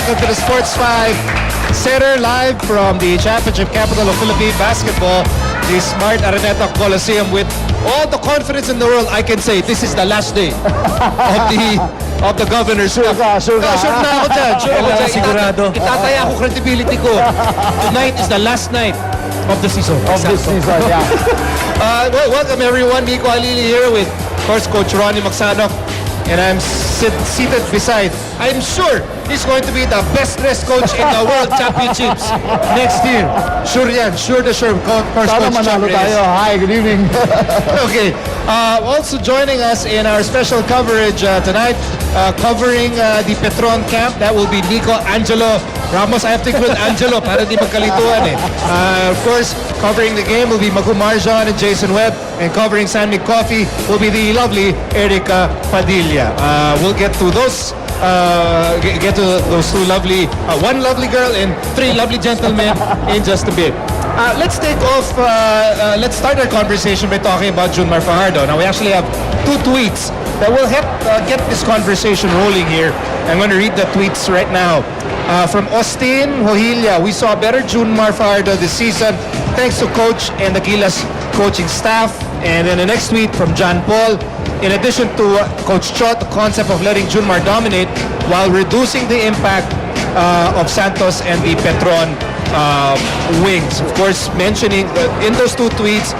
welcome to the Sports 5 Center live from the championship capital of Philippine basketball, the Smart Araneta Coliseum. With all the confidence in the world, I can say this is the last day of the Governor's Cup. Sure na ako dyan. Sure ako dyan. Sigurado. Itataya ko credibility ko. Tonight is the last night of the season. Welcome everyone. Nico Alili here with, of course, Coach Ronnie Magsanok. And I'm seated beside, I'm sure he's going to be the best dressed coach in the World Championships next year. Sure yan. Sure to sure. Coach manalo tayo. Hi, good evening. Okay. Also joining us in our special coverage tonight, covering the Petron camp, that will be Nico Angelo Ramos. I have to include Angelo para di magkalituan eh. Of course, covering the game will be Magu Marjan and Jason Webb, and covering Mig Cofee will be the lovely Erica Padilla. We'll get to those two lovely, one lovely girl and three lovely gentlemen in just a bit. Let's take off, let's start our conversation by talking about Junmar Fajardo. Now we actually have two tweets that will help get this conversation rolling here. I'm going to read the tweets right now. From Austin Hohilia, we saw better Junmar Fajardo this season thanks to coach and the Gilas coaching staff. And then the next tweet from John Paul. In addition to Coach Chot, the concept of letting Junmar dominate while reducing the impact of Santos and the Petron wings. Of course, mentioning in those two tweets,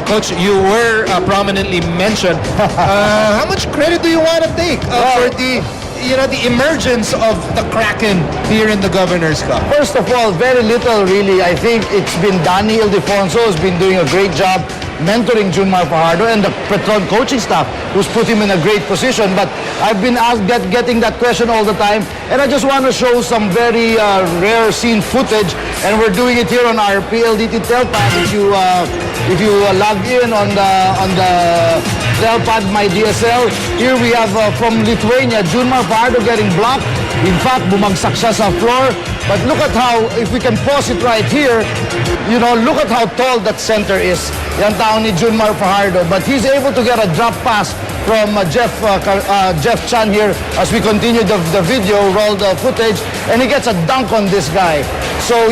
Coach, you were prominently mentioned. How much credit do you want to take for the emergence of the Kraken here in the Governor's Cup? First of all, very little really. I think it's been Danny Ildefonso who's been doing a great job mentoring Junmar Fajardo and the Petron coaching staff who's put him in a great position. But I've been asked getting that question all the time, and I just want to show some very rare scene footage, and we're doing it here on our PLDT Telpad. If you log in on the Telpad My DSL, here we have from Lithuania, Junmar Fajardo getting blocked. In fact, bumagsak siya sa floor. But look at how, if we can pause it right here, look at how tall that center is. Yan taon ni Junmar Fajardo. But he's able to get a drop pass from Jeff Chan here as we continue the video, roll the footage, and he gets a dunk on this guy. So,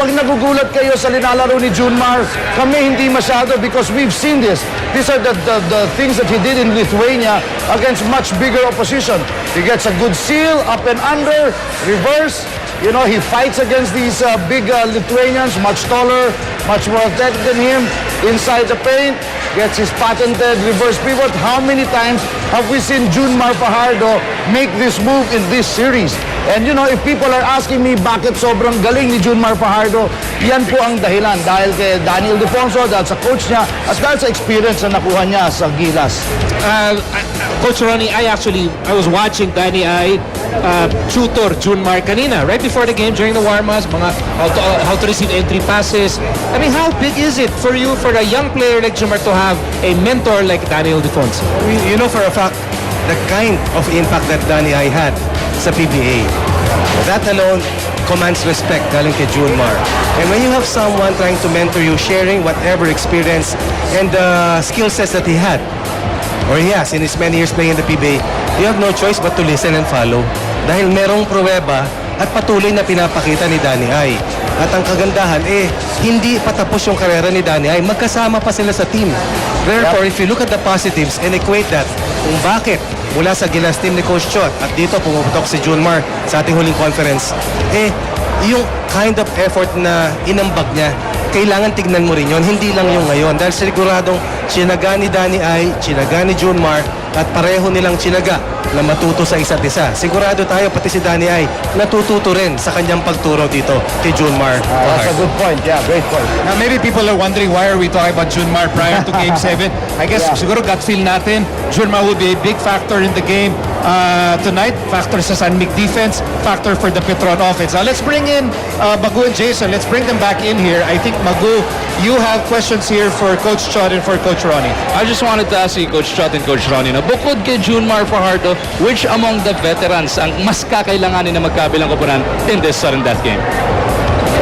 pag nagugulat kayo sa linalaro ni Junmar, kami hindi masyado because we've seen this. These are the things that he did in Lithuania against much bigger opposition. He gets a good seal, up and under, reverse. He fights against these big Lithuanians, much taller, much more athletic than him. Inside the paint, gets his patented reverse pivot. How many times have we seen Junmar Fajardo make this move in this series? And if people are asking me bakit sobrang galing ni Junmar Fajardo, yan po ang dahilan. Dahil kay Daniel Defonso, dahil sa coach niya, at dahil sa experience na nakuha niya sa Gilas. Coach Ronnie, I was watching Danny tutor Junmar kanina, right before the game, during the warm-ups, how to receive entry passes. I mean, how big is it for you, for a young player like Junmar, to have a mentor like Daniel Defonso? You know for a fact, the kind of impact that Danny had sa PBA, that alone commands respect galing kay Junmar. And when you have someone trying to mentor you, sharing whatever experience and skill sets that he had, or he has in his many years playing in the PBA, you have no choice but to listen and follow. Dahil merong pruweba at patuloy na pinapakita ni Danny Ay. At ang kagandahan, hindi patapos yung karera ni Danny Ay. Magkasama pa sila sa team. Therefore, if you look at the positives and equate that kung bakit mula sa Gilas team ni Coach Chot at dito pumuputok si Junmar sa ating huling conference, yung kind of effort na inambag niya, kailangan tignan mo rin yun, hindi lang yung ngayon. Dahil siguradong tsinaga ni Danny Ay, tsinaga ni Junmar, at pareho nilang tsinaga na matuto sa isa't isa. Sigurado tayo, pati si Danny Ay, natututo rin sa kanyang pagturo dito kay Junmar. That's a good point. Yeah, great point. Now, maybe people are wondering why are we talking about Junmar prior to Game 7. I guess siguro gut feel natin, Junmar will be a big factor in the game tonight. Factor sa San Mig defense, factor for the Petron offense. Now, let's bring in Magu and Jason. Let's bring them back in here. I think, Magu, you have questions here for Coach Chot and for Coach Ronnie. I just wanted to ask you, Coach Chot and Coach Ronnie, bukod kay Junmar Fajardo, which among the veterans ang mas kakailanganin na magkabilang koponan in this sudden death game?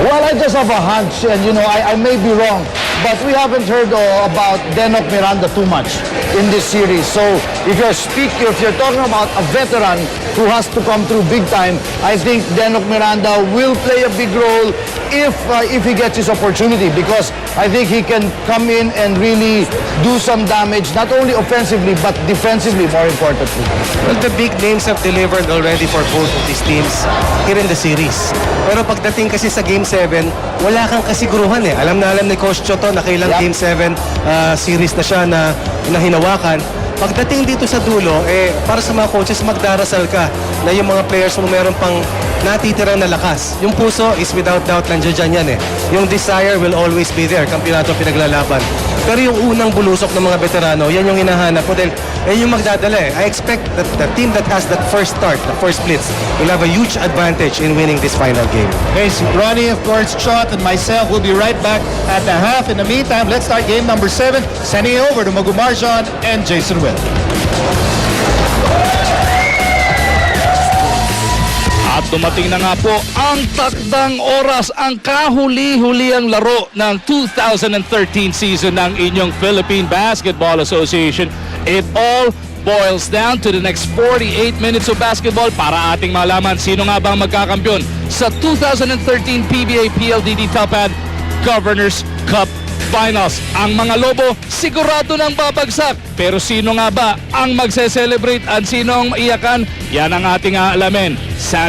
Well, I just have a hunch, and I may be wrong, but we haven't heard about Denok Miranda too much in this series. So if you're talking about a veteran who has to come through big time, I think Denok Miranda will play a big role if he gets his opportunity, because I think he can come in and really do some damage, not only offensively but defensively, more importantly. Well, the big names have delivered already for both of these teams here in the series. Pero pagdating kasi sa Game 7, wala kang kasiguruhan eh. Alam ni Coach Choto na kailang Game 7 series na siya na hinawakan. Pagdating dito sa dulo, para sa mga coaches, magdarasal ka na yung mga players mo meron pang natitirang na lakas. Yung puso is without doubt nandiyan yan eh. Yung desire will always be there. Kampyonato pinaglalaban. Pero yung unang bulusok ng mga veterano, yan yung hinahanap mo dahil yan yung magdadala eh. I expect that the team that has that first start, the first blitz, will have a huge advantage in winning this final game. Okay, so Ronnie, of course, Chot, and myself will be right back at the half. In the meantime, let's start game number 7. Sending it over to Magumarjan and Jason Will. At dumating na nga po ang takdang oras, ang kahuli-huliang laro ng 2013 season ng inyong Philippine Basketball Association. It all boils down to the next 48 minutes of basketball para ating malaman sino nga bang magkakampiyon sa 2013 PBA PLDT Topad Governors Cup Finals. Ang mga Lobo sigurado nang babagsak. Pero sino nga ba ang magse-celebrate at sino ang maiyakan? Yan ang ating aalamin.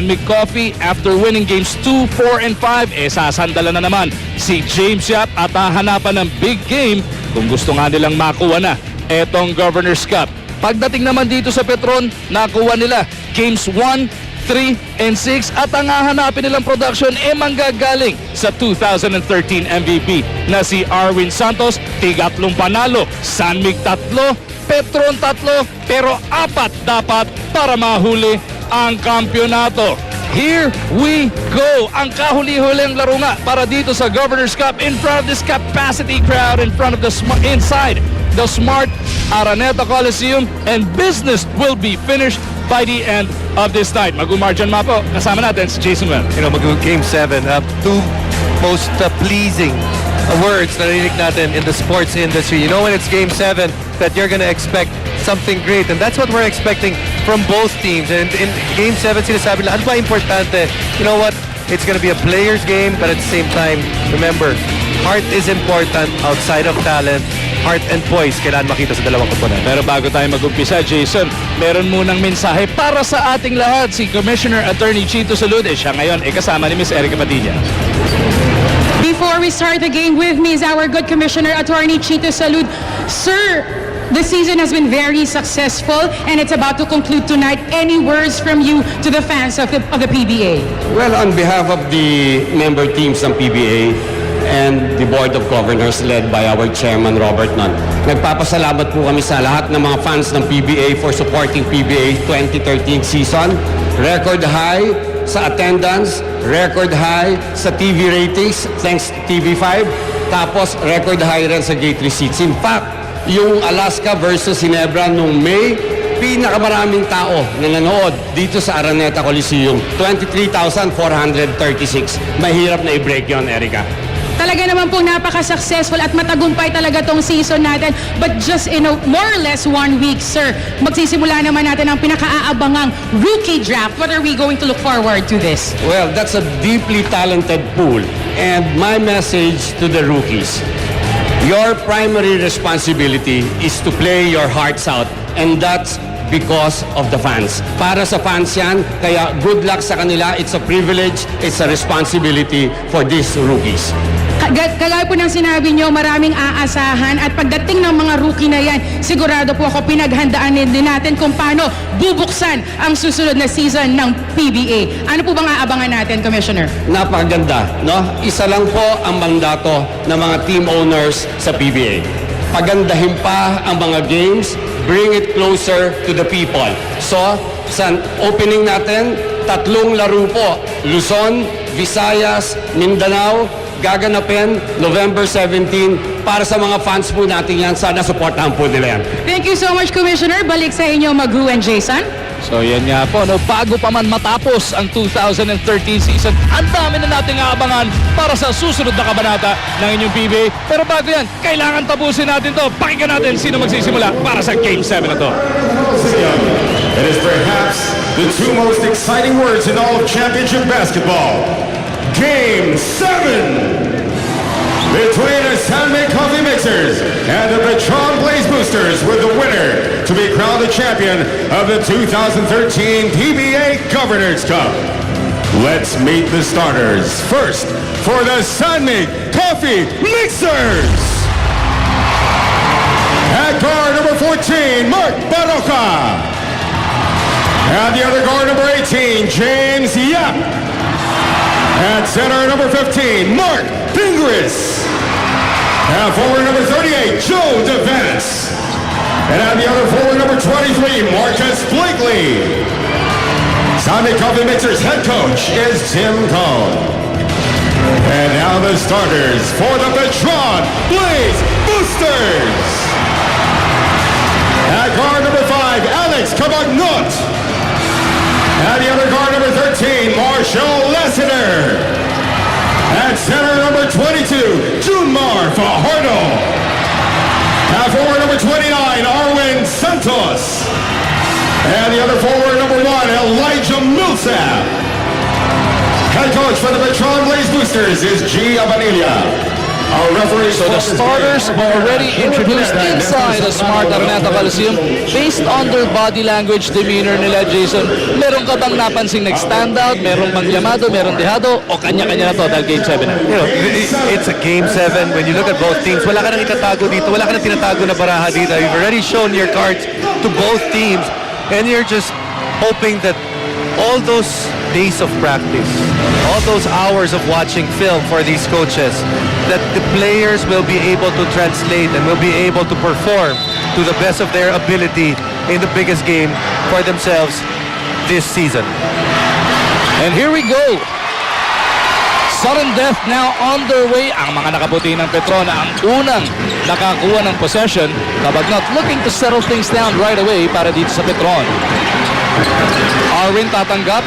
Mig Cofee, after winning games 2, 4, and 5, sasandalan na naman si James Yap at hahanapan ng big game kung gusto nga nilang makuha na etong Governors Cup. Pagdating naman dito sa Petron, nakuha nila games 1, 3, and 6 at ang hahanapin nilang production manggagaling sa 2013 MVP na si Arwin Santos. Tigatlong panalo, Mig 3, Petron 3, pero 4 dapat para mahuli ang kampyonato. Here we go. Ang kahuli-huling laro nga para dito sa Governors Cup in front of this capacity crowd, in front of the inside the Smart Araneta Coliseum, and business will be finished by the end of this night. Magumarjan Mapo, kasama natin si Jason Well. Game 7, two most pleasing words na narinig natin in the sports industry. When it's Game 7 that you're gonna expect something great, and that's what we're expecting from both teams. And in Game 7, sinasabi lang, ano ba importante? You know what? It's gonna be a player's game, but at the same time, remember, heart is important outside of talent. Heart and poise kailangan makita sa dalawang komponente. Pero bago tayo mag-umpisa, Jason, meron munang mensahe para sa ating lahat. Si Commissioner Attorney Chito Salud, siya ngayon kasama ni Ms. Erica Padilla. Before we start the game, with me is our good Commissioner Attorney Chito Salud. Sir, the season has been very successful and it's about to conclude tonight. Any words from you to the fans of the PBA? Well, on behalf of the member teams ng PBA and the Board of Governors led by our Chairman Robert Nunn, nagpapasalamat po kami sa lahat ng mga fans ng PBA for supporting PBA 2013 season. Record high sa attendance, record high sa TV ratings thanks to TV5, tapos record high rin sa gate receipts. In fact, yung Alaska versus Ginebra nung May, pinakamaraming tao na nanood dito sa Araneta Coliseum, 23,436. Mahirap na i-break yon, Erica. Talaga naman po napaka-successful at matagumpay talaga tong season natin. But just in more or less 1 week, sir, magsisimula naman natin ang pinaka-aabangang rookie draft. What are we going to look forward to this? Well, that's a deeply talented pool. And my message to the rookies, your primary responsibility is to play your hearts out. And that's because of the fans. Para sa fans yan, kaya good luck sa kanila. It's a privilege, it's a responsibility for these rookies. Kagaya po ng sinabi nyo, maraming aasahan at pagdating ng mga rookie na yan, sigurado po ako pinaghandaan din natin kung paano bubuksan ang susunod na season ng PBA. Ano po bang aabangan natin, Commissioner? Napakaganda, no? Isa lang po ang mandato ng mga team owners sa PBA. Pagandahin pa ang mga games, bring it closer to the people. So, sa opening natin, 3 laro po. Luzon, Visayas, Mindanao, gaganapin November 17 para sa mga fans po natin yan. Sana supportahan po nila yan. Thank you so much, Commissioner. Balik sa inyo, Magu and Jason. So yan nga po, no, bago pa man matapos ang 2013 season, ang dami na nating aabangan para sa susunod na kabanata ng inyong PBA. Pero bago yan, kailangan tapusin natin to. Pakinggan natin sino magsisimula para sa Game 7 na to. It is perhaps the two most exciting words in all of championship basketball. Game 7! Between the San Mig Cofee Mixers and the Petron Blaze Boosters, with the winner to be crowned the champion of the 2013 PBA Governors Cup. Let's meet the starters. First, for the San Mig Cofee Mixers. At guard number 14, Mark Baroka. At the other guard number 18, James Yap. At center number 15, Mark Pingris. At forward number 38, Joe DeVance. And at the other forward number 23, Marcus Blakely. San Mig Cofee Mixers head coach is Tim Cohn. And now the starters for the Petron Blaze Boosters. At guard number 5, Alex Cabagnot. At the other guard number 13, Marshall Lassiter. At center number 22, Junmar Fajardo. At forward number 29, Arwin Santos. And the other forward number 1, Elijah Millsap. Head coach for the Petron Blaze Boosters is G. Abanilla. Our referee. So the starters already introduced inside the Smart Araneta Coliseum. Based on their body language, demeanor nila, Jason, meron ka bang napansing nag-stand out? Meron bang llamado, meron dehado? O kanya-kanya na to dahil Game 7 na? You know, it's a Game 7. When you look at both teams, wala ka nang itatago dito. Wala ka nang tinatago na baraha dito. You've already shown your cards to both teams. And you're just hoping that all those days of practice, all those hours of watching film for these coaches, that the players will be able to translate and will be able to perform to the best of their ability in the biggest game for themselves this season. And here we go. Sudden death now underway. Ang mga nakaputi ng Petron ang unang nakakuha ng possession. Cabagnot looking to settle things down right away para dito sa Petron. Arwin tatanggap.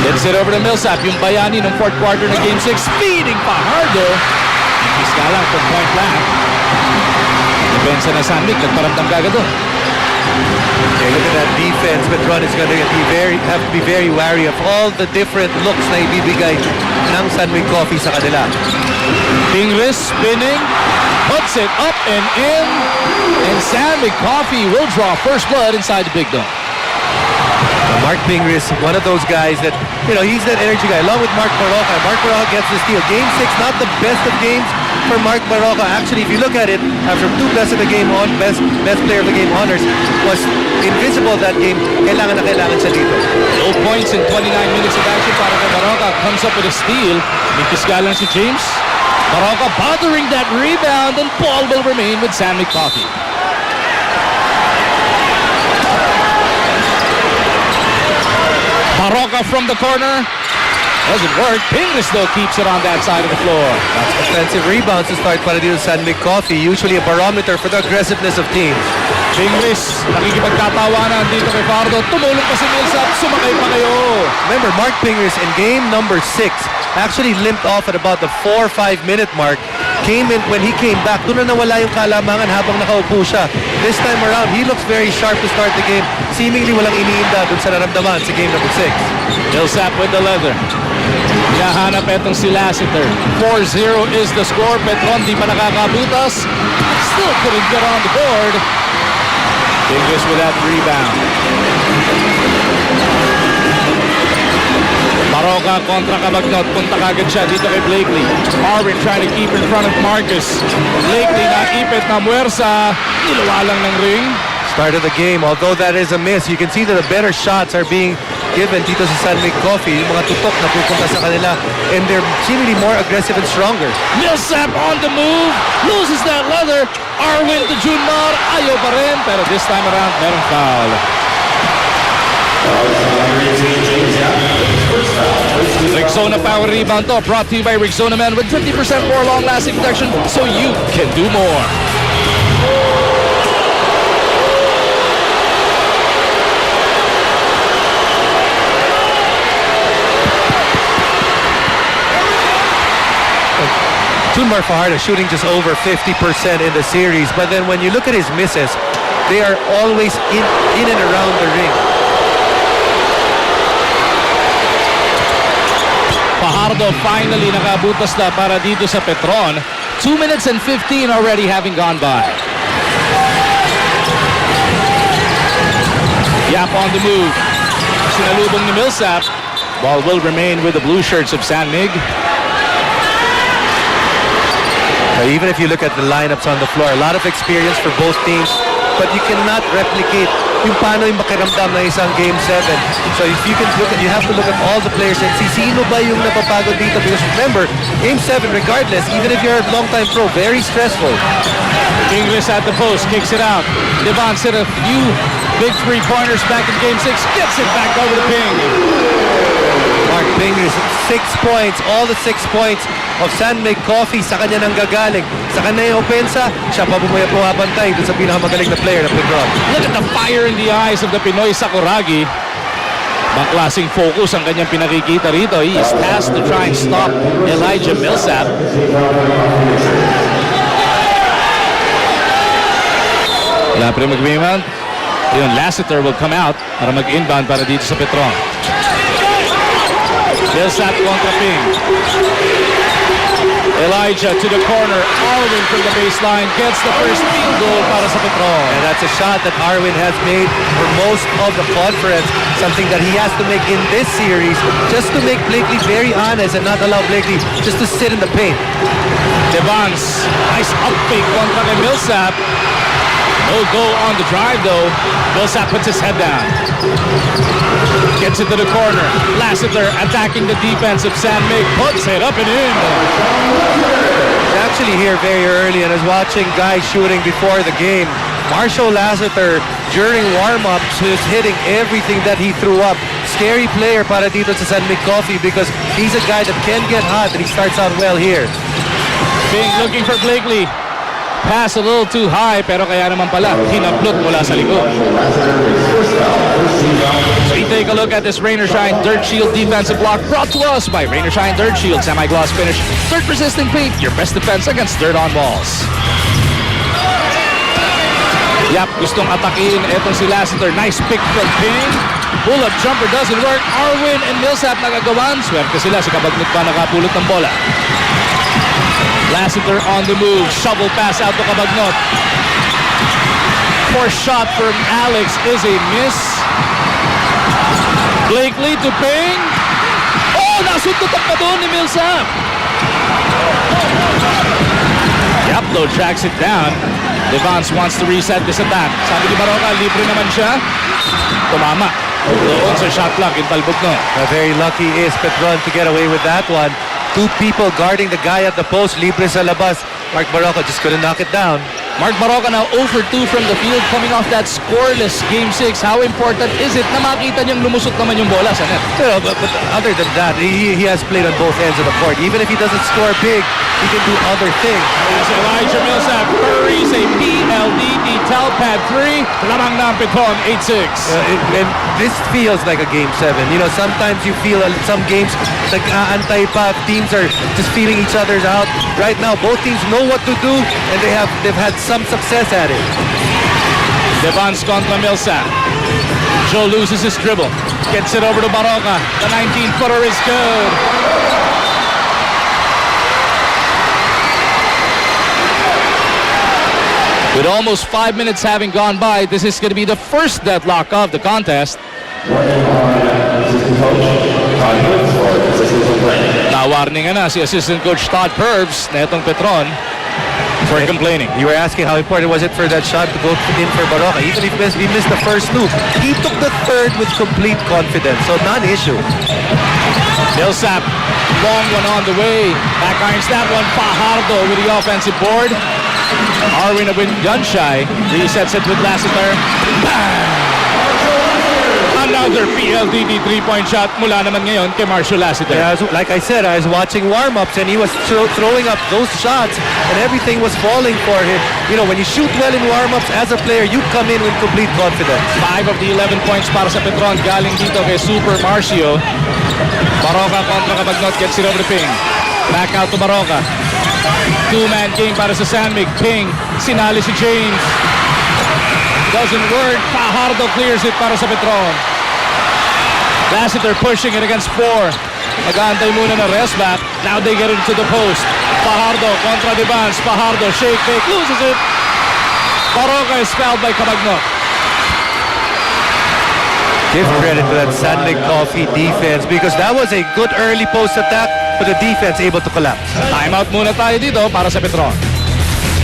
Gets it over to Millsap. Yung bayani ng fourth quarter na Game 6. Feeding Fajardo. Iska lang from point blank. Depensa na San Mig. Nagparamdam kagad doon. Okay, look at that defense. Petron is going to have to be very wary of all the different looks na ibibigay ng San Mig Cofee sa kanila. Pingris spinning. Puts it up and in. And San Mig Cofee will draw first blood inside the big dome. Mark Pingris, one of those guys that, you know, he's that energy guy, along with Mark Baroka. Mark Baroka gets the steal. Game 6, not the best of games for Mark Baroka. Actually, if you look at it, after two best of the game on, best player of the game honors, was invisible that game. Kailangan na kailangan siya dito. No points in 29 minutes of action para kay Baroka. Comes up with a steal. May piskalan si James. Baroka bothering that rebound, and ball will remain with San Mig Cofee. Baroka from the corner. Doesn't work. Pingris though keeps it on that side of the floor. That's offensive rebounds to start para dito sa San Mig Cofee. Usually a barometer for the aggressiveness of teams. Pingris, nakikipagkatawanan dito kay Fardo. Tumulong pa si Millsap. Sumakay pa kayo. Remember, Mark Pingris in game number 6 actually limped off at about the 4 or 5 minute mark. Came in, when he came back, doon na nawala yung kalamangan habang nakaupo siya. This time around, he looks very sharp to start the game. Seemingly walang iniinda doon sa naramdaman sa game number 6. Millsap with the leather. Hinahanap etong si Lassiter. 4-0 is the score. Petron di pa nakakabutas. Still couldn't get on the board. Pingris with that rebound. Baroka kontra Cabagnot. Punta kagad siya dito kay Blakely. Arwin trying to keep in front of Marcus. Blakely naipit na muwersa. Nilawalang ng ring. Start of the game, although that is a miss, you can see that the better shots are being given dito sa San Mig Cofee. Yung mga tutok na pupunta sa kanila, and they're seemingly more aggressive and stronger. Millsap on the move. Loses that leather. Arwin to Junmar. Ayaw pa rin. Pero this time around, merong foul. Rexona power rebound to, brought to you by Rexona Man with 50% more long-lasting protection so you can do more. Junmar Fajardo shooting just over 50% in the series, but then when you look at his misses, they are always in and around the ring. Fajardo finally nakabutas na para dito sa Petron. 2 minutes and 15 already having gone by. Yap on the move. Sinalubong ni Millsap. Ball will remain with the blue shirts of San Mig. Even if you look at the lineups on the floor, a lot of experience for both teams, but you cannot replicate yung paano yung makiramdam na isang Game 7. So if you can look at, you have to look at all the players and see sino ba yung napapagod dito, because remember, Game 7 regardless, even if you're a long-time pro, very stressful. Inglis at the post, kicks it out. Devon hit a few big three-pointers back in Game 6, gets it back over to Ping. Mark Pinger's 6 points, all the 6 points of San Mig Cofee sa kanya nang gagaling. Sa kanya yung opensa, siya pa pumabantay dun sa pinakamagaling na player na Pedro. Look at the fire in the eyes of the Pinoy Sakuragi. Baklasing focus ang kanyang pinakikita rito. He is tasked to try and stop Elijah Millsap. Wala pa rin mag-rebound. Yun, Lassiter will come out para mag-inbound para dito sa Petron. Millsap kontra Ping. Elijah to the corner. Arwin from the baseline gets the first field goal para sa Petron. And that's a shot that Arwin has made for most of the conference. Something that he has to make in this series just to make Blakely very honest and not allow Blakely just to sit in the paint. Devons, nice up fake kontra kay Millsap. No go on the drive though. Millsap puts his head down. Gets it to the corner. Lassiter attacking the defense of San Mig. Puts it up and in. He's actually here very early and is watching guys shooting before the game. Marshall Lassiter during warm-ups is hitting everything that he threw up. Scary player para dito sa San Mig Cofee because he's a guy that can get hot and he starts out well here. Ping looking for Blakely. Pass a little too high pero kaya naman pala hinablot mula sa likod. So we take a look at this Rain or Shine Dirt Shield defensive block brought to us by Rain or Shine Dirt Shield semi-gloss finish, dirt resistant paint, your best defense against dirt on walls. Yap, gustong atakin etong si Lassiter. Nice pick from Ping. Pull-up jumper doesn't work. Arwin and Millsap nagagawan. Swerte sila si Kabagnot pa nakapulot ng bola. Lassiter on the move. Shovel pass out to Kabagnot. Forced shot from Alex is a miss. Blakely to Ping. Oh, nasuntutok pa doon ni Millsap. Yaplo tracks it down. Devons wants to reset this attack. Sabi ni Baroka, libre naman siya. Tumama. Doon sa shot clock in Talbugno. Very lucky is Petron to get away with that one. 2 people guarding the guy at the post. Libre sa labas. Mark Baroka just couldn't knock it down. Mark Baroka now 0 for 2 from the field coming off that scoreless Game 6. How important is it na makita niyang lumusot naman yung bola sa net? But other than that, he has played on both ends of the court. Even if he doesn't score big, he can do other things. Elijah Millsap curries a PLDT Talpad 3. Lamang na ang Petron 8-6. And this feels like a Game 7. You know, sometimes you feel some games nag-aantay pa. Teams are just feeling each other's out. Right now, both teams know what to do and they've had some success at it. Devons kontra Millsap. Joe loses his dribble. Gets it over to Baroka. The 19-footer is good. With almost 5 minutes having gone by, this is going to be the first deadlock of the contest. Nawarningan na si Assistant Coach Todd Purves na itong Petron for complaining. You were asking how important was it for that shot to go in for Baroka. Even if he missed the first two, he took the third with complete confidence. So non-issue. Millsap, long one on the way. Back irons that one. Fajardo with the offensive board. Arwin a bit gun shy. Resets it with Lassiter. Bang! Another PLDT 3-point shot mula naman ngayon kay Marshall Lassiter. Yeah, like I said, I was watching warm-ups and he was throwing up those shots and everything was falling for him. You know, when you shoot well in warm-ups as a player, you come in with complete confidence. 5 of the 11 points para sa Petron galing dito kay Super Marcio. Baroka kontra Kabagnot, gets it over to Ping. Back out to Baroka. Two-man game para sa San Mig. Ping, sinali si James. Doesn't work. Fajardo clears it para sa Petron. Lassiter pushing it against 4. Nag-aantay muna na rest back. Now they get into the post. Fajardo kontra Devans. Fajardo shake, fake, loses it. Baroka is fouled by Cabagnot. Give credit to that San Mig Cofee defense because that was a good early post attack, but the defense able to collapse. Timeout muna tayo dito para sa Petron.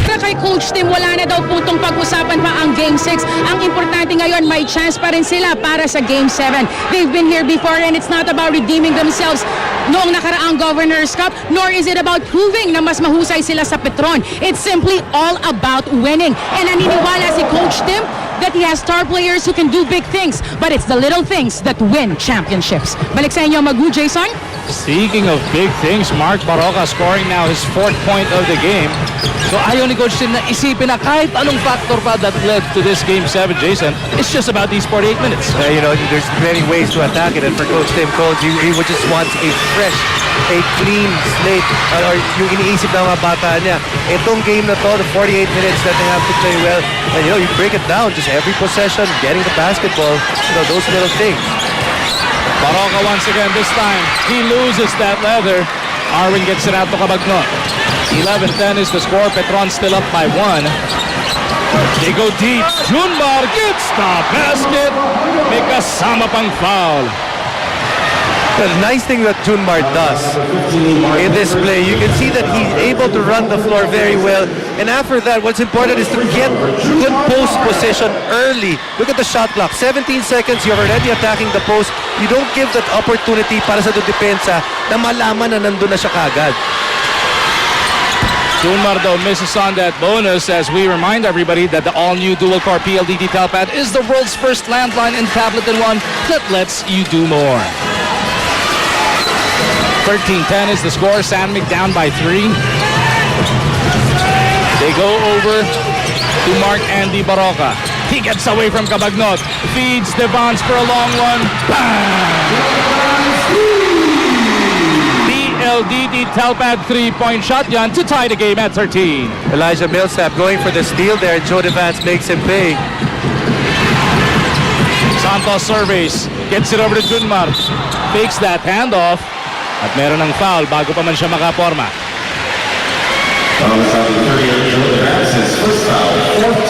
Para kay Coach Tim, wala na daw putong pag-usapan pa ang Game 6. Ang importante ngayon, may chance pa rin sila para sa Game 7. They've been here before and it's not about redeeming themselves noong nakaraang Governor's Cup, nor is it about proving na mas mahusay sila sa Petron. It's simply all about winning. And naniniwala si Coach Tim that he has star players who can do big things, but it's the little things that win championships. Balik sa inyo, Magu, Jason. Speaking of big things, Mark Baroka scoring now his 4th point of the game. So ayaw ni Coach Tim na isipin na kahit anong factor pa that led to this Game 7, Jason. It's just about these 48 minutes. You know, there's many ways to attack it, and for Coach Tim Coles, he would just want a fresh, a clean slate, or yung iniisip ng mga bata niya. Itong game na to, the 48 minutes that they have to play well, and you know, you break it down, just every possession, getting the basketball, you know, those little things. Baroka once again, this time, he loses that leather. Arwin gets it out to Cabagnot. 11-10 is the score. Petron still up by 1. They go deep. Junmar gets the basket. May kasama pang foul. The nice thing that Junmar does in this play, you can see that he's able to run the floor very well. And after that, what's important is to get good post position early. Look at the shot clock. 17 seconds, you're already attacking the post. You don't give that opportunity para sa depensa na malaman na nandun na siya kagad. Junmar though misses on that bonus as we remind everybody that the all-new dual-core PLDT Telpad is the world's first landline and tablet-in-one that lets you do more. 13-10 is the score. San Mig down by 3. They go over to Mark Andy Baroka. He gets away from Cabagnot. Feeds Devans for a long one. Bang! PLDT Telpad 3-point shot yan to tie the game at 13. Elijah Millsap going for the steal there. Joe Devans makes him pay. Santos surveys. Gets it over to Junmar. Fakes that handoff. At meron ng foul bago pa man siya makaporma.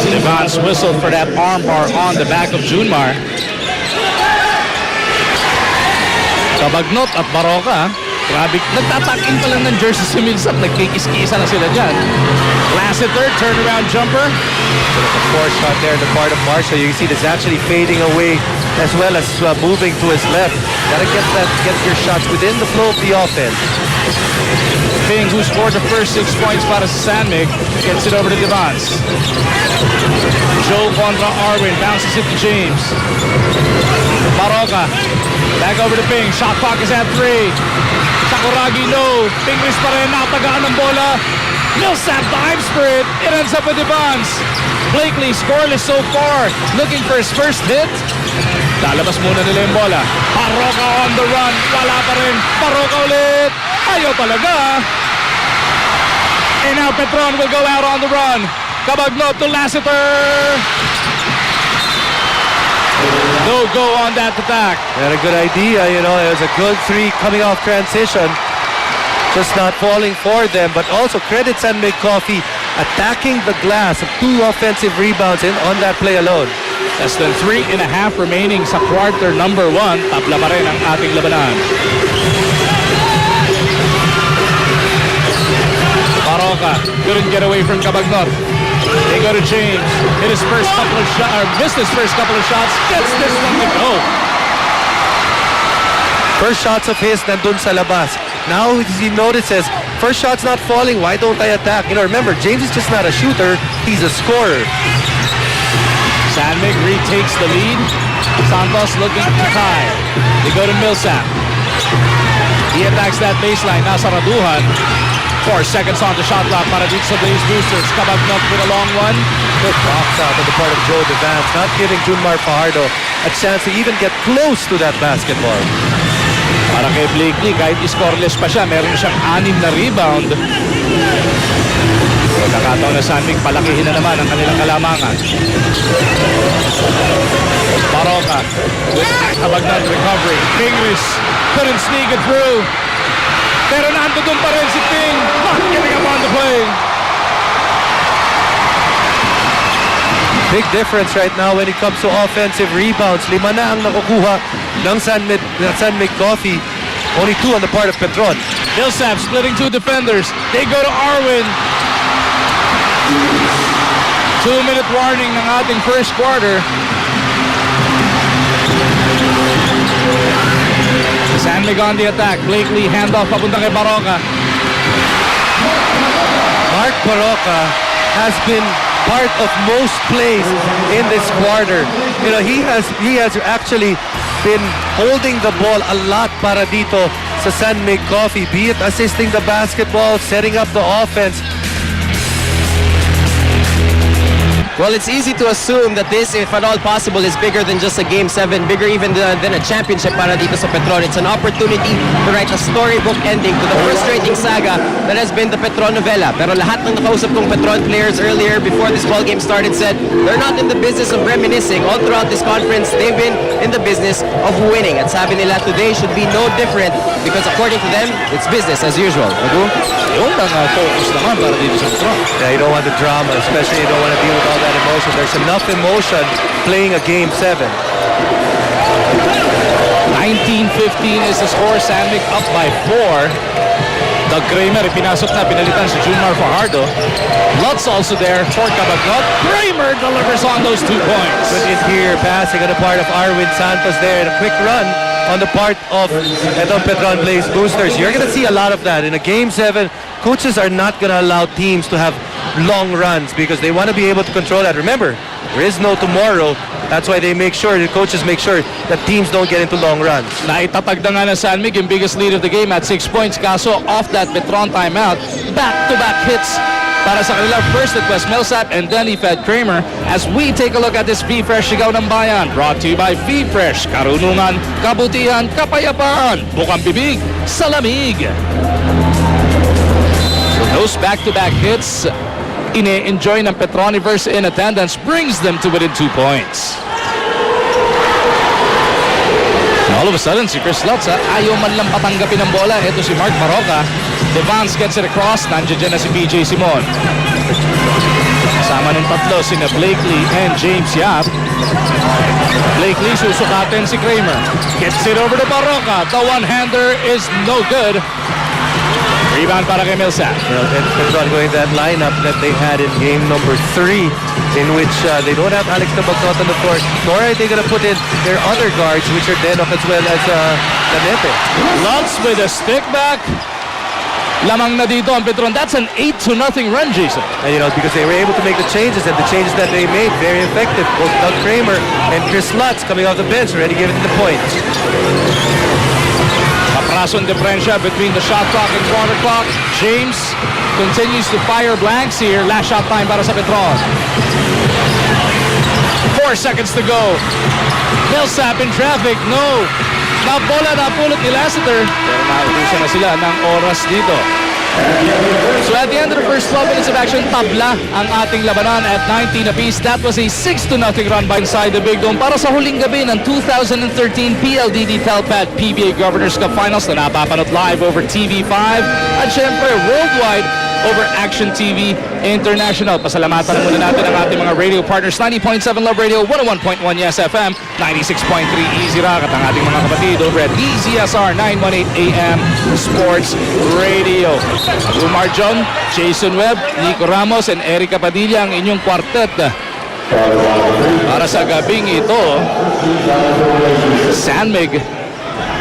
Devans whistled for that armbar on the back of Junmar. Cabagnot at Baroka. Grabe, nagtatakin pa lang ng jersey si Millsap. Nagkikis-kisa na sila dyan. Lassiter, turnaround jumper. The fourth shot there in the part of Marshall. You can see this actually fading away as well as moving to his left. Gotta get your shots within the flow of the offense. Ping, who scored the first 6 points para sa San Mig, gets it over to Devans. Joe contra Arwin, bounces it to James. Baroka, back over to Ping. Shot clock is at 3. Sakuragi, no. Pingris pa rin, natagaan ng bola. Millsap dives for it. It ends up with Devans. Blakely scoreless so far. Looking for his first hit. Lalabas muna nila yung bola. Baroka on the run. Wala pa rin. Baroka ulit. Ayaw talaga. And now Petron will go out on the run. Cabagnot to Lassiter. No go on that attack. They had a good idea, you know. It was a good 3 coming off transition. Just not falling for them, but also credit San Mig Cofee attacking the glass of 2 offensive rebounds on that play alone. Less than 3.5 remaining sa quarter number 1. Tabla pa rin ang ating labanan. Baroka couldn't get away from Cabagnot. They go to James. Hit his first couple of shots, or missed his first couple of shots. Gets this one to go. First shots of his nandun sa labas. Now he notices, first shot's not falling, why don't I attack? You know, remember, James is just not a shooter, he's a scorer. San Mig retakes the lead. Santos looking to tie. They go to Millsap. He attacks that baseline. Nasa Raduhan. 4 seconds on the shot clock para dito sa Blaze Boosters. Cabagnot with a long one. Good box out on the part of Joe Devans, not giving Junmar Fajardo a chance to even get close to that basketball. Para kay Blakely, kahit scoreless pa siya, meron siyang 6 na rebound. Pagkakataon na San Mig, palakihin na naman ang kanilang kalamangan. Baroka with Abagnan recovery. Pingris couldn't sneak it through. Pero nandoon pa rin si Ping. Not getting up on the play. Big difference right now when it comes to offensive rebounds. 5 na ang nakukuha ng San Mig Cofee. Only 2 on the part of Petron. Millsap splitting 2 defenders. They go to Arwin. 2-minute warning ng ating first quarter. San Mig on the attack. Blakely handoff papunta kay Baroka. Mark Baroka has been part of most plays in this quarter. You know, he has actually been holding the ball a lot para dito sa San Mig Cofee, be it assisting the basketball, setting up the offense. Well, it's easy to assume that this, if at all possible, is bigger than just a Game 7, bigger even than a championship para dito sa Petron. It's an opportunity to write a storybook ending to the frustrating saga that has been the Petron novella. Pero lahat ng nakausap kong Petron players earlier, before this ball game started, said they're not in the business of reminiscing. All throughout this conference, they've been in the business of winning. At sabi nila, today should be no different because according to them, it's business as usual. Yung mga focus naman para dito sa Petron. Yeah, you don't want the drama, especially you don't want to deal with all that emotion. There's enough emotion playing a Game 7. 19-15 is the score. San Mig up by 4. Doug Kramer, pinasok na, pinalitan si Junmar Fajardo. Lutz also there for Cabagnot. Kramer delivers on those 2 points. Good interior passing on the part of Arwin Santos there, and a quick run on the part of Petron Blaze Boosters. You're going to see a lot of that. In a Game 7, coaches are not going to allow teams to have long runs because they want to be able to control that. Remember, there is no tomorrow. That's why they make sure, the coaches make sure that teams don't get into long runs. Naitatag na nga ng San Mig yung biggest lead of the game at 6 points. Kaso off that Petron timeout, back-to-back hits para sa kanila. First it was Millsap and then he fed Kramer. As we take a look at this V-Fresh Sigaw ng Bayan, brought to you by V-Fresh. Karunungan, kabutihan, kapayapaan, bukang bibig, sa lamig. So those back-to-back hits, ine-enjoy ng Petroniverse in attendance, brings them to within 2 points. And all of a sudden, si Chris Lutz, ayaw man lang patanggapin ng bola. Ito si Mark Baroka. Devance gets it across. Nandiyan na si PJ Simon. Kasama ng tatlo, sina Blakely and James Yap. Blakely susukatin si Kramer. Gets it over to Baroka. The one-hander is no good. Rebound para kay Millsap. Petron going that lineup that they had in game number 3, in which they don't have Alex Cabagnot on the court, nor are they going to put in their other guards, which are Denok as well as Canete. Lutz with a stick back. Lamang na dito ang Petron. That's an 8-0 run, Jason. And you know, because they were able to make the changes, and the changes that they made, very effective. Both Doug Kramer and Chris Lutz coming off the bench, already giving the points. Kaprason diferensya between the shot clock and quarter clock. James continues to fire blanks here. Last shot time para sa Petron. 4 seconds to go. Millsap in traffic. No. Bola na pulot ni Lassiter. Pero nautusan na sila ng oras dito. So at the end of the first 12 minutes of action, tabla ang ating labanan at 19 apiece. That was a 6-0 run by inside the Big Dome para sa huling gabi ng 2013 PLDT Telpad PBA Governors Cup Finals na napapanood live over TV5 at syempre worldwide over Action TV International. Pasalamatan muna natin ang ating mga radio partners. 90.7 Love Radio, 101.1 Yes FM, 96.3 Easy Rock at ang ating mga kapatid over at DZSR 918 AM Sports Radio. Umar John, Jason Webb, Nico Ramos, and Erica Padilla ang inyong quartet para sa gabing ito. San Mig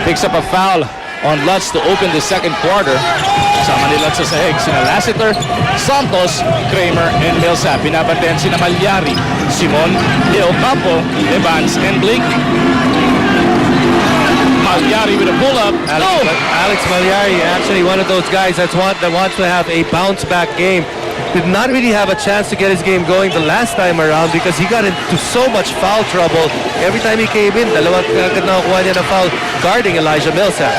picks up a foul on Lutz to open the second quarter. Sama ni Lutz sa sahig, sina Lassiter, Santos, Kramer, and Millsap. Binabaten sina Malyari, Simon, Leo Campo, Evans, and Blakely. Malyari with a pull-up. Alex Malyari, actually one of those guys that wants to have a bounce-back game. Did not really have a chance to get his game going the last time around because he got into so much foul trouble. Every time he came in, dalawang nakukuha niya na foul guarding Elijah Millsap.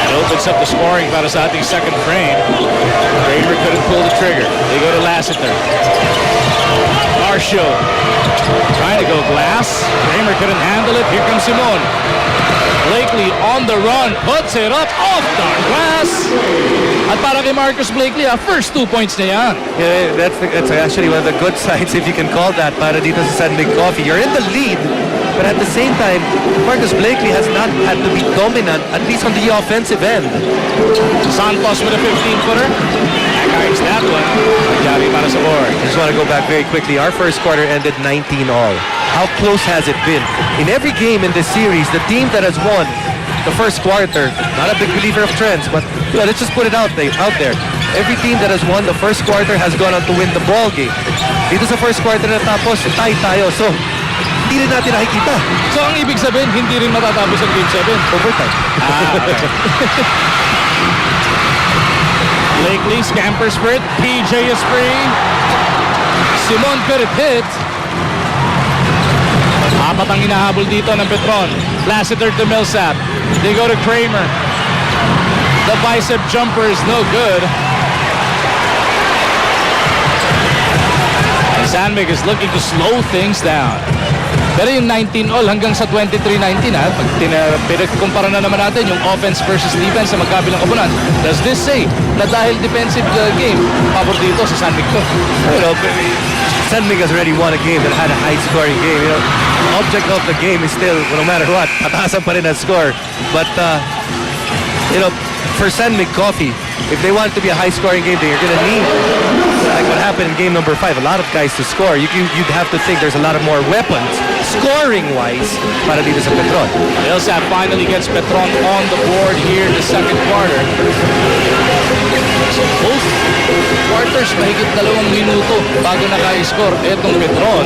That opens up the scoring para sa ating second frame. Kramer couldn't pull the trigger. They go to Lassiter. Marshall trying to go glass. Kramer couldn't handle it. Here comes Simon. Blakely on the run, puts it up off the glass. At para kay Marcus Blakely, first 2 points na yan. Yeah, that's actually one of the good sides, if you can call that, para dito sa San Mig Cofee. You're in the lead, but at the same time, Marcus Blakely has not had to be dominant, at least on the offensive end. Santos with a 15-footer. Backhards that one. Magyari para sa board. I just want to go back very quickly. Our first quarter ended 19 all. How close has it been? In every game in this series, the team that has won the first quarter, not a big believer of trends, but let's just put it out there. Every team that has won the first quarter has gone on to win the ball game. Dito sa first quarter na tapos, tie tayo. So, hindi rin natin nakikita. So, ang ibig sabihin, hindi rin matatapos ang Game 7? Overtime. Okay. Blakely scampers for it. PJ is free. Simon could have hit. Apat ang hinahabol dito ng Petron. Lassiter to Millsap. They go to Kramer. The bicep jumper is no good. And Sandvik is looking to slow things down. Pero yung 19 all hanggang sa 23-19 pag pinagkumpara na naman natin yung offense versus defense sa magkabilang koponan, does this say na dahil defensive game, pabor dito sa Sandvik to? You know, Sandvik has already won a game that had a high-scoring game. You know, the object of the game is still, no matter what, pataasan pa rin ang score. But, you know, for Mig Cofee, if they want it to be a high-scoring game, they're going to need, like what happened in game number 5, a lot of guys to score. You'd have to think there's a lot of more weapons, scoring-wise, para dito sa Petron. Millsap finally gets Petron on the board here in the second quarter. So both quarters, mahigit 2 minuto bago naka-score etong Petron.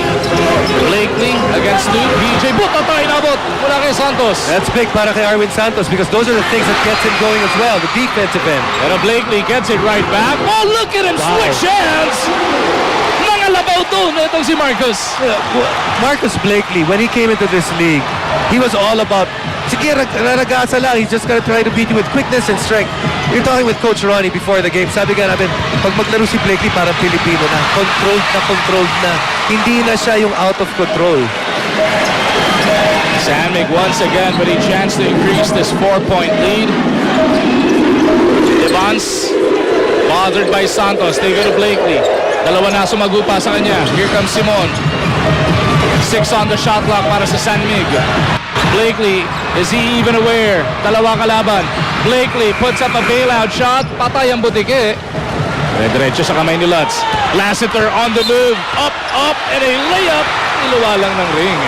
Blakely against Duke. PJ, buta tayo nabot mula kay Santos. That's big para kay Arwin Santos because those are the things that gets him going as well, the defensive end. Pero Blakely gets it right back. Oh, look at him switch hands! Nangalabaw doon itong si Marcus. Marcus Blakely, when he came into this league, he was all about, sige, ragasa lang. He's just gonna try to beat you with quickness and strength. You're talking with Coach Ronnie before the game. Sabi nga namin, pag maglaro si Blakely, parang Pilipino na. Controlled na. Hindi na siya yung out of control. Sandvik once again, but he chanced to increase this 4-point lead. Evans, bothered by Santos. They go to Blakely. Dalawa na sumagupa sa kanya. Here comes Simon. 6 on the shot clock para sa Sandvik. Blakely, is he even aware? Dalawa kalaban. Blakely puts up a bailout shot. Patay ang butike. Diretso sa kamay ni Lutz. Lassiter on the move. Up, and a layup. Iluwa lang ng ring.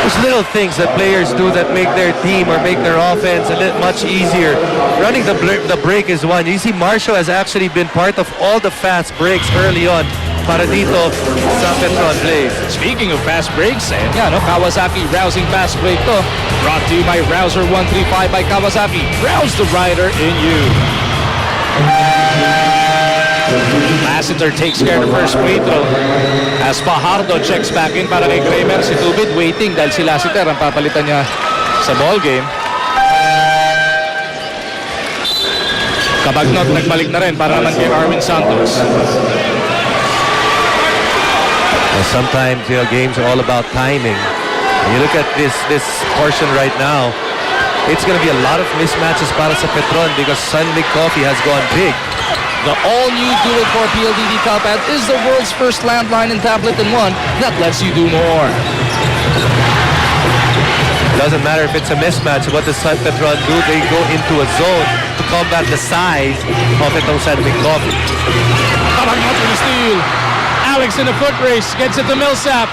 There's little things that players do that make their team or make their offense a little much easier. Running the break is one. You see Marshall has actually been part of all the fast breaks early on para dito sa Petron Blaze. Speaking of fast breaks, Kawasaki rousing fast break to. Brought to you by Rouser 135 by Kawasaki. Rouse the rider in you. Lassiter takes care of the first free throw. As Fajardo checks back in para kay Kramer. Si Tubid waiting dahil si Lassiter ang papalitan niya sa ball game. Kabagnot nagbalik na rin para naman kay Arwin Santos. Well, sometimes, you know, games are all about timing. When you look at this portion right now, it's going to be a lot of mismatches para sa Petron because Mig Cofee has gone big. The all-new dual-core PLDD top-pad is the world's first landline and tablet in one that lets you do more. Doesn't matter if it's a mismatch. What does Petron do? They go into a zone to combat the size of itong Mig Cofee. Kabagnot for the steal. Alex in a foot race gets it to Millsap.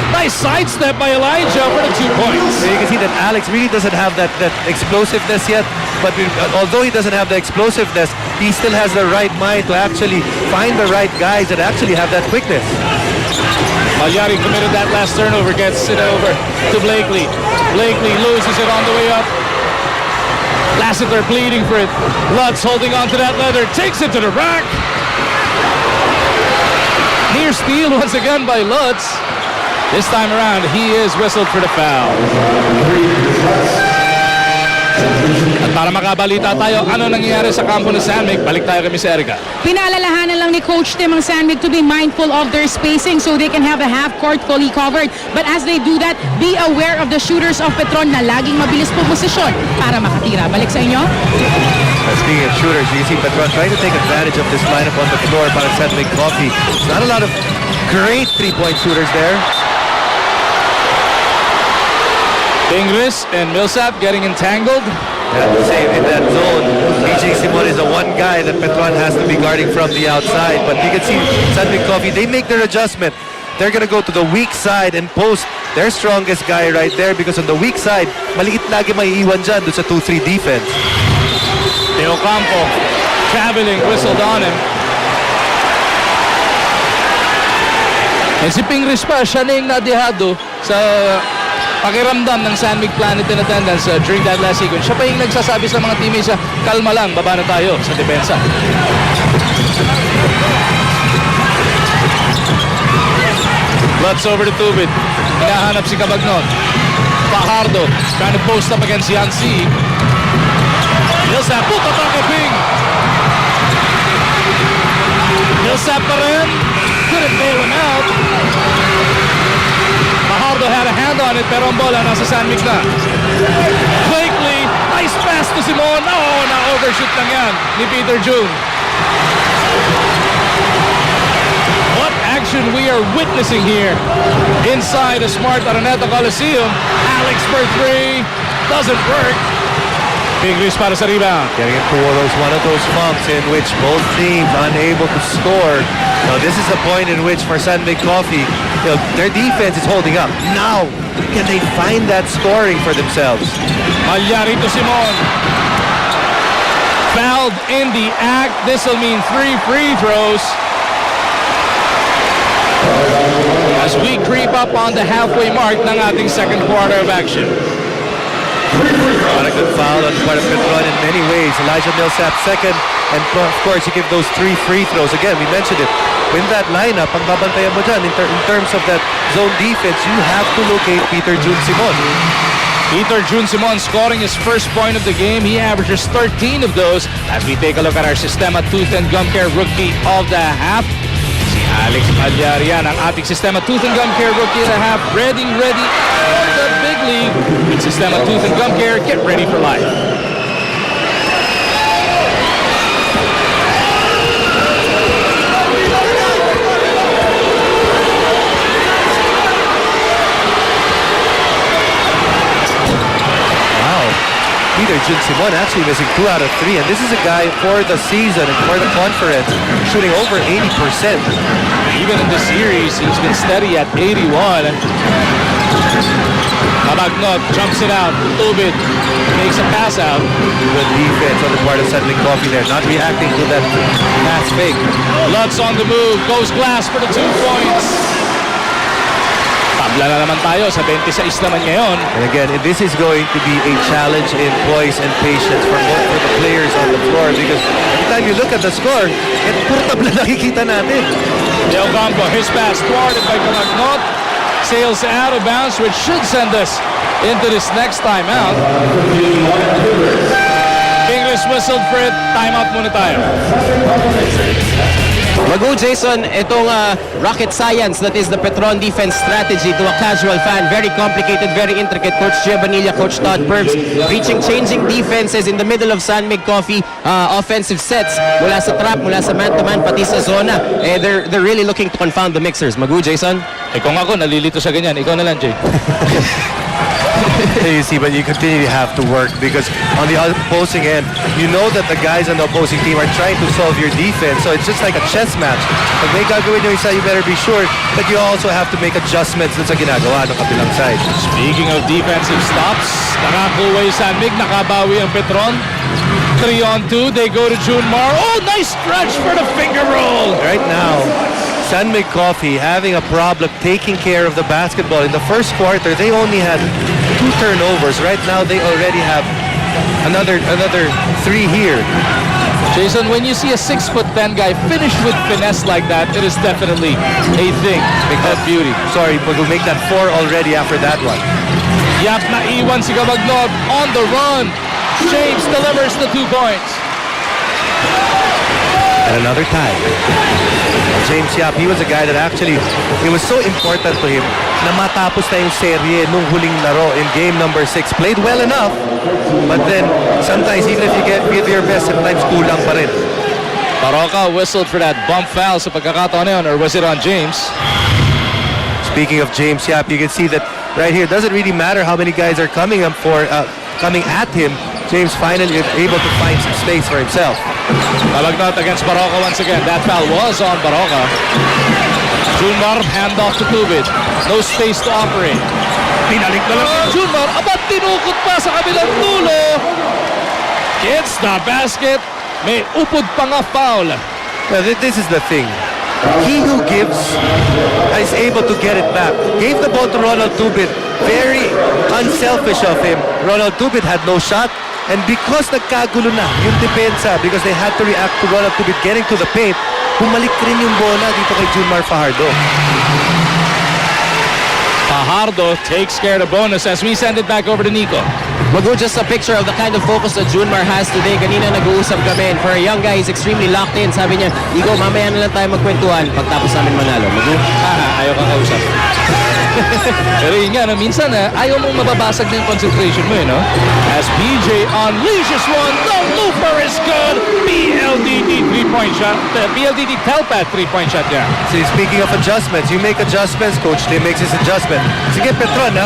Nice sidestep by Elijah for the 2 points. So you can see that Alex really doesn't have that explosiveness yet, but although he doesn't have the explosiveness, he still has the right mind to actually find the right guys that actually have that quickness. Magyari committed that last turnover, gets it over to Blakely. Blakely loses it on the way up. Lassiter pleading for it. Lutz holding on to that leather, takes it to the rack. Near steal once again by Lutz. This time around, he is whistled for the foul. At para makabalita tayo, ano nangyayari sa kampo ng San Mig, balik tayo kami sa Erica. Pinaalalahanan lang ni Coach Tim ang San Mig to be mindful of their spacing so they can have the half court fully covered. But as they do that, be aware of the shooters of Petron na laging mabilis po posisyon para makatira. Balik sa inyo. Speaking of shooters, you can see Petron trying to take advantage of this lineup on the floor para sa Mig Cofee. Not a lot of great three-point shooters there. Ingris and Millsap getting entangled. Yeah, same in that zone. PJ Simon is the one guy that Petron has to be guarding from the outside. But you can see San Mig Cofee, they make their adjustment. They're going to go to the weak side and post their strongest guy right there because on the weak side, maliit lagi maiiwan dyan doon sa 2-3 defense. Teo Campo traveling, whistled on him. And si Pingris pa, siya na yung nadihado sa pakiramdam ng San Mig Planet in attendance during that last sequence. Siya pa yung nagsasabi sa mga teammates sa kalma lang, baba na tayo sa depensa. Lutz over to Tubit. Hinahanap si Cabagnon. Fajardo trying to post up against Yancy. Millsap, puto pa kay Ping. Millsap pa rin. Couldn't bail him out. Fajardo had a hand on it pero ang bola nasa San Mig na. Blakely, nice pass to Simon. Oh, na-overshoot lang yan ni Peter June. What action we are witnessing here inside a Smart Araneta Coliseum. Alex for three. Doesn't work. Pingris para sa rebound. Getting into one of those bumps in which both teams unable to score. Now this is the point in which for San Mig Cofee, their defense is holding up. Now, can they find that scoring for themselves? Malyari to Simon. Fouled in the act. This will mean 3 free throws. As we creep up on the halfway mark ng ating second quarter of action. Not a good foul on part of Petron in many ways. Elijah Millsap second, and of course you give those 3 free throws. Again, we mentioned it. Win that lineup, ang babantayan mo dyan in terms of that zone defense, you have to locate Peter June Simon. Peter June Simon scoring his first point of the game. He averages 13 of those. As we take a look at our Sistema Tooth and Gum Care Rookie of the Half. Si Alex Malyarian, ang ating Sistema Tooth and Gum Care Rookie of the Half. Ready for the big league. With Sistema Tooth and Gum Care, get ready for life. Peter June Simon actually missing 2 out of 3, and this is a guy for the season and for the conference shooting over 80%. Even in the series, he's been steady at 81. Cabagnon jumps it out. Tubit makes a pass out. Good defense on the part of San Mig Cofee there, not reacting to that pass fake. Lutz on the move, goes glass for the 2 points. Tabla na naman tayo sa 26 naman ngayon. And again, this is going to be a challenge in poise and patience for the players on the floor because every time you look at the score, puro tabla nakikita natin. Del Campo, his pass thwarted by Cabagnon. Sails out of bounds, which should send us into this next timeout. English whistled for it. Timeout muna tayo. Magu Jason, itong rocket science that is the Petron defense strategy to a casual fan. Very complicated, very intricate. Coach Gia Bonilla, Coach Todd Burbs, changing defenses in the middle of San Mig Cofee. Offensive sets mula sa trap, mula sa man-to-man, pati sa zona. They're really looking to confound the mixers. Magu Jason? Kung ako, nalilito sa ganyan. Ikaw na lang, Jay. You see, but you continue to have to work because on the opposing end, you know that the guys on the opposing team are trying to solve your defense. So it's just like a chess match. Pag may gagawin yung isa, you better be sure that you also have to make adjustments dun sa ginagawa ng kabilang side. Speaking of defensive stops, nakakuha yung San Mig, nakabawi ang Petron. 3-on-2, they go to Junmar. Oh, nice stretch for the finger roll. Right now, San Mig Cofee having a problem taking care of the basketball. In the first quarter, they only had 2 turnovers. Right now, they already have another 3 here. Jason, when you see a 6'10" guy finish with finesse like that, it is definitely a thing of beauty. Sorry, but we'll make that 4 already after that one. Yap na iwan si Cabagnon on the run. James delivers the 2 points. And another tie. James Yap, he was a guy that actually, it was so important to him na matapos na yung serye nung huling laro in game number 6. Played well enough, but then sometimes even if you give your best, sometimes kulang pa rin. Baroka whistled for that bump foul sa pagkakataon na yun, or was it on James? Speaking of James Yap, you can see that right here, it doesn't really matter how many guys are coming up for coming at him. James finally is able to find some space for himself. Malagnat against Baroka once again. That foul was on Baroka. Junmar, handoff to Tubid. No space to operate. Pinalik na lang ni Junmar. Aba, tinukot pa sa kabilang dulo. Hits the basket. May upod pa nga foul. Now, this is the thing. He who gives is able to get it back. Gave the ball to Ronald Tubid. Very unselfish of him. Ronald Tubid had no shot. And because nagkagulo na yung depensa, because they had to react to Ronald Tubid getting to the paint, bumalik rin yung bola dito kay Junmar Fajardo. Fajardo takes care of the bonus as we send it back over to Nico. Mago, just a picture of the kind of focus that Junmar has today. Kanina nag-uusap kami. And for a young guy, he's extremely locked in. Sabi niya, Igo, mamaya na lang tayo magkwentuhan pagtapos namin manalo. Mago? Ayaw kang kausap. Pero yun nga, no, minsan ayaw mong mababasag na yung concentration mo, no? As PJ unleashes one, the looper is good! PLDT 3-point shot. PLDT Telpad 3-point shot niya. See, speaking of adjustments, you make adjustments, Coach Tim makes his adjustment. Sige, Petron,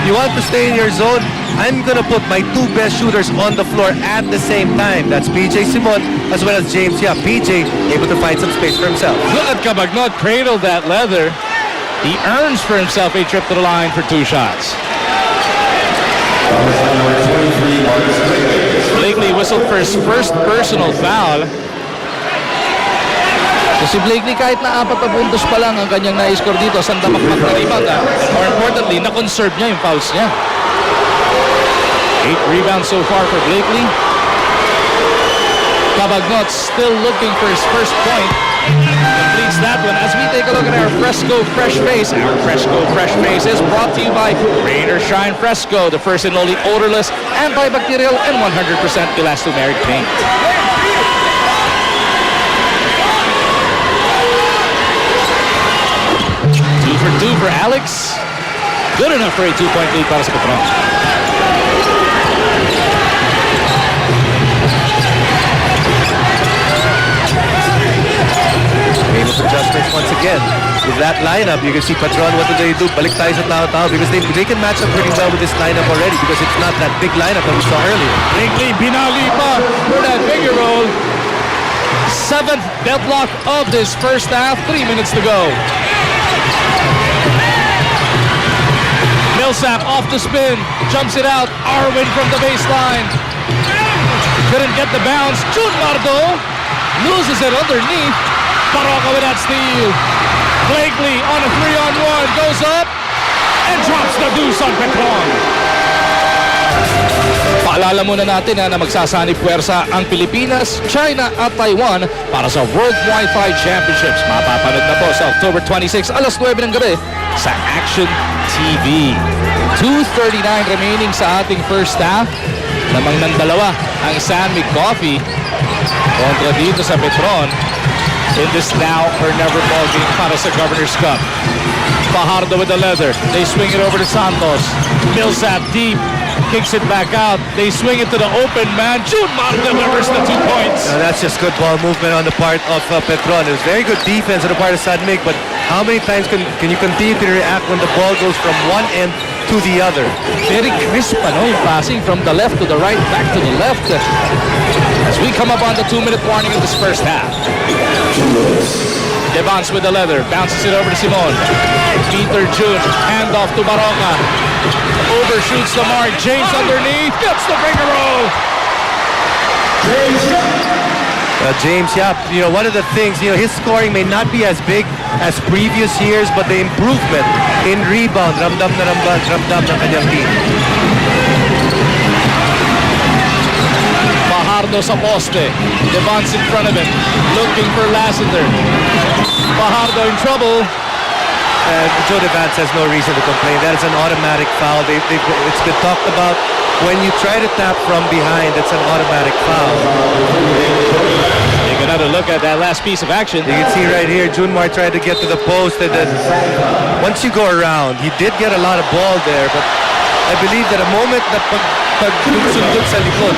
you want to stay in your zone? I'm gonna put my 2 best shooters on the floor at the same time. That's PJ Simon as well as James Yap. PJ able to find some space for himself. Look at Cabagnot cradled that leather. He earns for himself a trip to the line for 2 shots. Blakely whistled for his first personal foul. So si Blakely kahit na 4 na puntos pa lang ang kanyang na-score dito, sandamakmak na rebound. More importantly, na-conserve niya yung fouls niya. 8 rebounds so far for Blakely. Cabagnot still looking for his first point. Completes that one as we take a look at our Fresco Fresh Face. Our Fresco Fresh Face is brought to you by Rain or Shine Fresco, the first and only odorless, antibacterial, and 100% elastomeric paint. 2 for 2 for Alex. Good enough for a 2-point lead para sa Petron. Famous adjustments once again. With that lineup, you can see Patron, what do? Balik tayo sa tao-tao because they can match up pretty well with this lineup already because it's not that big lineup that we saw earlier. Blakely binali pa for that figure roll. 7th deadlock of this first half. 3 minutes to go. Millsap off the spin. Jumps it out. Arwin from the baseline. Couldn't get the bounce. Junmar loses it underneath. Baroka with that steal. Blakely on a 3-on-1. Goes up and drops the deuce on Petron. Paalala muna natin na magsasanib puwersa ang Pilipinas, China at Taiwan para sa World Wi-Fi Championships. Mapapanood na po sa October 26, alas 9 ng gabi sa Action TV. 2:39 remaining sa ating first half. Lamang ng dalawa ang Mig Cofee kontra dito sa Petron in this now or never ball game para sa Governor's Cup. Fajardo with the leather. They swing it over to Santos. Millsap deep. Kicks it back out. They swing it to the open man. Junmar delivers the 2 points. Now that's just good ball movement on the part of Petron. It was very good defense on the part of Mig, but how many times can you continue to react when the ball goes from one end to the other? Very crisp, yung passing from the left to the right, back to the left. As we come up on the 2-minute warning of this first half. Devance with the leather, bounces it over to Simon. Peter June, handoff to Baroka. Overshoots the mark, James underneath, gets the finger roll. James Yap, one of the things, his scoring may not be as big as previous years, but the improvement in rebound, ramdam ng kanyang team. Fajardo sa poste. Devance in front of him, looking for Lassiter. Fajardo in trouble. And Joe Devance has no reason to complain. That is an automatic foul. It's been talked about when you try to tap from behind, it's an automatic foul. Take another look at that last piece of action. You can see right here, Junmar tried to get to the post, and then once you go around, he did get a lot of ball there, but I believe that a moment na pag-sundot sa likod.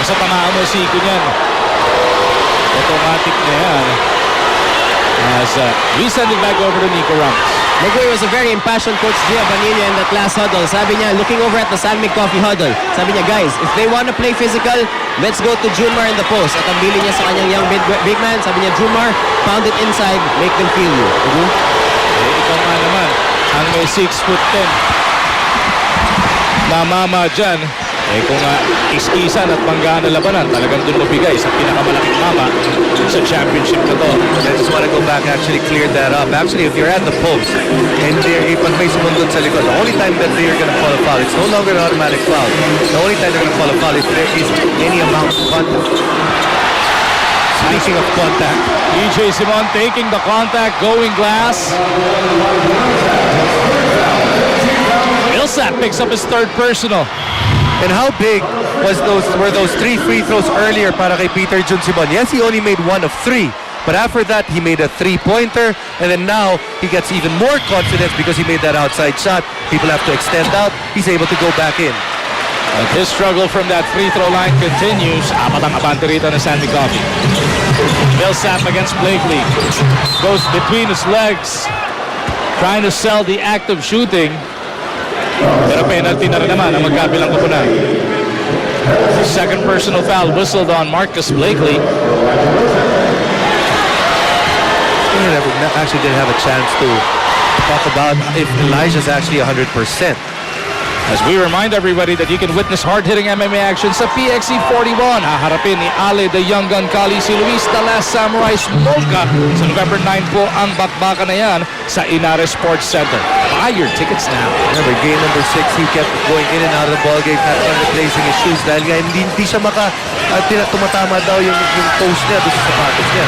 Sa tamaan mo si Iko niyan. Automatic na yan. As we send it back over to Nico Ramos. Migway was a very impassioned Coach Gia Vanilla in that last huddle. Sabi niya, looking over at the San Mig Cofee huddle, sabi niya, guys, if they want to play physical, let's go to Junmar in the post. At ang bili niya sa kanyang young big man, sabi niya, Junmar, pound it inside, make them feel you. Ikaw nga naman, ang may 6'10" na mama dyan. Kung iskisan at banggaan na labanan, talagang doon mabigay sa pinakamalaking mama sa championship na to. I just want to go back and actually clear that up. Actually, if you're at the post and pag may sumundot sa likod, the only time that they're going to call a foul, it's no longer an automatic foul. The only time they're going to call a foul is if there is any amount of contact. Speaking of contact, EJ Simon taking the contact, going glass. Millsap picks up his third personal. and how big were those 3 free throws earlier para kay Peter Jun Simon? Yes, he only made 1 of 3. But after that, he made a 3-pointer, and then now he gets even more confidence because he made that outside shot. People have to extend out. He's able to go back in. And his struggle from that free throw line continues. Apat ang abante rito ng Mig Cofee. Millsap against Blakely. Goes between his legs, trying to sell the act of shooting. Pero penalty na rin naman ang magkabilang koponan. Second personal foul whistled on Marcus Blakely. Actually didn't have a chance to talk about if Elijah's actually 100%. As we remind everybody that you can witness hard-hitting MMA action sa PXE 41. Haharapin ni Ale the Young Gun Kali si Luis the Last Samurai Smolka sa November 9 po ang bakbaka na yan sa Inare Sports Center. Buy your tickets now. Remember, game number 6, he kept going in and out of the ball game, not replacing his shoes dahil nga hindi siya tumatama daw yung post niya doon sa sapatos niya.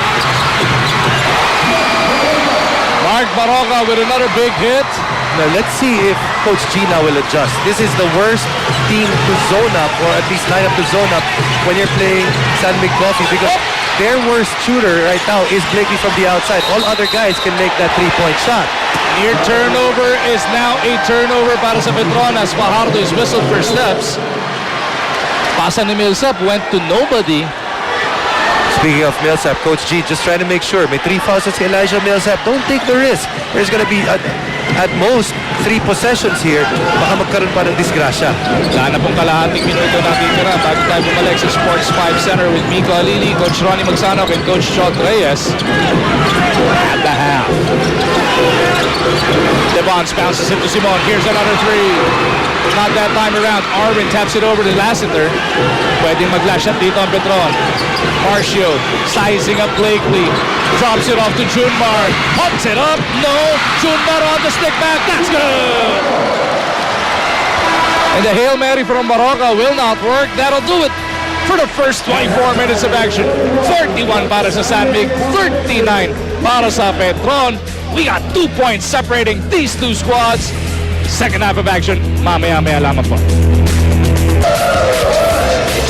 Mark Baroka with another big hit. Now, let's see if Coach Gina will adjust. This is the worst team to zone up, or at least line up to zone up when you're playing San Mig Cofee, because their worst shooter right now is Blakely from the outside. All other guys can make that 3-point shot. Near turnover is now a turnover para sa Petronas. Fajardo is whistled for steps. Pasa ni Millsap went to nobody. Speaking of Millsap, Coach G just trying to make sure. May 3 fouls si Elijah Millsap. Don't take the risk. There's going to be at most 3 possessions here. Baka magkaroon pa ng disgrasya. Wala na pong kalahating minuto na titira bago tayo bumalik sa Sports 5 Center with Miko Alili, Coach Ronnie Magsanok, and Coach Chot Reyes. At the half. Devons bounces it to Simon. Here's another 3. Not that time around. Arvin taps it over to Lassiter. Pwedeng mag-lash up dito ang Petron. Marcio sizing up Blakely. Drops it off to Junmar. Pumps it up. No. Junmar on the stick back. That's good. And the Hail Mary from Baroka will not work. That'll do it for the first 24 minutes of action. 41 para sa San Mig. 39 para sa Petron. We got 2 points separating these two squads. Second half of action, mamaya-maya lamang po.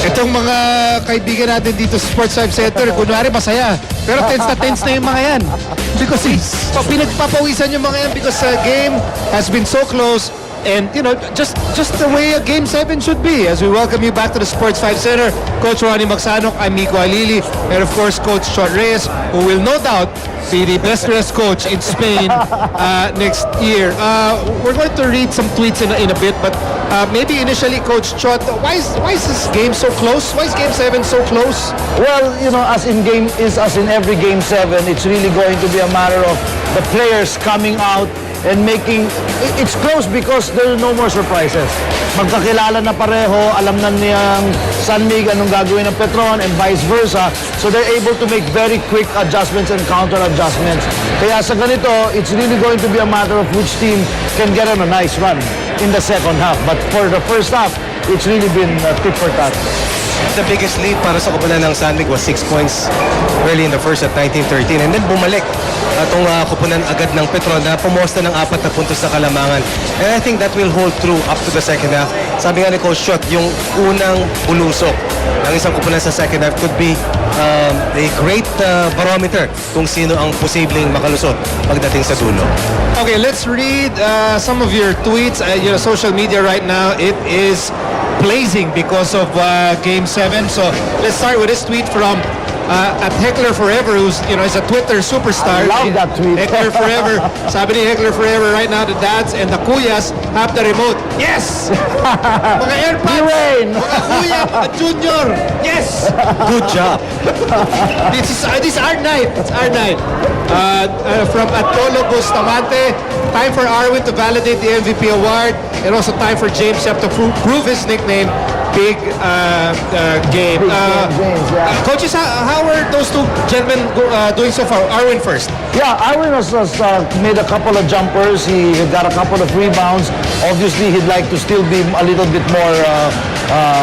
Itong mga kaibigan natin dito sa Sports 5 Center, kunwari masaya. Pero tense na yung mga yan. Because pinagpapawisan yung mga yan because the game has been so close. And, you know, just the way a Game 7 should be. As we welcome you back to the Sports 5 Center, Coach Ronnie Magsanok, I'm Miko Alili, and of course, Coach Chot Reyes, who will no doubt be the best-dressed coach in Spain next year. We're going to read some tweets in a bit, but maybe initially, Coach Chot, why is this game so close? Why is Game 7 so close? Well, you know, as in every Game 7, it's really going to be a matter of the players coming out and making, it's close because there are no more surprises. Magkakilala na pareho, alam na niyang San Mig anong gagawin ng Petron and vice versa. So they're able to make very quick adjustments and counter adjustments. Kaya sa ganito, it's really going to be a matter of which team can get on a nice run in the second half. But for the first half, it's really been tit for tat. The biggest lead para sa koponan ng San Mig was 6 points early in the first at 19-13. And then bumalik itong kupunan agad ng Petron na pumosta ng 4 na puntos sa kalamangan. And I think that will hold true up to the second half. Sabi nga ni Coach Shot, yung unang bulusok ng isang kupunan sa second half could be a great barometer kung sino ang posibleng makalusot pagdating sa dulo. Okay, let's read some of your tweets. Your social media right now, it is blazing because of Game 7. So let's start with this tweet from at Heckler Forever, who's is a Twitter superstar. I love that tweet. Heckler Forever. Sabi ni Heckler Forever, right now the dads and the kuyas have the remote. Yes! Mga AirPods! Rain. Mga kuya, mga junior! Yes! Good job. This is our night. It's our night. From Atolo Bustamante, time for Arwin to validate the MVP award, and also time for James Yap to prove his nickname. Big game. James, yeah. Coaches, how are those two gentlemen doing so far? Arwin first. Yeah, Arwin has made a couple of jumpers. He got a couple of rebounds. Obviously, he'd like to still be a little bit more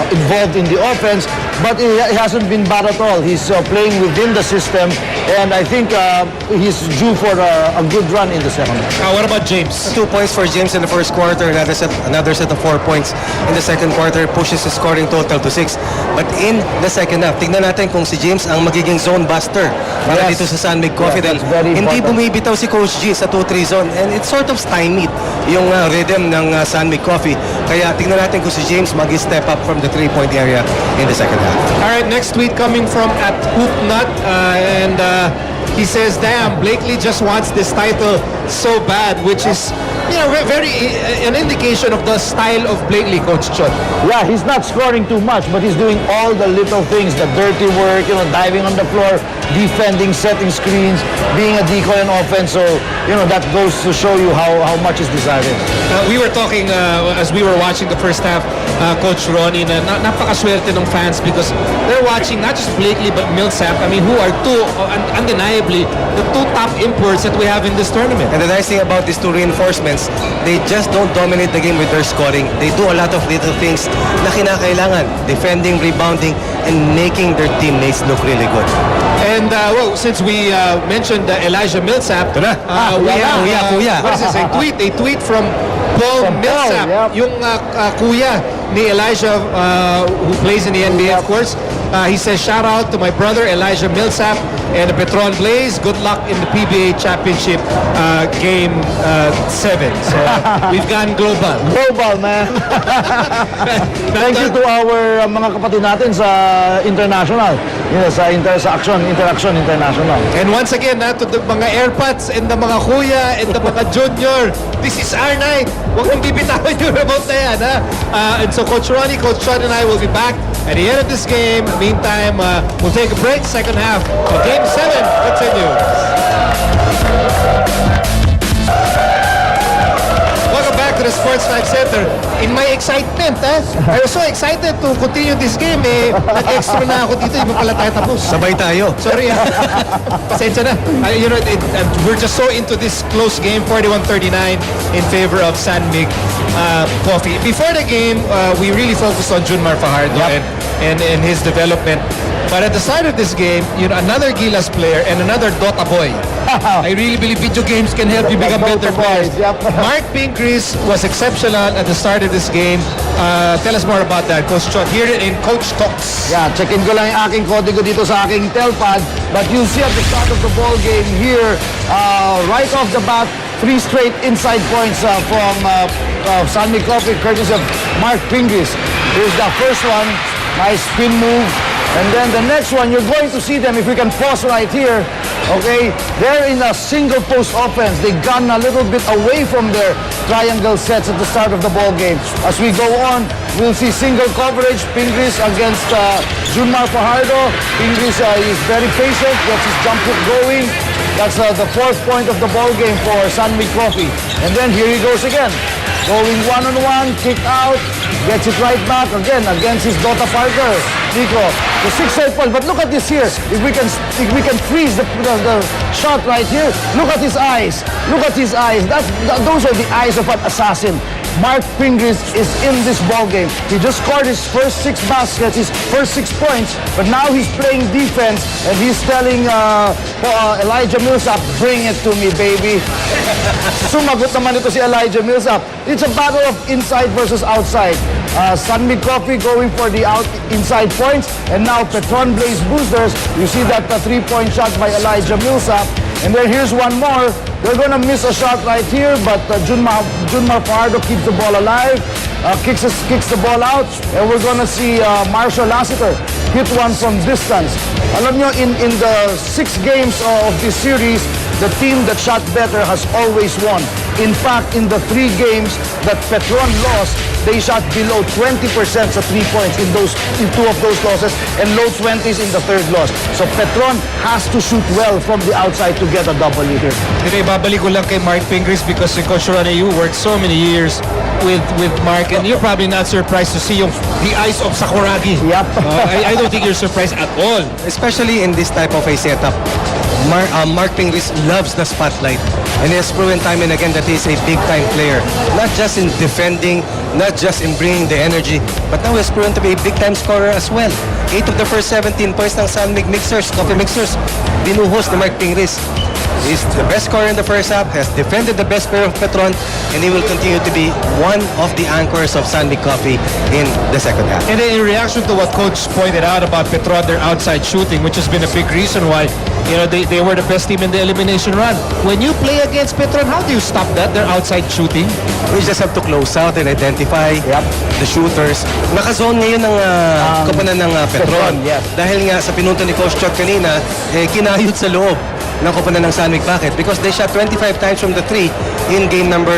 involved in the offense, but he hasn't been bad at all. He's playing within the system, and I think he's due for a good run in the second half. What about James? 2 points for James in the first quarter, another set of 4 points in the second quarter, pushes his scoring total to 6. But in the second half, tignan natin kung si James ang magiging zone buster para Yes. dito sa San Mig Cofee. Yeah, that's very Hindi important. bumibitaw si Coach G sa 2-3 zone, and it sort of stymied yung rhythm ng San Mig Cofee. Kaya tignan natin kung si James mag-step up from the 3-point area in the second half. All right, next tweet coming from at Hoopnut, and he says, "Damn, Blakely just wants this title so bad," which is, very an indication of the style of Blakely, Coach Chot. Yeah, he's not scoring too much, but he's doing all the little things, the dirty work, diving on the floor, defending, setting screens, being a decoy in offense. So, that goes to show you how much his desire is. We were talking as we were watching the first half, Coach Ronnie, na napakaswerte ng fans because they're watching not just Blakely but Millsap. I mean, who are undeniably the two top imports that we have in this tournament. And the nice thing about these two reinforcements, they just don't dominate the game with their scoring. They do a lot of little things na kinakailangan. Defending, rebounding, and making their teammates look really good. And since we mentioned Elijah Millsap, we have kuya. what is this? A tweet from Paul Millsap, yep. yung kuya ni Elijah who plays in the NBA, of course. He says, "Shout out to my brother Elijah Millsap and the Petron Blaze. Good luck in the PBA Championship Game 7." So we've gone global. Global, man. Thank you to our mga kapatid natin sa international. Sa Interaction International. And once again, to the mga AirPods and the mga kuya and the mga junior, this is our night. Huwag mong bibitawan yung remote na yan, ha? And so Coach Ronnie, Coach Sean, and I will be back at the end of this game. Meantime, we'll take a break. Second half of Game 7 continues. Welcome back to the Sports 5 Center. In my excitement, I was so excited to continue this game. Nag-extra na ako dito, hindi mo pala tayo tapos. Sabay tayo. Sorry, pasensya na. We're just so into this close game, 41-39 in favor of San Mig Cofee. Before the game, we really focused on Junmar Fajardo and his development. But at the start of this game, another Gilas player and another Dota boy. I really believe video games can help you become better players. Mark Pincris was exceptional at the start of this game. Tell us more about that, Coach Chot. Hear it in Coach Talks. Yeah, check-in ko lang yung aking kodigo dito sa aking telpad. But you'll see at the start of the ball game here, right off the bat, 3 straight inside points from San Mig Cofee, courtesy of Mark Pincris. Here's the first one. Nice spin move. And then the next one, you're going to see them if we can pause right here. Okay, they're in a single post offense. They gone a little bit away from their triangle sets at the start of the ball game. As we go on, we'll see single coverage. Pincris against Junmar Fajardo. Pincris is very patient, gets his jump hook going. That's the 4th point of the ball game for San Mig Cofee. And then here he goes again. Going one-on-one, kick out, gets it right back again against his Dota partner, Nico. The 6th point, but look at this here. If we can freeze the shot right here, look at his eyes. Look at his eyes. Those are the eyes of an assassin. Mark Pingris is in this ball game. He just scored his first 6 baskets, his first 6 points, but now he's playing defense and he's telling Elijah Millsap, bring it to me, baby. Sumagot naman ito si Elijah Millsap. It's a battle of inside versus outside. Mig Cofee going for the inside points, and now Petron Blaze Boosters. You see that 3-point shot by Elijah Millsap. And then here's one more. They're gonna miss a shot right here, but Junmar Fajardo keeps the ball alive, kicks the ball out, and we're gonna see Marshall Lassiter hit one from distance. Alam nyo, in the 6 games of this series, the team that shot better has always won. In fact, in the 3 games that Petron lost, they shot below 20% sa 3 points in 2 of those losses, and low 20s in the 3rd loss. So Petron has to shoot well from the outside to get a W here. Today, babalik ko lang kay Mark Pingris because Coach Ronnie, you worked so many years with Mark, and you're probably not surprised to see the eyes of Sakuragi. Yep. I don't think you're surprised at all. Especially in this type of a setup. Mark Pingris loves the spotlight, and he has proven time and again that he's a big-time player. Not just in defending, not just in bringing the energy, but now he has proven to be a big-time scorer as well. 8 of the first 17 points ng San Mig Coffee Mixers, binuhos ni Mark Pingris. He's the best scorer in the first half, has defended the best player of Petron, and he will continue to be one of the anchors of San Mig Cofee in the second half. And then in reaction to what Coach pointed out about Petron, their outside shooting, which has been a big reason why they were the best team in the elimination run. When you play against Petron, how do you stop that? Their outside shooting? We just have to close out and identify the shooters. Naka-zone ngayon ng koponan ng Petron. Yes. Dahil nga sa pinunto ni Coach Chuck kanina, kinayod sa loob ng koponan ng San Mig. Bakit? Because they shot 25 times from the 3 in game number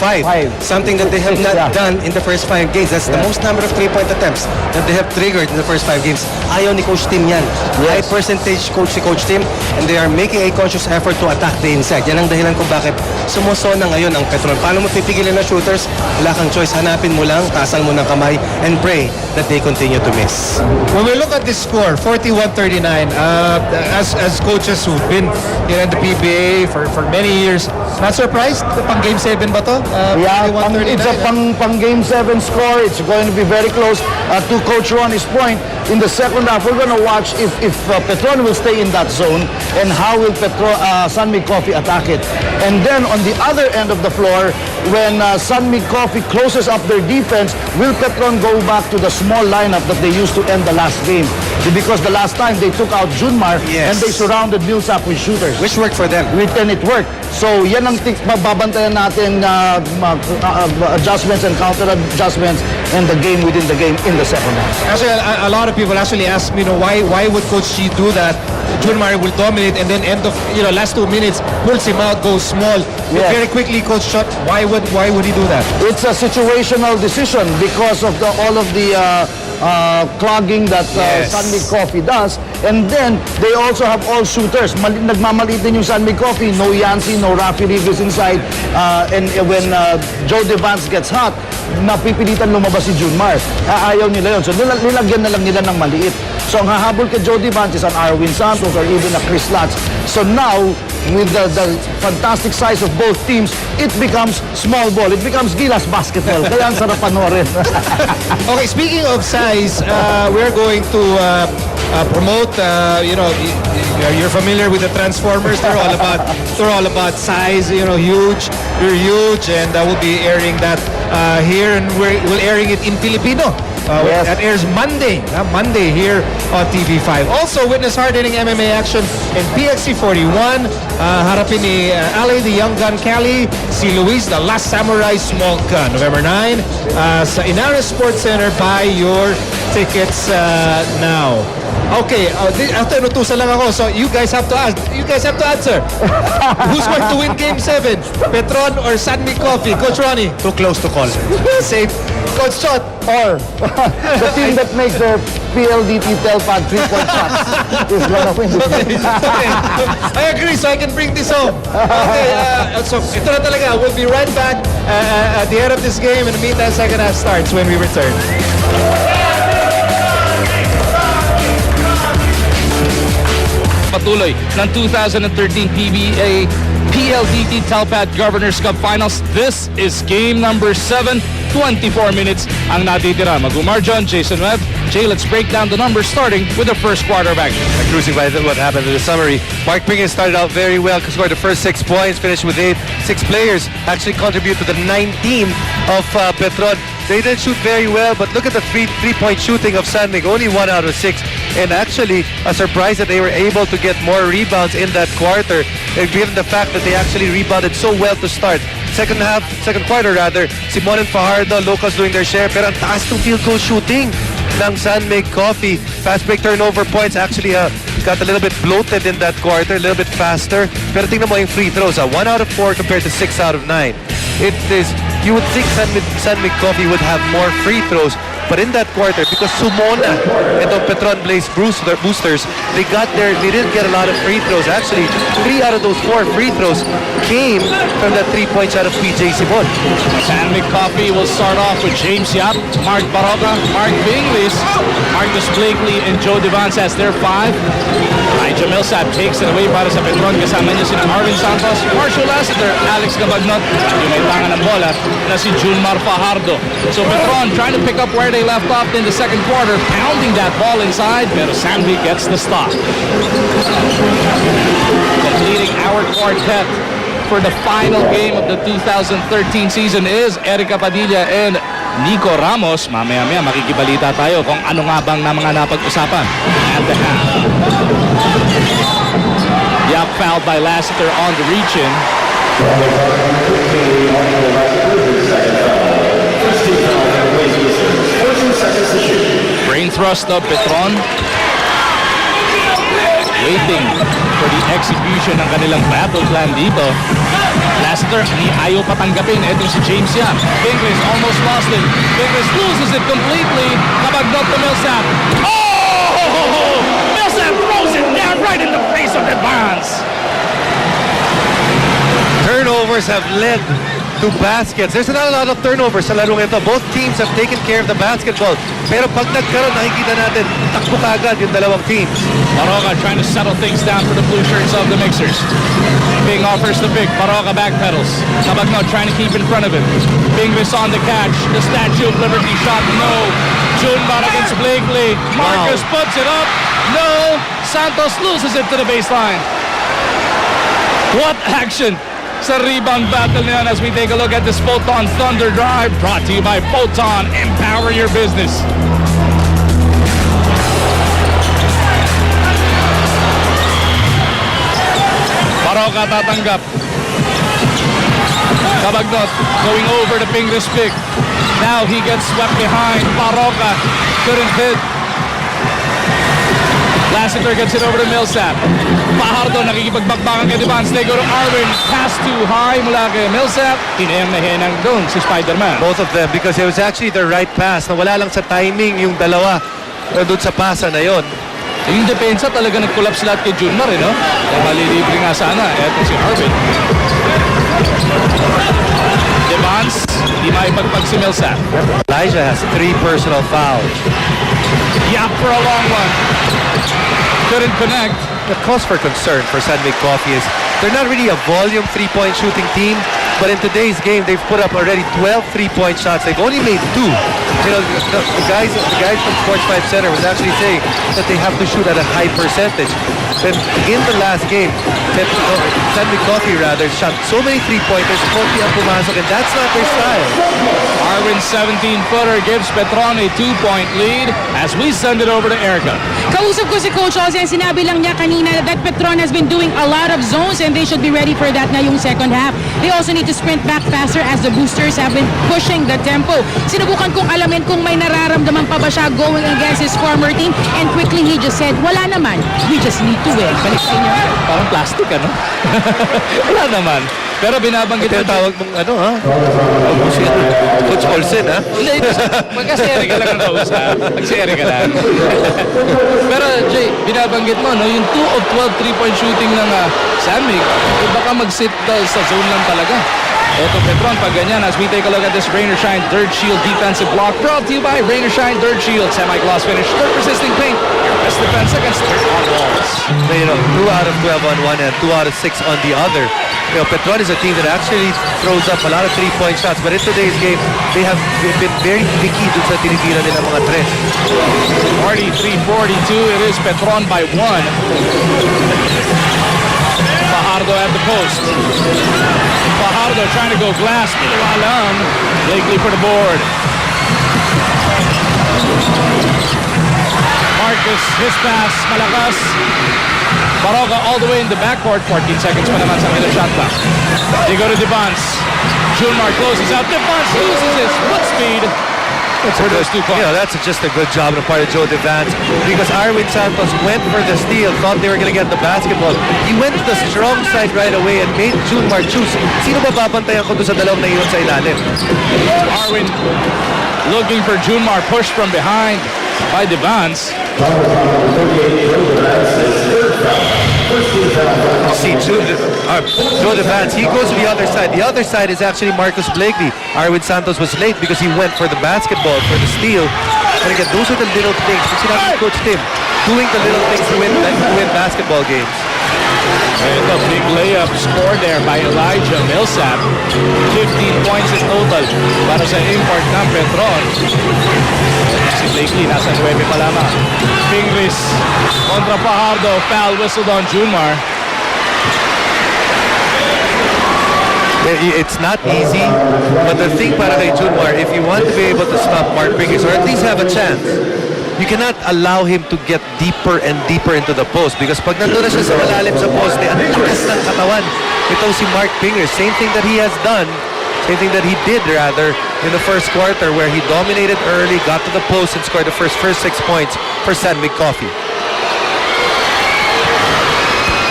5. Something that they have not done in the first 5 games. That's the most number of 3-point attempts that they have triggered in the first 5 games. Ayaw ni Coach Tim yan. High percentage coach si Coach Tim, and they are making a conscious effort to attack the inside. Yan ang dahilan kung bakit sumusona ngayon ang Petron. Paano mo pipigilan na shooters? Wala kang choice. Hanapin mo lang, tasal mo ng kamay, and pray that they continue to miss. When we look at this score, 41-39, as coaches who've been in the PBA for many years, not surprised? Pang Game 7 ba to? It's a pang Game 7 score. It's going to be very close. To Coach Ronnie's point, in the second half, we're going to watch if Petron will stay in that zone and how will San Mig Cofee attack it. And then on the other end of the floor, when San Mig Cofee closes up their defense, will Petron go back to the small lineup that they used to end the last game? Because the last time they took out Junmar and they surrounded Millsap with shooters. Which worked for them. And it worked. So yan ang babantayan natin adjustments and counter adjustments and the game within the game in the second half. Actually, a lot of people actually ask me, why would Coach G do that? Junmar will dominate and then end of last 2 minutes pulls him out, goes small. But very quickly, Coach shot. Why would he do that? It's a situational decision because of all of the clogging that San Mig Cofee does. And then, they also have all shooters. Nagmamaliit din yung San Mig Cofee. No Yancy, no Rafi Rivas inside. And when Joe Devance gets hot, napipilitan lumabas si Junmar. Ayaw nila yun. So, nilagyan na lang nila ng maliit. So, ang hahabol kay Joe Devance is an Arwin Santos or even a Chris Latz. So now, with the fantastic size of both teams, it becomes small ball. It becomes Gilas basketball. Kaya ang sarap panoorin. Okay, speaking of size, we're going to promote, you're familiar with the Transformers. They're all about size, huge. You're huge, and we'll be airing that here, and we're airing it in Filipino. That airs Monday here on TV5. Also, witness hard-hitting MMA action in PXC 41. Harapin ni Ali, the Young Gun Cali, si Luis, the Last Samurai Small Gun. November 9 sa Inares Sports Center. Buy your tickets now. Okay, after inutusan lang ako, so you guys have to answer. Who's going to win Game 7? Petron or San Mig Cofee? Coach Ronnie? Too close to call. Safe. Coach Chot? Or the team that makes their PLDT Telpad 3-point shots is gonna win this game. Okay. I agree, so I can bring this home. Okay, so ito na talaga. We'll be right back at the end of this game. In the meantime, second half starts when we return. Patuloy ng 2013 PBA PLDT Telpad Governors Cup Finals. This is game number 7. 24 minutes ang natitira. Magumar John, Jason Webb. Jay, let's break down the numbers starting with the first quarter of action. Cruising by what happened in the summary. Mark Pingan started out very well, scored the first 6 points, finished with 8. 6 players actually contribute to the 19 of Petron. They didn't shoot very well, but look at the three-point shooting of San Mig, only 1 out of 6. And actually, a surprise that they were able to get more rebounds in that quarter, given the fact that they actually rebounded so well to start. Second quarter rather, Simon and Fajardo, locals doing their share, pero ang taas ng field goal shooting ng San Mig Cofee. Fast break turnover points actually got a little bit bloated in that quarter, a little bit faster. Pero tingnan mo yung free throws, 1 out of 4 compared to 6 out of 9. It is, you would think San Mig Cofee would have more free throws, but in that quarter, because Sumona and the Petron Blaze boosters, they didn't get a lot of free throws. Actually, 3 out of those 4 free throws came from that 3-point shot of PJ Simon. San Mig Cofee will start off with James Yap, Mark Baroka, Mark Binglis, Marcus Blakely, and Joe Devance as their 5. Elijah Millsap takes it away para sa Petron. Kasama niya sina Arvin Santos, Marshall Lassiter, Alex Cabagnot, yung may tangan ng bola na si Junmar Fajardo. So Petron trying to pick up where they left off in the second quarter, pounding that ball inside, pero San Mig gets the stop. Completing our quartet for the final game of the 2013 season is Erica Padilla and Nico Ramos. Mamaya-maya makikibalita tayo kung ano nga bang na mga napag-usapan at the half. Yap fouled by Lassiter on the reach-in. Brain thrust of Petron. Waiting for the execution ng kanilang battle plan dito. Lassiter, ayaw patanggapin. Ito si James Yap. Binglis almost lost it. Binglis loses it completely. Kabagnot to Millsap. Oh! Millsap throws it down right in the face of the bonds. Turnovers have led to baskets. There's not a lot of turnovers sa larong ito. Both teams have taken care of the basketball. Pero pag nagkaroon, nakikita natin, takbo kaagad yung dalawang teams. Baroka trying to settle things down for the blue shirts of the Mixers. Bing offers the pick. Baroka backpedals. Kabagnot trying to keep in front of him. Bingvis on the catch. The Statue of Liberty shot. No. Junmar against Blakely. Marcus puts it up. No. Santos loses it to the baseline. What action sa rebound battle na yan as we take a look at this Photon Thunder Drive brought to you by Photon. Empower your business. Baroka tatanggap. Kabagnot going over the Pingris pick. Now he gets swept behind. Baroka couldn't hit. Lassiter gets it over to Millsap. Fajardo nakikipagbakbakan kay Devance. They go to Arvin. Pass too high mula kay Millsap. Hinayang na hinang doon si Spider-Man. Both of them, because it was actually the right pass na wala lang sa timing yung dalawa doon sa pasa na yon. Yung depensa talaga nag-collapse lahat kay Junmar, no? Malilibre nga sana. Eto si Arvin. Devance, di maipagpag si Millsap. Elijah has 3 personal fouls. Yap for a long one. Couldn't connect. The cause for concern for San Mig Cofee is they're not really a volume 3-point shooting team, but in today's game they've put up already 12 3-point shots. They've only made 2. You know, the guys from Sports 5 Center was actually saying that they have to shoot at a high percentage. But in the last game, San Mig Cofee rather shot so many 3-pointers, konti ang pumasok, and that's not their style. Arvin's 17-footer gives Petron a 2-point lead as we send it over to Erica. Kausap ko si Coach Ozzy, sinabi lang niya kanina that Petron has been doing a lot of zones and they should be ready for that na yung second half. They also need to sprint back faster as the boosters have been pushing the tempo. Sinubukan kong alamin kung may nararamdaman pa ba siya going against his former team, and quickly he just said, wala naman. We just need to win. Balik sa inyo. Parang plastic, ano? Wala naman. Pero binabanggit Ito yung tawag mong ano, ha? Coach Olsen, ha? Hindi, magkasi Erica lang ang kausap. Magsi Erica lang. Pero Jay, binabanggit mo, no, yung 2 of 12 3-point shooting ng San Mig, baka mag-sit sa zone lang talaga. Ito Petron, pag ganyan, as we take a look at this Rain or Shine Dirt Shield defensive block, brought to you by Rain or Shine Dirt Shield, semi-gloss finish, dirt-resisting paint, your best defense against dirt on walls. So, 2 out of 12 on one and 2 out of 6 on the other. Petron is a team that actually throws up a lot of three-point shots, but in today's game, they've been very picky dun sa tinitira nila mga tres. 43-42, it is Petron by 1. Fajardo at the post. Fajardo trying to go glass. Alam. Blakely for the board. Marcus, his pass, malakas. Baroga all the way in the backcourt. 14 seconds pa naman sa kanilang shot clock. They go to Devance. Junmar closes out. Devance loses his foot speed. That's just a good job on the part of Joe Devance because Arwin Santos went for the steal, thought they were going to get the basketball. He went to the strong side right away and made Junmar choose. Sino ba babantayan ko doon sa dalawang naiwan sa ilalim? Arwin looking for Junmar, pushed from behind by Devance. See, Joe Devance, he goes to the other side. The other side is actually Marcus Blakely. Arwin Santos was late because he went for the basketball, for the steal. And again, those are the little things. You see Coach Tim doing the little things to win basketball games. And a big layup scored there by Elijah Millsap. 15 points in total para sa import ng Petron. Si Blakely nasa 9 pa lamang. Fingris kontra Fajardo. Foul whistled on Junmar. It's not easy, but the thing para kay Junmar, if you want to be able to stop Mark Fingris or at least have a chance, you cannot allow him to get deeper and deeper into the post because pag nandun na siya sa malalim sa poste, ang lakas ng katawan ito si Mark Fingris. Same thing that he has done, same thing that he did rather in the first quarter where he dominated early, got to the post and scored the first 6 points for Mig Cofee.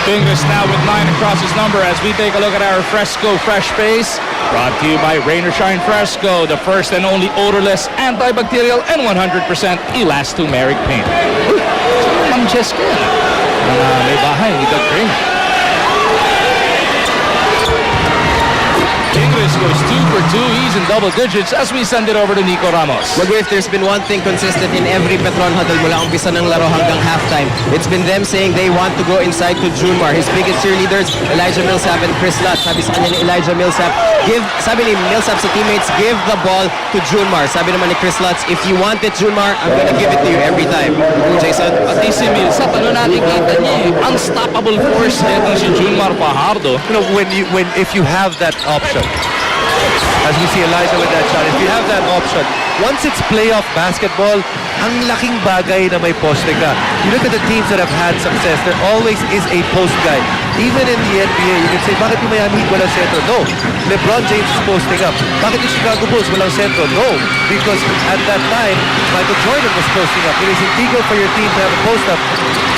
Fingris now with 9 across his number as we take a look at our Fresco Fresh Face. Brought to you by Rain or Shine Fresco, the first and only odorless, antibacterial, and 100% elastomeric paint. Ma'am Jessica, may bahay ni Doug Kramer. Fingris goes 2 for 2. He's in double digits as we send it over to Nico Ramos. Mag if there's been one thing consistent in every Petron huddle mula umpisa ng laro hanggang halftime, it's been them saying they want to go inside to Junmar. His biggest cheerleaders, Elijah Millsap and Chris Lutz. Sabi sa kanya ni Elijah Millsap, sabi ni Millsap sa teammates, give the ball to Junmar. Sabi naman ni Chris Lutz, if you want it, Junmar, I'm gonna give it to you every time. Jason? Pati si Millsap, nakikita niya unstoppable force nito si Junmar Fajardo. If you have that option, as we see Elijah with that shot, if you have that option, once it's playoff basketball, ang laking bagay na may poste ka. You look at the teams that have had success, there always is a post guy. Even in the NBA, you can say, bakit yung Miami Heat walang sentro? No. LeBron James is posting up. Bakit yung Chicago Bulls walang sentro? No. Because at that time, Michael Jordan was posting up. It is integral for your team to have a post up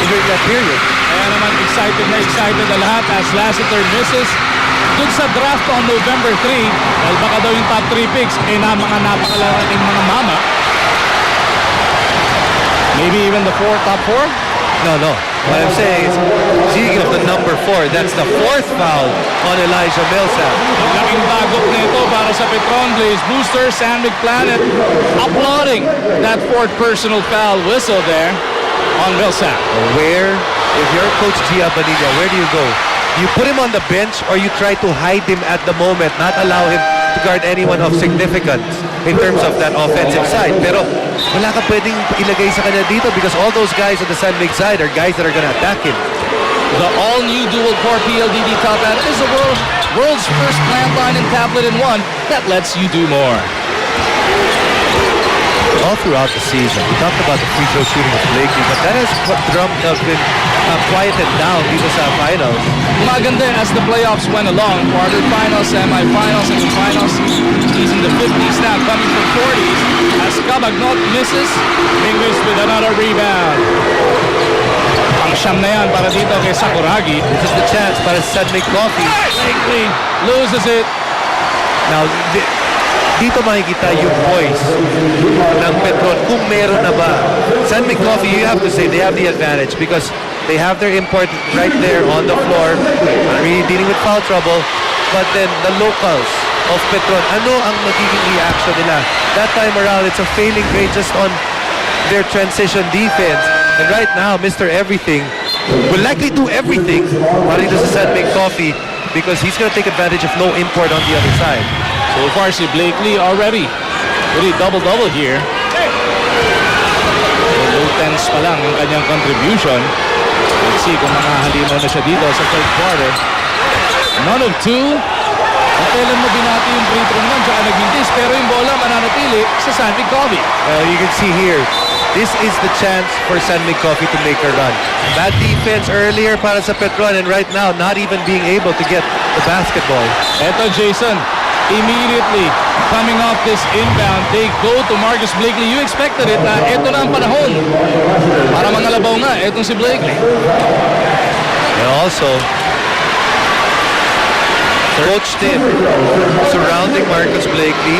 during that period. Kaya naman excited na lahat as Lassiter misses. Dun sa draft on November 3, dahil baka daw yung top 3 picks, mga napakalarating mga mama. Maybe even the top 4? No. What I'm saying is, speaking of the number 4, that's the 4th foul on Elijah Millsap. Laking bagok nito para sa Petron Blaze Booster. San McPlanet applauding that 4th personal foul whistle there on Millsap. If you're Coach Gia Bonilla, where do you go? You put him on the bench or you try to hide him at the moment, not allow him to guard anyone of significance in terms of that offensive side. Pero wala ka pwedeng ilagay sa kanya dito because all those guys on the San Mig side are guys that are gonna attack him. The all-new dual-core PLDD top hat is the world's first landline and tablet in one that lets you do more. All throughout the season, we talked about the free throw shooting of Blakely, but that has been quieted down dito sa finals. Maganda as the playoffs went along, quarterfinals, semifinals, and the finals. He's in the 50s now, coming from 40s. As Cabagnot misses, Fingris with another rebound. Pang-siyam na yan para dito kay Sakuragi. This is the chance para sa Mig Cofee. Blakely loses it. Now, dito makikita yung voice ng Petron kung meron na ba. San Mig Cofee, you have to say they have the advantage because they have their import right there on the floor, really dealing with foul trouble. but then the locals of Petron, ano ang magiging reaction nila? That time around, it's a failing grade just on their transition defense. And right now, Mr. Everything will likely do everything para dito sa Mig Cofee because he's going to take advantage of no import on the other side. So far si Blakely already really double-double here. Low tens pa lang ang kanyang contribution. Let's see kung makahalino na siya dito sa third quarter. None of two. At kailan mo binati yung free throw naman, tsaka nag-miss, pero yung bola mananatili sa Mig Cofee. You can see here, this is the chance for Mig Cofee to make a run. Bad defense earlier para sa Petron, and right now, not even being able to get the basketball. Eto Jason, immediately coming off this inbound, they go to Marcus Blakely. You expected it na eto na ang panahon para mangalabaw nga etong si Blakely. And also, Coach Tim surrounding Marcus Blakely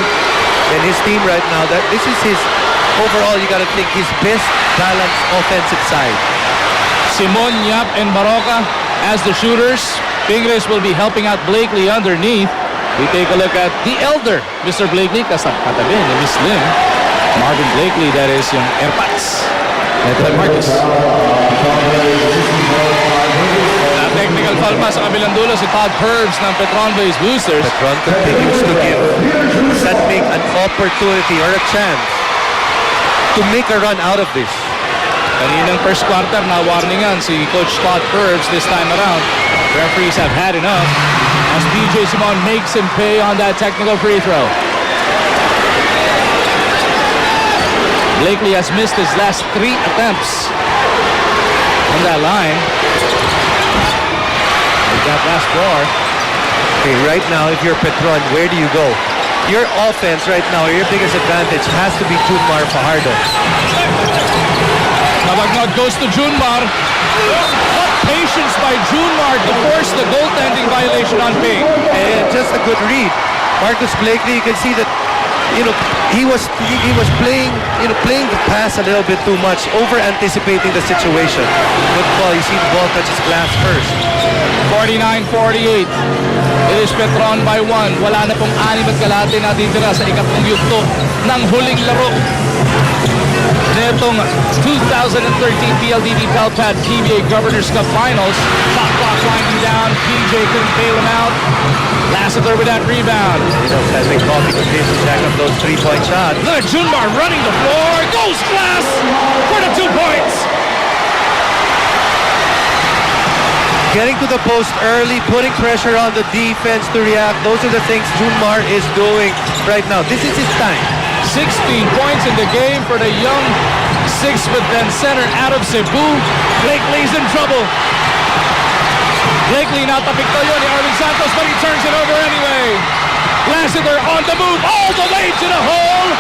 and his team right now. That this is his overall, you got to think, his best balanced offensive side. Simon, Yap, and Baroka as the shooters. Pingres will be helping out Blakely underneath. We take a look at the elder, Mr. Blakely, katabi ni Miss Lim. Marvin Blakely, that is yung Airpats. Ito Marcus. Technical foul pa sa kabilang dulo si Todd Herbs ng Petron Blaze Boosters. Petron continues to give Mig an opportunity or a chance to make a run out of this. Kaninang first quarter na warningan si Coach Todd Herbs this time around. Referees have had enough as PJ Simon makes him pay on that technical free throw. Blakely has missed his last 3 attempts on that line. That last floor. Okay, right now, if you're Petron, where do you go? Your offense right now, your biggest advantage has to be Junmar Fajardo. Nabagnod goes to Junmar. What patience by Junmar to force the goaltending violation on Ping. And just a good read. Marcus Blakely, you can see that, he was playing, playing the pass a little bit too much, over anticipating the situation. Good call. You see the ball touches glass first. 49-48. It is Petron by 1. Wala na pong 6 at kalahati na ditira sa ikatlong yugto ng huling laro netong 2013 PLDT Pelpad PBA Governors Cup Finals. Shot clock winding down. PJ couldn't bail him out. Lassiter with that rebound. Mig Cofee continues to jack up those 3-point shots. Look at Junmar running the floor. Goes glass for the 2 points. Getting to the post early, putting pressure on the defense to react. Those are the things Junmar is doing right now. This is his time. 16 points in the game for the young 6'10" center out of Cebu. Blakely's in trouble. Blakely natapik to yun ni Arvin Santos, but he turns it over anyway. Lassiter on the move all the way to the hole.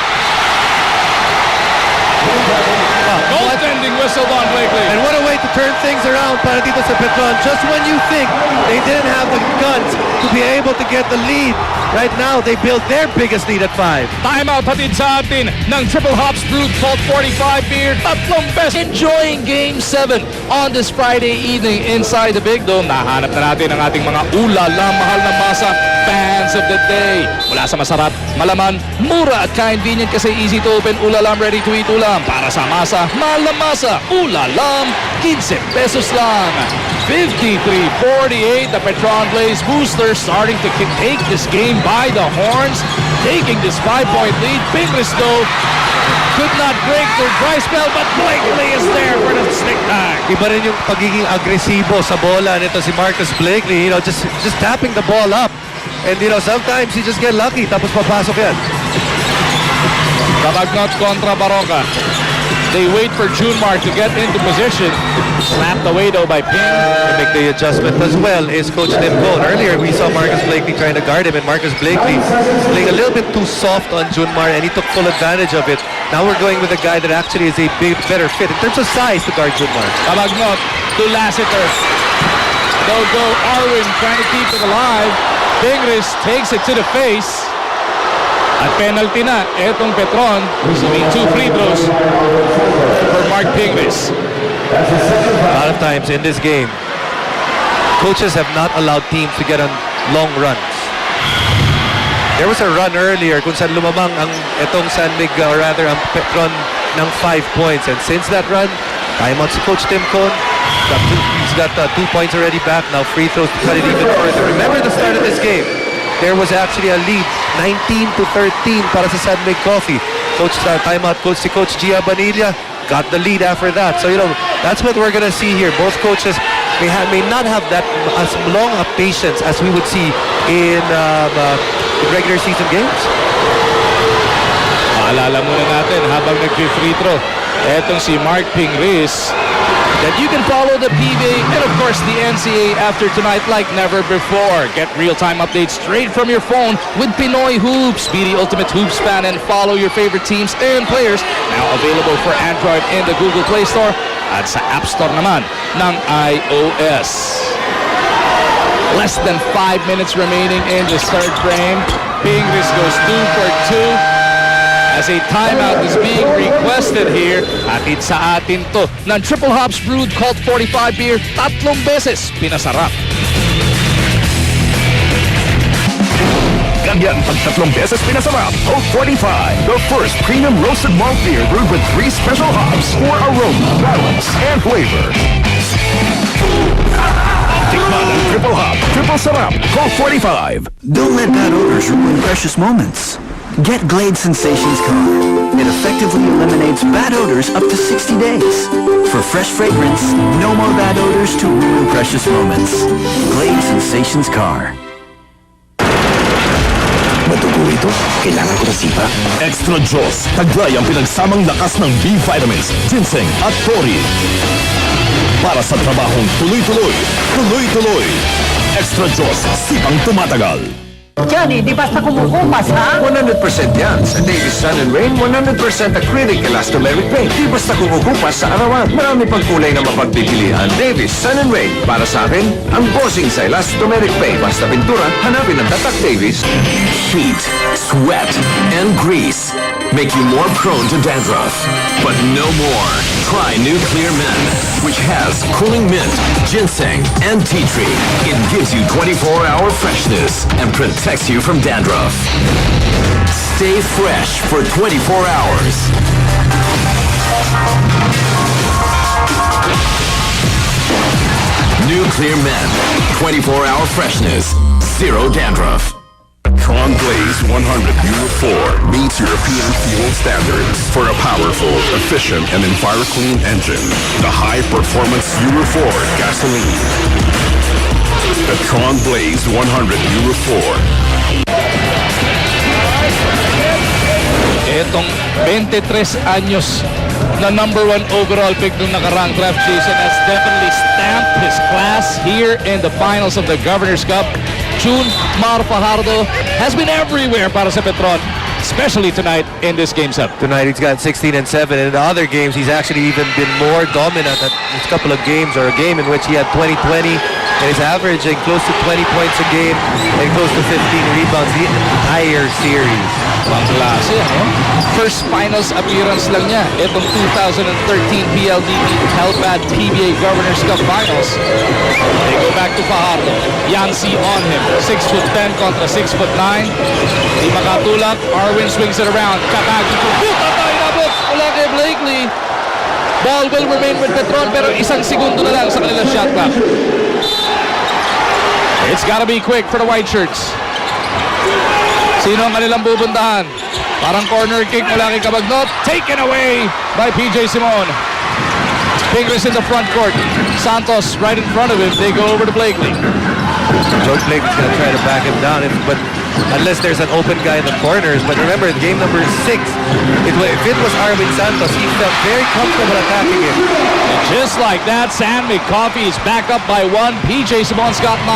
Goaltending whistle on Blakely. And what a way to turn things around para dito sa Petron. Just when you think they didn't have the guns to be able to get the lead, right now they built their biggest lead at 5. Timeout hatid sa atin ng Triple Hops Brewed Vault 45 beer. Tatlong best. Enjoying Game 7 on this Friday evening inside the Big Dome. Nahanap na natin ang ating mga ulala, mahal na masa fans of the day. Mula sa masarap, malaman, mura at convenient kasi easy to open ulalam, ready to eat ulam. Para sa masa, mahal na masa, ulalam, 15 pesos lang. 53-48, the Petron Blaze Boosters starting to take this game by the horns, taking this 5-point lead. Pingres though could not break their dry spell, but Blakely is there for the stick tag. Iba rin yung pagiging agresibo sa bola nito si Marcus Blakely, just tapping the ball up. And sometimes you just get lucky, tapos papasok yan. Kabagnot kontra Baroka. They wait for Junmar to get into position. Slapped away though by Ping. To make the adjustment as well is Coach Tim Cole. Earlier we saw Marcus Blakely trying to guard him, and Marcus Blakely playing a little bit too soft on Junmar, and he took full advantage of it. Now we're going with a guy that actually is a better fit in terms of size to guard Junmar. Kabagnot to Lassiter. They'll go Arwin trying to keep it alive. Pingres takes it to the face. At penalty na, etong Petron, receiving 2 free throws for Mark Pingres. A lot of times in this game, coaches have not allowed teams to get on long runs. There was a run earlier kung saan lumamang ang etong San Mig, or rather ang Petron ng 5 points. And since that run, timeout si Coach Tim Cone. He's got 2 points already back. Now free throws to cut it even further. Remember the start of this game. There was actually a lead, 19-13 para sa San Mig Cofee. Timeout coach si Coach Gia Banilla got the lead after that. So, that's what we're going to see here. Both coaches may not have that as long a patience as we would see in regular season games. Maalala muna natin habang nag-free throw, etong si Mark Pingris, that you can follow the PBA and of course the NCAA after tonight like never before. Get real-time updates straight from your phone with Pinoy Hoops. Be the ultimate hoops fan and follow your favorite teams and players. Now available for Android in the Google Play Store at sa App Store naman ng iOS. Less than 5 minutes remaining in this third frame. Pingris goes 2 for 2. As a timeout is being requested here. Atid sa atin to ng Triple Hops Brewed Colt 45 beer, 3 beses pinasarap. Ganyan pag 3 beses pinasarap. Colt 45, the first premium roasted malt beer brewed with 3 special hops for aroma, balance, and flavor. Tikman ang Triple Hop, Triple Sarap, Colt 45. Don't let bad odors ruin precious moments. Get Glade Sensations Car. It effectively eliminates bad odors up to 60 days. For fresh fragrance, no more bad odors to ruin precious moments. Glade Sensations Car. Matugo ito? Kailangan ko ng sipa? Extra Joss. Taglay ang pinagsamang lakas ng B vitamins, ginseng at tori. Para sa trabahong tuloy-tuloy, tuloy-tuloy. Extra Joss. Sipang tumatagal. Johnny, di basta kumukupas, ha? 100% yan. Sa Davis Sun and Rain, 100% acrylic elastomeric paint. Di basta kumukupas sa arawan. Marami pang kulay na mapagpipilian. Davis Sun and Rain. Para sa akin, ang bossing sa elastomeric paint. Basta pintura, hanapin ang tatak Davis. Heat, sweat, and grease make you more prone to dandruff. But no more. Try New Clear Men, which has cooling mint, ginseng, and tea tree. It gives you 24-hour freshness and protects you from dandruff. Stay fresh for 24 hours. New Clear Men, 24-hour freshness, zero dandruff. Tron Blaze 100 Euro 4 meets European fuel standards for a powerful, efficient, and EnviroClean engine. The high-performance Euro 4 gasoline. The Tron Blaze 100 Euro 4. Etong 23 anyos na #1 overall pick nung nakarang draft season has definitely stamped his class here in the finals of the Governor's Cup. June Mar Fajardo has been everywhere para sa Petron, especially tonight in this game 7. Tonight he's got 16 and 7. In the other games, he's actually even been more dominant at this couple of games, or a game in which he had 20-20 and is averaging close to 20 points a game and close to 15 rebounds the entire series. Pangklase, no? First finals appearance lang niya itong 2013 PLDT Helpad PBA Governor's Cup Finals. They go back to Fajardo. Yancy on him. 6'10" kontra 6'9". Di makatulak. Arwin swings it around. Kakagi ko. Patay na bot. Wala kay Blakely. Ball will remain with Petron pero 1 segundo na lang sa kanilang shot clock. It's gotta be quick for the white shirts. Sino ang kanilang bubuntahan? Parang corner kick mula kay Cabagnot. Taken away by PJ Simon. Pingris in the front court. Santos right in front of him. They go over to Blakely. George Blakely's going to try to back him down, but unless there's an open guy in the corners. But remember, in game number 6, if it was Arvin Santos, he felt very comfortable attacking him. And just like that, Mig Cofee is back up by 1. PJ Simon's got 9.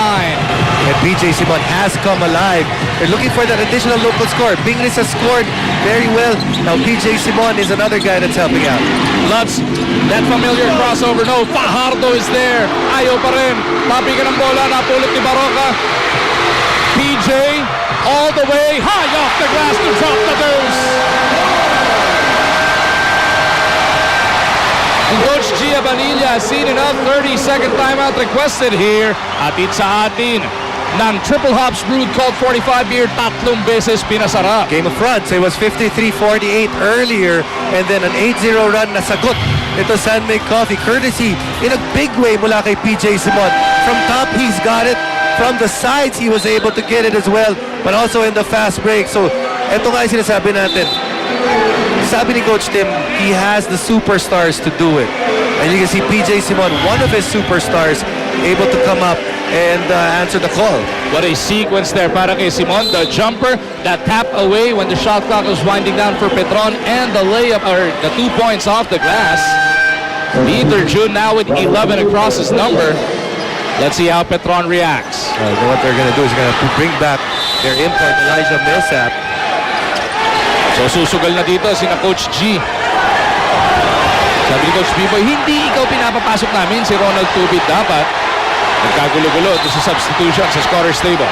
And PJ Simon has come alive. They're looking for that additional local score. Pingris has scored very well. Now PJ Simon is another guy that's helping out. Lutz, that familiar crossover. No, Fajardo is there. Ayaw pa rin. Mabigan ng bola. Napulot ni Baroka. PJ all the way high off the glass to drop the deuce. And Coach Gia Banilla has seen enough. 30-second timeout requested here. Atid sa atin. ng Triple Hops Brewed Cold 45 beer, tatlong beses pinasarap. Game of runs. It was 53-48 earlier, and then an 8-0 run na sagot. Ito San Mig Cofee, courtesy in a big way mula kay PJ Simon. From top, he's got it. From the sides, he was able to get it as well, but also in the fast break. So, ito nga yung sinasabi natin. Sabi ni Coach Tim, he has the superstars to do it. And you can see PJ Simon, one of his superstars, able to come up and answer the call. What a sequence there para kay Simon. The jumper, that tap away when the shot clock was winding down for Petron, and the layup, or the 2 points off the glass. Leader June now with 11 across his number. Let's see how Petron reacts. What they're going to do is going to bring back their import, Elijah Millsap. So susugal na dito sina Coach G. Sabi ni Coach B-Boy, hindi ikaw pinapapasok namin, si Ronald Tubit dapat. Nagkagulo-gulo ito sa substitution sa scorer's table.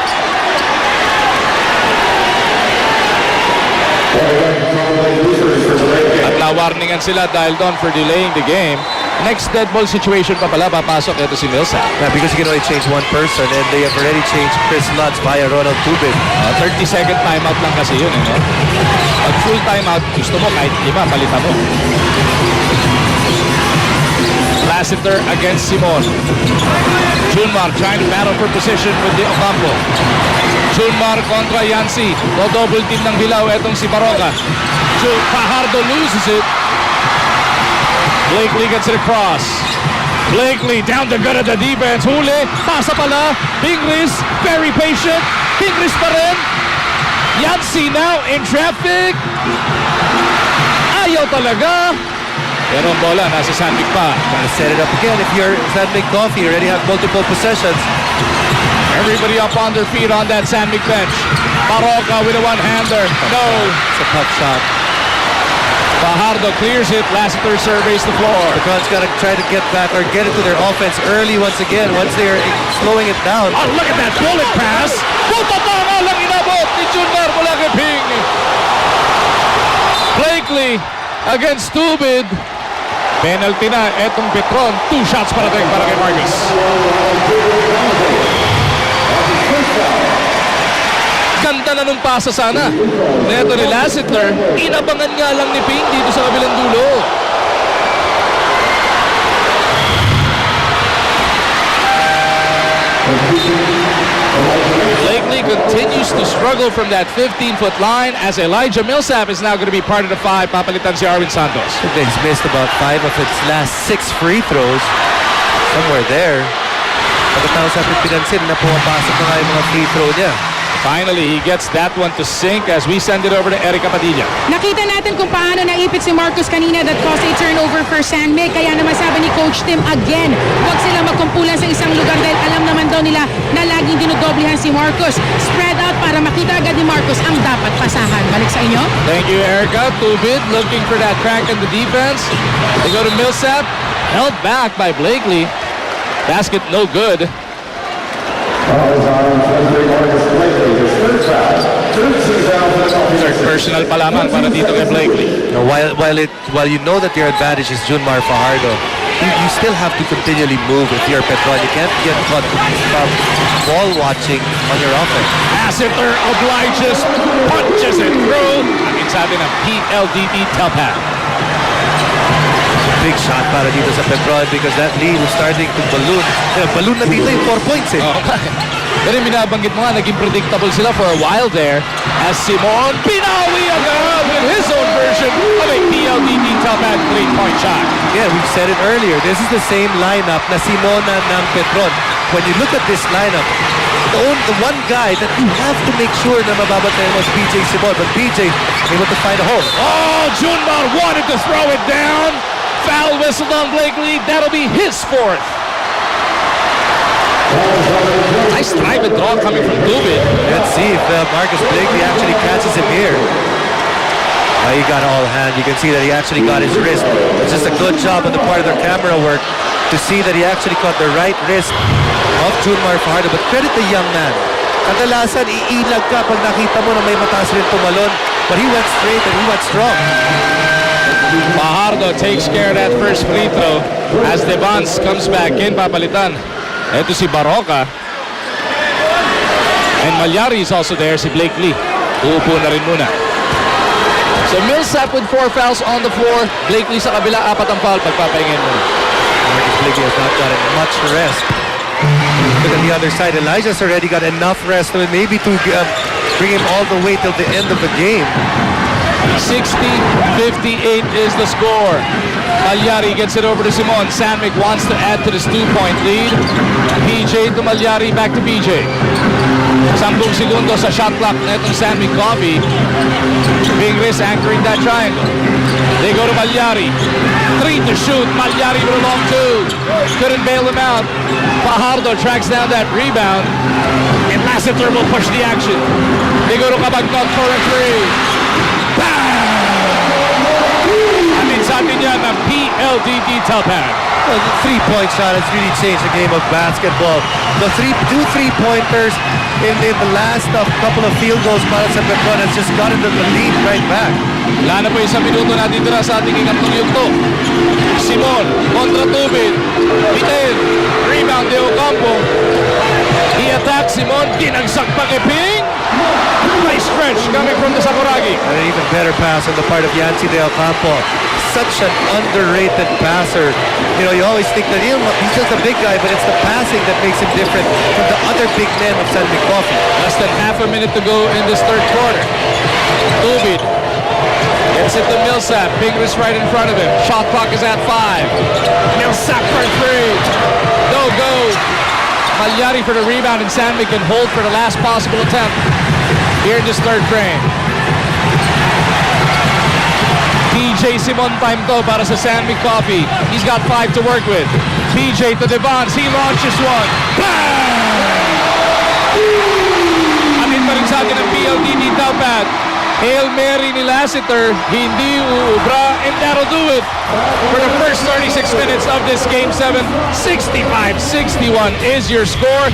At nawarningan sila dahil doon for delaying the game. Next dead ball situation pa pala, papasok ito si Millsap. Yeah, because you can only change one person, and they have already changed Chris Lutz via Ronald Tubit. 30-second timeout lang kasi yun. No? Pag full timeout, gusto mo kahit 5, palitan mo. Lassiter against Simon. Junmar trying to battle for position with the Ocampo. Junmar kontra Yancy. Double team ng Bilao etong si Baroka. Fajardo loses it. Blakely gets it across. Blakely down the gut of the defense. Huli. Pasa pala. Pingris. Very patient. Pingris pa rin. Yancy now in traffic. Ayaw talaga. Pero ang bola nasa San Mig pa. Trying to set it up again. If you're San Mig Cofee, you already have multiple possessions. Everybody up on their feet on that San Mig bench. Baroka with a one-hander. No. It's a tough shot. Fajardo clears it. Lassiter surveys the floor. Petron's got to try to get back or get into their offense early once again. Once they're slowing it down. Oh, look at that bullet pass. Butata lang inabot ni Junmar mula kay Ping. Blakely against Tubid. Penalty na etong Petron. 2 shots para kay Marcus. Ganda na nung pasa sana. Neto ni Lassiter, inabangan nga lang ni Ping dito sa kabilang dulo. Blakely continues to struggle from that 15-foot line as Elijah Millsap is now going to be part of the 5. Papalitan si Arvin Santos. He's missed about 5 of its last 6 free throws. Somewhere there. Pagkatapos natin pinansin na pumapasok na nga yung mga free throw niya. Finally, he gets that one to sink as we send it over to Erica Padilla. Nakita natin kung paano naipit si Marcus kanina that caused a turnover for San Mig. Kaya naman sabi ni Coach Tim again, huwag sila magkumpulan sa isang lugar dahil alam naman daw nila na laging dinodoblehan si Marcus. Spread out para makita agad ni Marcus ang dapat pasahan. Balik sa inyo. Thank you, Erica. Tubid looking for that crack in the defense. They go to Millsap. Held back by Blakely. Basket no good. Third personal pa lamang para dito kay Blakely. Now, while you know that your advantage is Junmar Fajardo, you still have to continually move if you're Petron. You can't get caught from ball watching on your offense. Lassiter obliges, punches it through. Ang sabi ng PLDT Telpan. Big shot para dito sa Petron because that lead was starting to balloon. Balloon na dito yung 4 points eh. Pero binabanggit mo nga, naging predictable sila for a while there as Simon Pinawi agad with his own version of a PLDT Telpan 3-point shot. Yeah, we've said it earlier. This is the same lineup na Simona ng Petron. When you look at this lineup, the one guy that you have to make sure na mababantayan was PJ Simon, but PJ able to find a hole. Oh, Junmar wanted to throw it down. Foul whistled on Blakely. That'll be his 4th. Nice drive and draw coming from Tubid. Let's see if Marcus Blakely actually catches him here. He got all hand. You can see that he actually got his wrist. It's just a good job on the part of their camera work to see that he actually caught the right wrist of Junmar Fajardo. But credit the young man. Kadalasan, iilag ka pag nakita mo na may mataas rin tumalon. But he went straight and he went strong. Fajardo takes care of that first free throw as Devans comes back in, papalitan. Ito si Baroka. And Malyari is also there, si Blakely. Uupo na rin muna. So Millsap with 4 fouls on the floor. Blakely sa kabila, 4 ang foul. Pagpapahingin muna. Marcus Blakely has not gotten much rest. Look at the other side. Elijah's already got enough rest maybe to bring him all the way till the end of the game. 60-58 is the score. Malyari gets it over to Simon. Sandvik wants to add to this 2-point lead. PJ to Malyari, back to PJ. 10 segundo sa shot clock na itong Mig Cofee. Bingris anchoring that triangle. They go to Malyari. 3 to shoot. Malyari with a long 2. Couldn't bail him out. Fajardo tracks down that rebound. And Lassiter will push the action. They go to Cabagnot for a 3. Amin sa atin yan ng PLDT Telpan. Well, the 3-point shot has really changed the game of basketball. The two three-pointers in the last couple of field goals para sa Petron has just gotten the lead right back. Wala na po 1 minuto na titira sa ating ikatong yugto. Simon kontra Tubin. Bitin. Rebound de Ocampo. He attacks Simon. Dinagsak pa kay Ping. Nice stretch coming from the Sakuragi. An even better pass on the part of Yancy De Ocampo. Such an underrated passer. You know, you always think that he's just a big guy, but it's the passing that makes him different from the other big men of Mig Cofee. Less than half a minute to go in this third quarter. Tubin gets it to Millsap. Bingris right in front of him. Shot clock is at 5. Millsap for 3. No go. Malyari for the rebound, and Sandvik can hold for the last possible attempt here in this third frame. PJ Simon time to para sa Mig Cofee. He's got 5 to work with. PJ to Devons. He launches one. Bang! Amin pa rin sa atin ang PLDT Telpan. Hail Mary ni Lassiter. Hindi uubra, and that'll do it for the first 36 minutes of this Game 7. 65-61 is your score.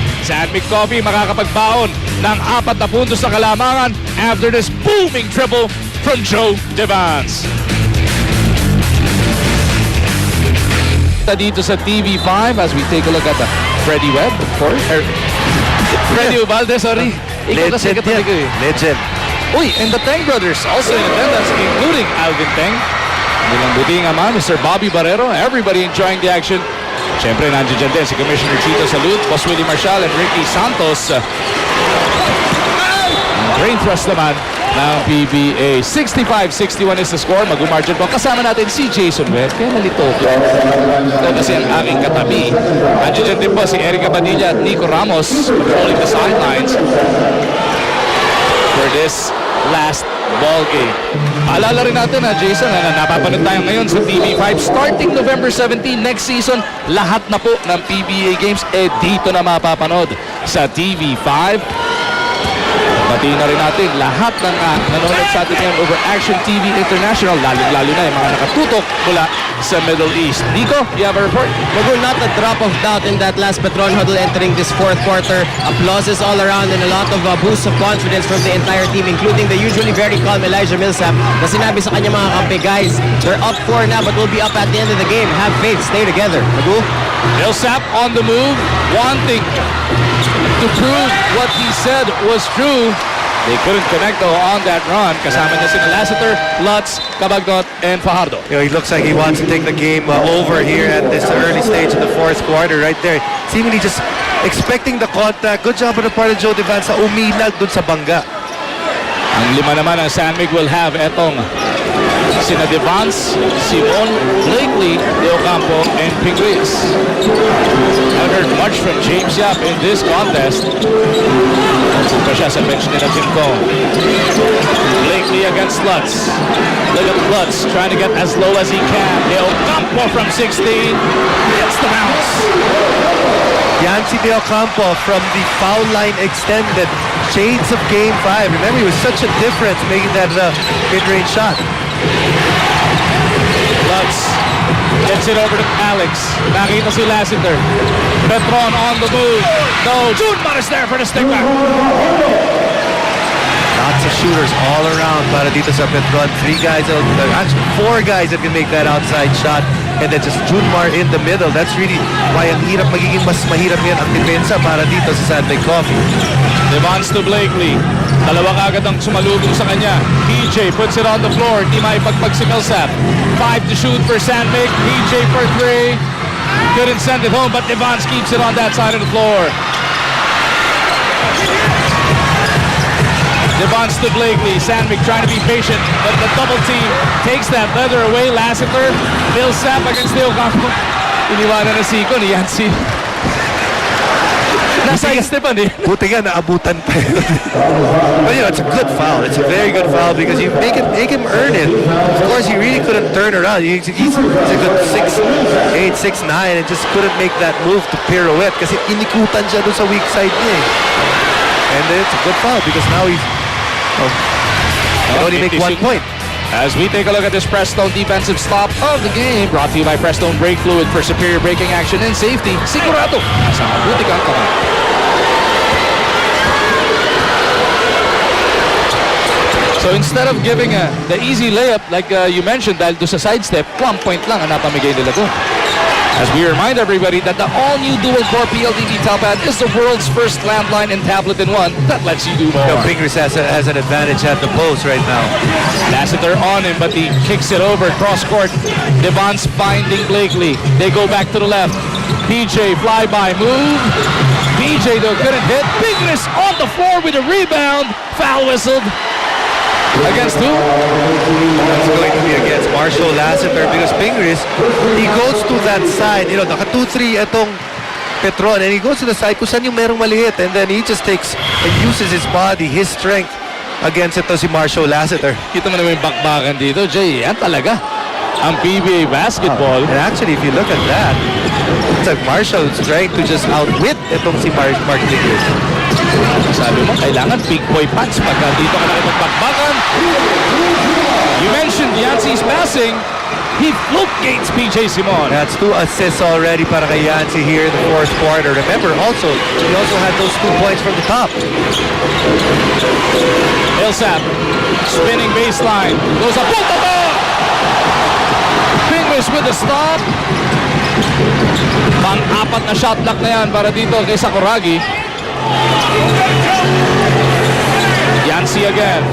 Mig Cofee makakapagbaon ng 4 na puntos sa kalamangan after this booming triple from Joe Devons. Dito sa TV5 as we take a look at the Freddie Webb, of course. Freddie Ubalde, sorry. Ikaw kasi katabi ko eh. Legend. Uy, and the Teng brothers also in attendance, including Alvin Teng. Nilang buting ama, Mr. Bobby Barrero. Everybody enjoying the action. Siyempre, nandiyan dyan din si Commissioner Chito Salud, Boss Willie Marshall, and Ricky Santos. Drain thrust naman ng PBA. 65-61 is the score. Mag-umargin po. Kasama natin si Jason Webb. Kaya nalito ko. Ito kasi ang aking katabi. Nandiyan din po si Erica Padilla at Nico Ramos controlling the sidelines for this last ball game. Alala rin natin Jason, na napapanood tayo ngayon sa TV5 starting November 17 next season. Lahat na po ng PBA games dito na mapapanood sa TV5. Batiin na rin natin lahat ng nanonood sa atin ngayon over Action TV International, lalo na yung mga nakatutok mula sa Middle East. Nico, you have a report? Magur, not a drop of doubt in that last Petron huddle entering this fourth quarter. Applauses all around and a lot of boosts of confidence from the entire team, including the usually very calm Elijah Millsap na sinabi sa kanya mga kampi, guys, they're up 4 now but we'll be up at the end of the game. Have faith, stay together. Magur? Millsap on the move, wanting to prove what he said was true. They couldn't connect though on that run. Kasama niya sina Lassiter, Lutz, Cabagnot, and Fajardo. You know, he looks like he wants to take the game over here at this early stage of the fourth quarter right there. Seemingly just expecting the contact. Good job on the part of Joe Devons sa umilag dun sa bangga. Ang 5 naman ang Sandvik will have etong sina Devons, Simon, Blakely, De Ocampo, and Pingris. I've heard much from James Yap in this contest. Pa siya sa bench nila Tim Cone. Blakely against Lutz. Look at Lutz trying to get as low as he can. De Ocampo from 16 gets the bounce. Yancy De Ocampo from the foul line extended. Shades of Game 5. Remember, he was such a difference making that mid-range shot. Lutz gets it over to Alex. Nakita si Lassiter. Petron on the move. No, Junmar is there for the stick back. Lots of shooters all around para dito sa Petron. 3 guys, actually 4 guys that can make that outside shot. And then just Junmar in the middle. That's really why ang hirap, magiging mas mahirap yan ang depensa para dito sa San Mig Cofee. Devons to Blakely. Dalawa kagad ang sumalubong sa kanya. PJ puts it on the floor. Di maipagpag si Millsap. 5 to shoot for San Mig. PJ for 3. Couldn't send it home, but Devons keeps it on that side of the floor. Devons to Blakely. Sandvik trying to be patient, but the double team takes that leather away. Lassiter, Millsap against Leo Campo. Iniwanan na Siko ni Yancy. Nasa Esteban eh. Buti nga, naabutan pa yun. But you know, it's a good foul. It's a very good foul because you make him earn it. Of course, he really couldn't turn around. He's a good 6'8", 6'9", and just couldn't make that move to pirouette kasi inikutan siya doon sa weak side niya eh. And it's a good foul because now he's can only make 1 point. As we take a look at this Prestone defensive stop of the game, brought to you by Prestone Brake Fluid for superior braking action and safety. Sigurado, nasa mabuti kang kamay. So instead of giving the easy layup like you mentioned dahil doon sa sidestep, plumb point lang ang napamigay nila doon. As we remind everybody that the all-new dual-core PLDT Telpad is the world's first landline and tablet in one that lets you do more. Pingris has an advantage at the post right now. Lassiter on him, but he kicks it over cross-court. Devons finding Blakely. They go back to the left. PJ fly-by move. PJ though couldn't hit. Pingris on the floor with a rebound. Foul whistled. Against who? That's going to be against Marshall Lassiter because Pingris, he goes to that side. You know, naka 2-3 itong Petron and he goes to the side kung saan yung merong maliit and then he just takes and uses his body, his strength against ito si Marshall Lassiter. Kita mo naman yung bakbakan dito, Jay. Yan talaga ang PBA basketball. And actually, if you look at that, it's like Marshall's trying to just outwit itong si Mark Pingris. Sabi mo, kailangan big boy punch pagka dito ka nakipagbakbakan. You mentioned Yancey's passing. He gates PJ Simon. That's 2 assists already para kay Yancey here in the 4th quarter. Remember, he also had those 2 points from the top. Millsap, spinning baseline. Goes up, Pingris with the stop. Pang-apat na shot block na yan para dito kay Sakuragi. Yancey again.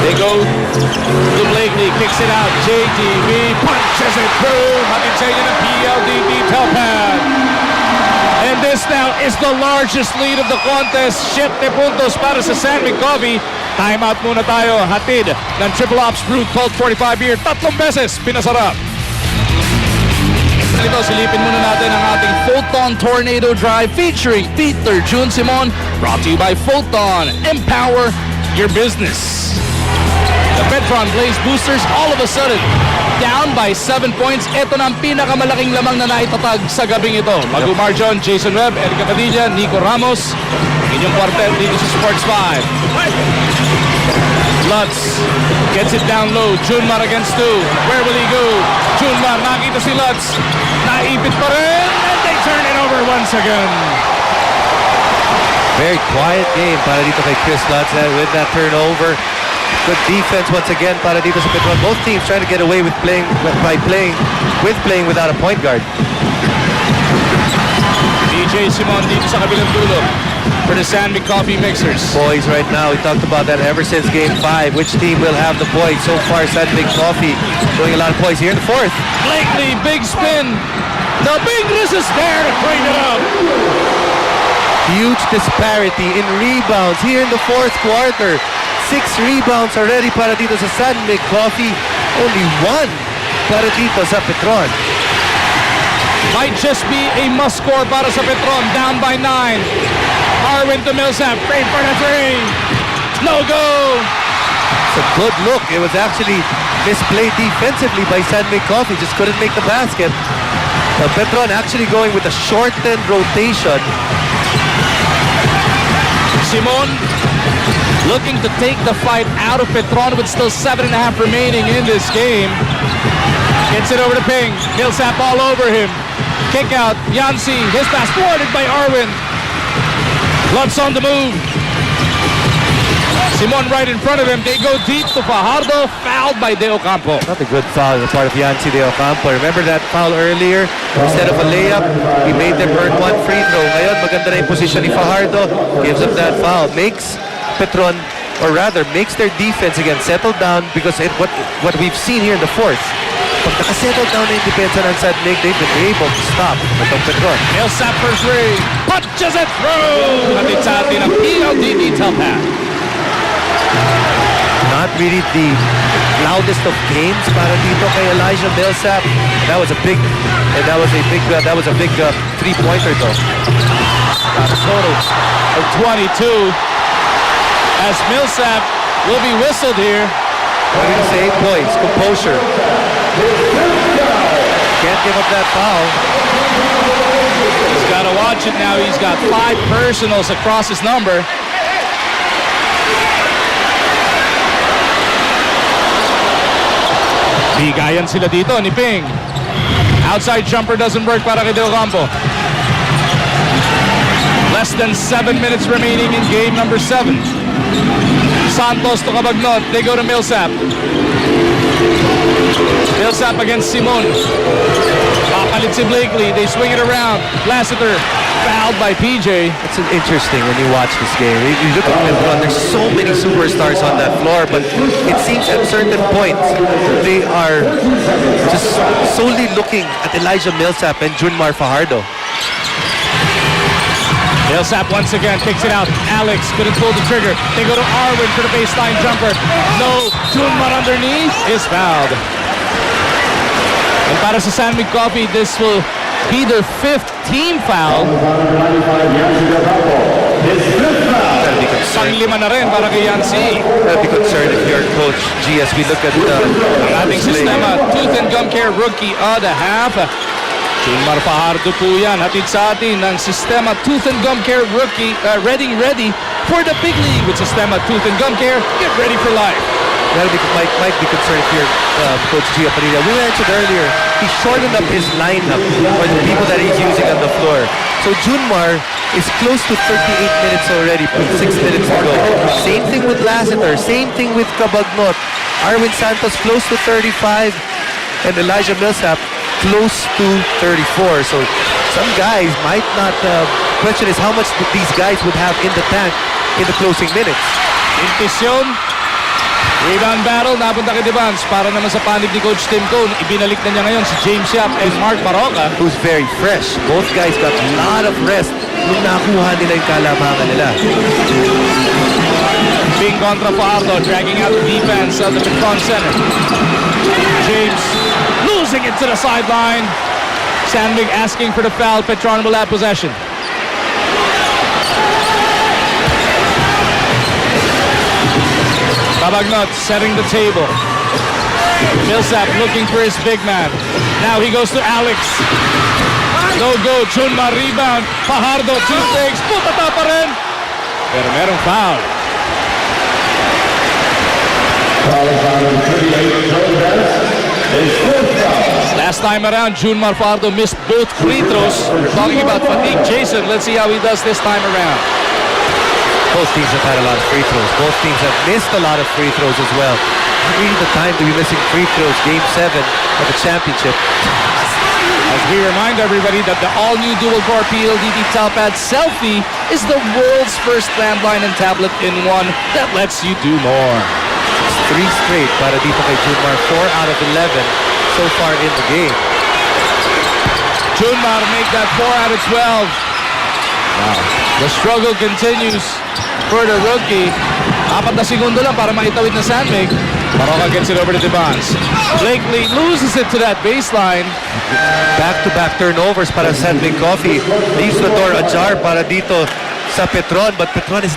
They go to Blakely, kicks it out. JTV punches it through. Hatid sa inyo ng PLDT Telpad. And this now is the largest lead of the contest. 7 puntos para sa San Mig Cofee. Timeout muna tayo. Hatid ng Triple Ops Brewed Colt 45 Beer. 3 beses pinasarap. Ito, silipin muna natin ang ating Photon Tornado Drive featuring Peter June Simon. Brought to you by Photon. Empower your business. The Petron Blaze Boosters all of a sudden down by 7 points. Ito na ang pinakamalaking lamang na naitatag sa gabing ito. Magumar John, Jason Webb, Erica Padilla, Nico Ramos. Inyong quartet dito sa Sports 5. Lutz gets it down low. Junmar against 2. Where will he go? Junmar, nakita si Lutz. Naipit pa rin. And they turn it over once again. Very quiet game para dito kay Chris Lutz with that turnover. Good defense once again para dito sa Petron. Both teams trying to get away with playing without a point guard. DJ Simon dito sa kabilang dulo for the San Mig Cofee Mixers. Boys right now, we talked about that ever since game 5. Which team will have the points? So far, San Mig Cofee doing a lot of points here in the 4th. Blakely, big spin. The Pingris is there to clean it up. Huge disparity in rebounds here in the 4th quarter. 6 rebounds already para dito sa San Mig Cofee. Only 1 para dito sa Petron. Might just be a must-score para sa Petron. Down by 9. Arwin to Millsap. Great for the 3. No go. It's a good look. It was actually misplayed defensively by San Mig Cofee. Just couldn't make the basket. But Petron actually going with a shortened rotation. Simon looking to take the fight out of Petron with still 7.5 remaining in this game. Gets it over to Ping. Millsap all over him. Kick out. Yancey. His pass thwarted by Arwin. Lutz on the move. Simon right in front of him. They go deep to Fajardo. Fouled by De Ocampo. Not a good foul on the part of Yancy De Ocampo. Remember that foul earlier? Instead of a layup, he made them earn one free throw. Ngayon, maganda na yung position ni Fajardo. Gives up that foul. Makes Petron, or rather, makes their defense again settle down because what we've seen here in the fourth, pag nakasettle down na yung depensa ng San Mig, they've been able to stop itong Petron. Millsap for three. Punches it through. Hatid sa atin ang PLDT Telpat. Not really the loudest of games para dito kay Elijah Millsap. That was a big three-pointer though. A total of 22 as Millsap will be whistled here. What do you say? Poise, composure. Can't give up that foul. He's got to watch it now. He's got 5 personals across his number. Bigayan sila dito ni Ping. Outside jumper doesn't work para kay De Ocampo. Less than 7 minutes remaining in game number 7. Santos to Cabagnot. They go to Millsap. Millsap against Simon. Papalit si Blakely. They swing it around. Lassiter fouled by PJ. It's interesting when you watch this game. You look at LeBron, there's so many superstars on that floor, but it seems at certain points they are just solely looking at Elijah Millsap and Junmar Fajardo. Millsap once again picks it out. Alex couldn't pull the trigger. They go to Arwin for the baseline jumper. No, Junmar underneath is fouled. And para sa San Mig Cofee, this will be their 5th team foul. Pang-5 na rin para kay Yancy. I'd be concerned if you're coach G as we look at the ating sistema. Tooth and gum care rookie of the half. Junmar Fajardo po yan. Hatid sa atin ng sistema Tooth and gum care rookie. Ready for the big league with sistema Tooth and gum care. Get ready for life. That might be concerned if you're Coach Gio Padilla. We mentioned earlier, he shortened up his lineup or the people that he's using on the floor. So Junmar is close to 38 minutes already, 6 minutes to go. Same thing with Lassiter, same thing with Cabagnot. Arwin Santos close to 35 and Elijah Millsap close to 34. So some guys might not question is how much these guys would have in the tank in the closing minutes. Intisyon. Rebound battle, napunta kay Devans para naman sa panig ni Coach Tim Cone. Ibinalik na niya ngayon si James Yap and Mark Baroka. Who's very fresh. Both guys got a lot of rest nung nakuha nila yung kalamangan nila. Being contra Fajardo, dragging out the defense of the Petron Center. James losing it to the sideline. Sandvig asking for the foul. Petron will have possession. Cabagnot setting the table. Millsap looking for his big man. Now he goes to Alex. No go. Junmar rebound. Fajardo, 2 things. Putata pa rin. Pero merong foul. Last time around, Junmar Fajardo missed both free throws. We're talking about fatigue. Jason, let's see how he does this time around. Both teams have had a lot of free throws. Both teams have missed a lot of free throws as well. Not really the time to be missing free throws. Game 7 of the championship. As we remind everybody that the all-new dual-core PLDT Telpad Selfie is the world's first landline and tablet in one that lets you do more. It's 3 straight para dito kay Junmar. 4 out of 11 so far in the game. Junmar make that 4 out of 12. Wow. The struggle continues for the rookie. 4 na segundo lang para maitawid na Sandvig. Baroka gets it over to Devans. Blakely loses it to that baseline. Back-to-back turnovers para San Mig Cofee. Leaves the door ajar para dito sa Petron, but Petron has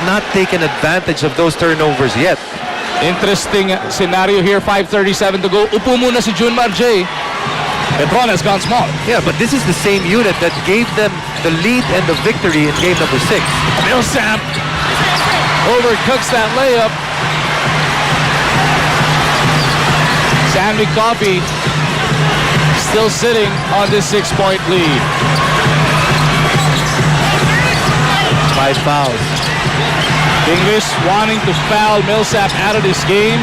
not taken advantage of those turnovers yet. Interesting scenario here. 5:37 to go. Upo muna si Junmar J. Petron has gone small. Yeah, but this is the same unit that gave them the lead and the victory in game number 6. Millsap overcooks that layup. San Mig Cofee still sitting on this 6-point lead. 5 fouls. Inglis wanting to foul Millsap out of this game.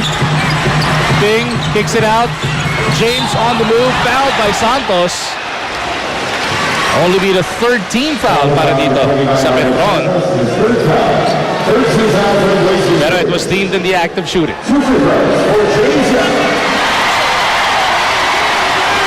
Bing kicks it out. James on the move, fouled by Santos. Only be the third team foul para dito sa Petron. Pero it was deemed in the act of shooting.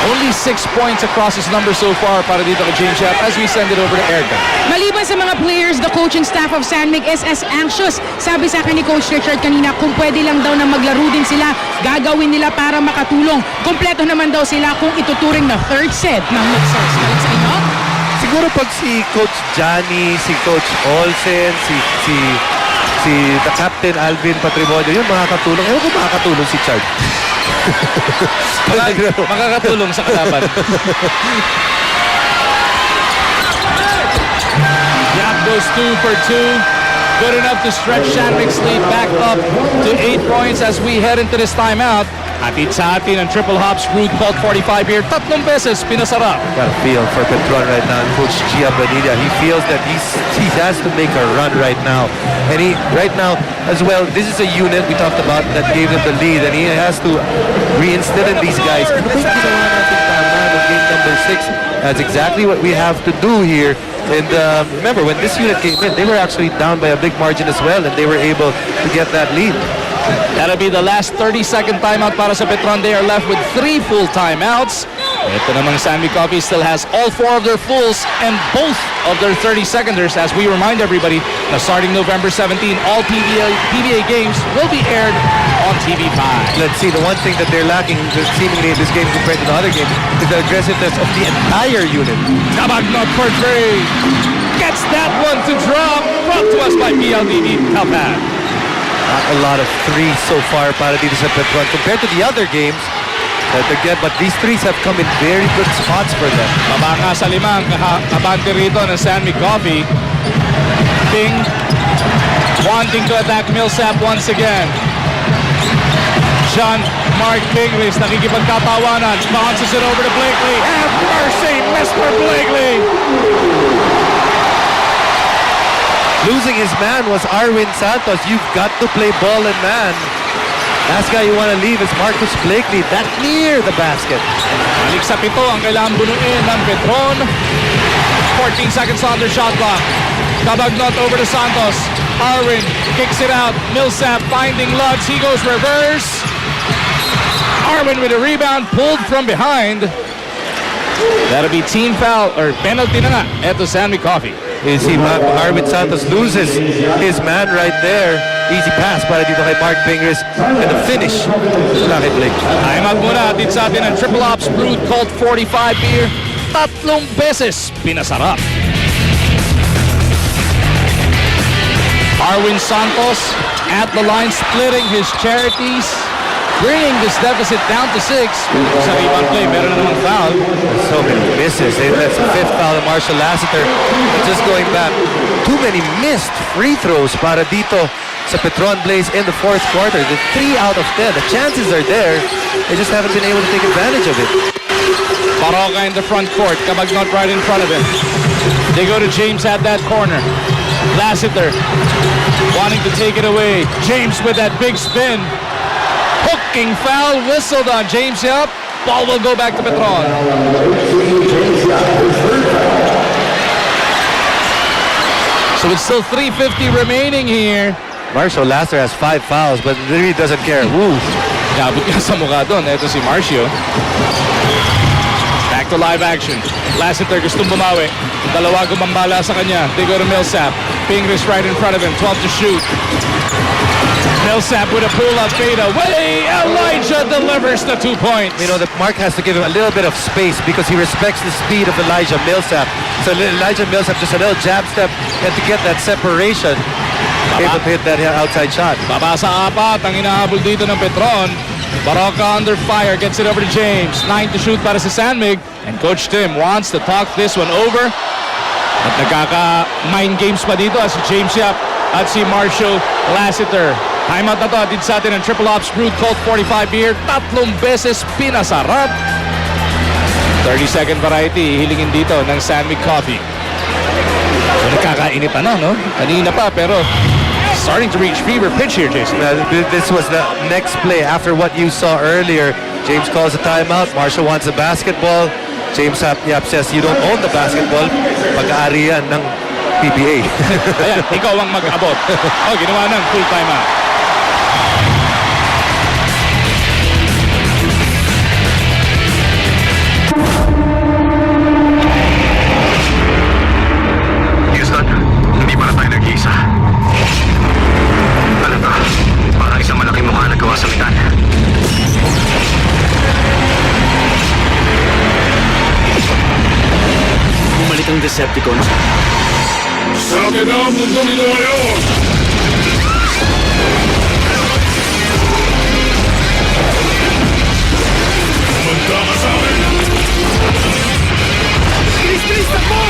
Only 6 points across his number so far para dito kay James Yap as we send it over to Erica. Maliban sa mga players, the coaching staff of San Mig is as anxious. Sabi sa akin ni Coach Richard kanina, kung pwede lang daw na maglaro din sila, gagawin nila para makatulong. Kompleto naman daw sila kung ituturing na third set ng Mixers. Galit sa inyo? Siguro pag si Coach Johnny, si Coach Olsen, si the Captain Alvin Patrimonio, yun makakatulong. Ewan ko makakatulong si Chard. Makakatulong sa kalaban. Yap goes 2 for 2. Good enough to stretch San Mig's lead back up to 8 points as we head into this timeout. Hatid sa atin ang triple hops. Rude called 45 here. 3 beses pinasarap. Got a feel for Petron right now. Coach Gia Bonilla, he feels that he has to make a run right now. And he, right now, as well, this is a unit we talked about that gave him the lead. And he has to reinstill in these guys. Ano ba yung ginawa natin tama ng game number 6? That's exactly what we have to do here. And remember, when this unit came in, they were actually down by a big margin as well. And they were able to get that lead. That'll be the last 30-second timeout para sa Petron. They are left with 3 full timeouts. Ito namang San Mig Cofee still has all 4 of their fulls and both of their 30-seconders as we remind everybody that starting November 17, all PBA games will be aired on TV5. Let's see, the one thing that they're lacking seemingly in this game compared to the other games is the aggressiveness of the entire unit. Nabagnot for 3. Gets that one to drop. Brought to us by PLDV Calpad. Not a lot of threes so far para dito sa Petron compared to the other games. But these threes have come in very good spots for them. Mabaka sa 5 kabante rito ng San Mig Cofee. Bing wanting to attack Millsap once again. John Mark Inglis nakikipagkatawanan. Bounces it over to Blakely. Have mercy, Mr. Blakely! Losing his man was Arwin Santos. You've got to play ball and man. Last guy you want to leave is Marcus Blakely. That near the basket. Balik sa 7 ang kailangan bunuin ng Petron. 14 seconds on their shot clock. Kabagnot over to Santos. Arwin kicks it out. Millsap finding Lutz. He goes reverse. Arwin with a rebound pulled from behind. That'll be team foul or penalty na nga. Eto San Mig Cofee. You see, Arwin Santos loses his man right there. Easy pass para dito kay Mark Pingris. And the finish mula kay Blake. Timeout muna. Atid sa atin ang triple ops. Brood called 45 here. 3 beses pinasarap. Arwin Santos at the line splitting his charities. Bringing this deficit down to 6. Sa rebound play, meron na namang foul. There's so many misses. That's the 5th foul of Marshall Lassiter. But just going back, too many missed free throws para dito sa Petron Blaze in the 4th quarter. The 3 out of 10. The chances are there. They just haven't been able to take advantage of it. Baroka in the front court. Kabagnot right in front of him. They go to James at that corner. Lassiter wanting to take it away. James with that big spin. Hooking foul whistled on James Yap. Ball will go back to Petron. So it's still 3:50 remaining here. Marshall Lassiter has 5 fouls, but really doesn't care. Woo! Yabot ka sa mukha doon. Ito si Marcio. Back to live action. Lassiter gustong bumawi. Dalawa gumambala sa kanya. They go to Millsap. Pingris right in front of him. 12 to shoot. Millsap with a pull-up fade away. Elijah delivers the 2 points. You know, the Mark has to give him a little bit of space because he respects the speed of Elijah Millsap. So Elijah Millsap just a little jab step and to get that separation. Able to hit that outside shot. Baba sa 4 ang inahabol dito ng Petron. Baroka under fire, gets it over to James. 9 to shoot para sa San Mig. And Coach Tim wants to talk this one over. At nagkaka-mind games pa dito as si James Yap at si Marshall Lassiter. Timeout na to, atid sa atin ang triple ops. Brood called 45 here. 3 beses pinasarap. 30-second variety, hilingin dito ng San Mig Cofee. So nagkakainitan na, no? Kanina pa, pero starting to reach fever pitch here, Jason. This was the next play after what you saw earlier. James calls a timeout. Marshall wants the basketball. James Yap says, you don't own the basketball. Pag-aari yan ng PBA. Ayan, ikaw ang mag-abot. Oh, ginawa ng full timeout. Houston, hindi para tayo nag-iisa. Ano to? Parang isang malaking mukha na gawa sa mitan. Bumalik ang Decepticons. Sa akin na ang mundo nito ngayon! Kumanda ka sa akin! Bilis-bilis na mo!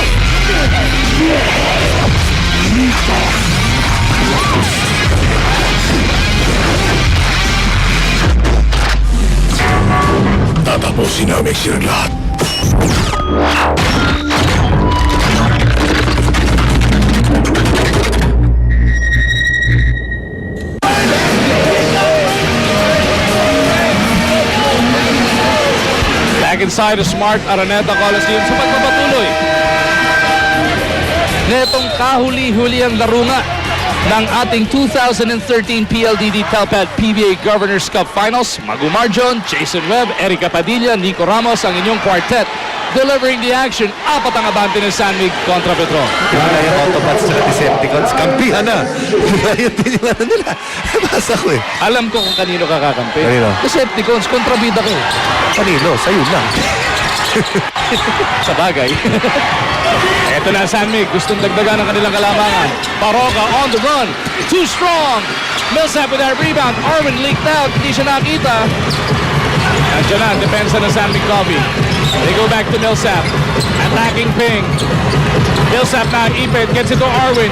Tatapusin namin silang lahat. Back inside a Smart Araneta Coliseum sa pagpapatuloy netong kahuli-huli ang laro nga ng ating 2013 PLDT Telpad PBA Governors Cup Finals. Magumarjon, Jason Webb, Erica Padilla, Nico Ramos ang inyong quartet delivering the action. Apat ang abante ng San Mig kontra Petron. Yung Autobots sa Decepticons, kampihan na. Yun din yung ano nila. Basa ko eh. Alam ko kung kanino kakakampi. Kanino? Decepticons, kontrabida ko. Kanino? Sa'yo lang. Sa bagay. Eto na San Mig, gustong dagdagan ng kanilang kalamangan. Paroga on the run, too strong. Millsap with that rebound. Arwin leaked out, hindi siya nakita. Nandiyan na, depensa ng San Mig Cofee. They go back to Millsap. Attacking Ping. Millsap now ipit, gets it to Arwin.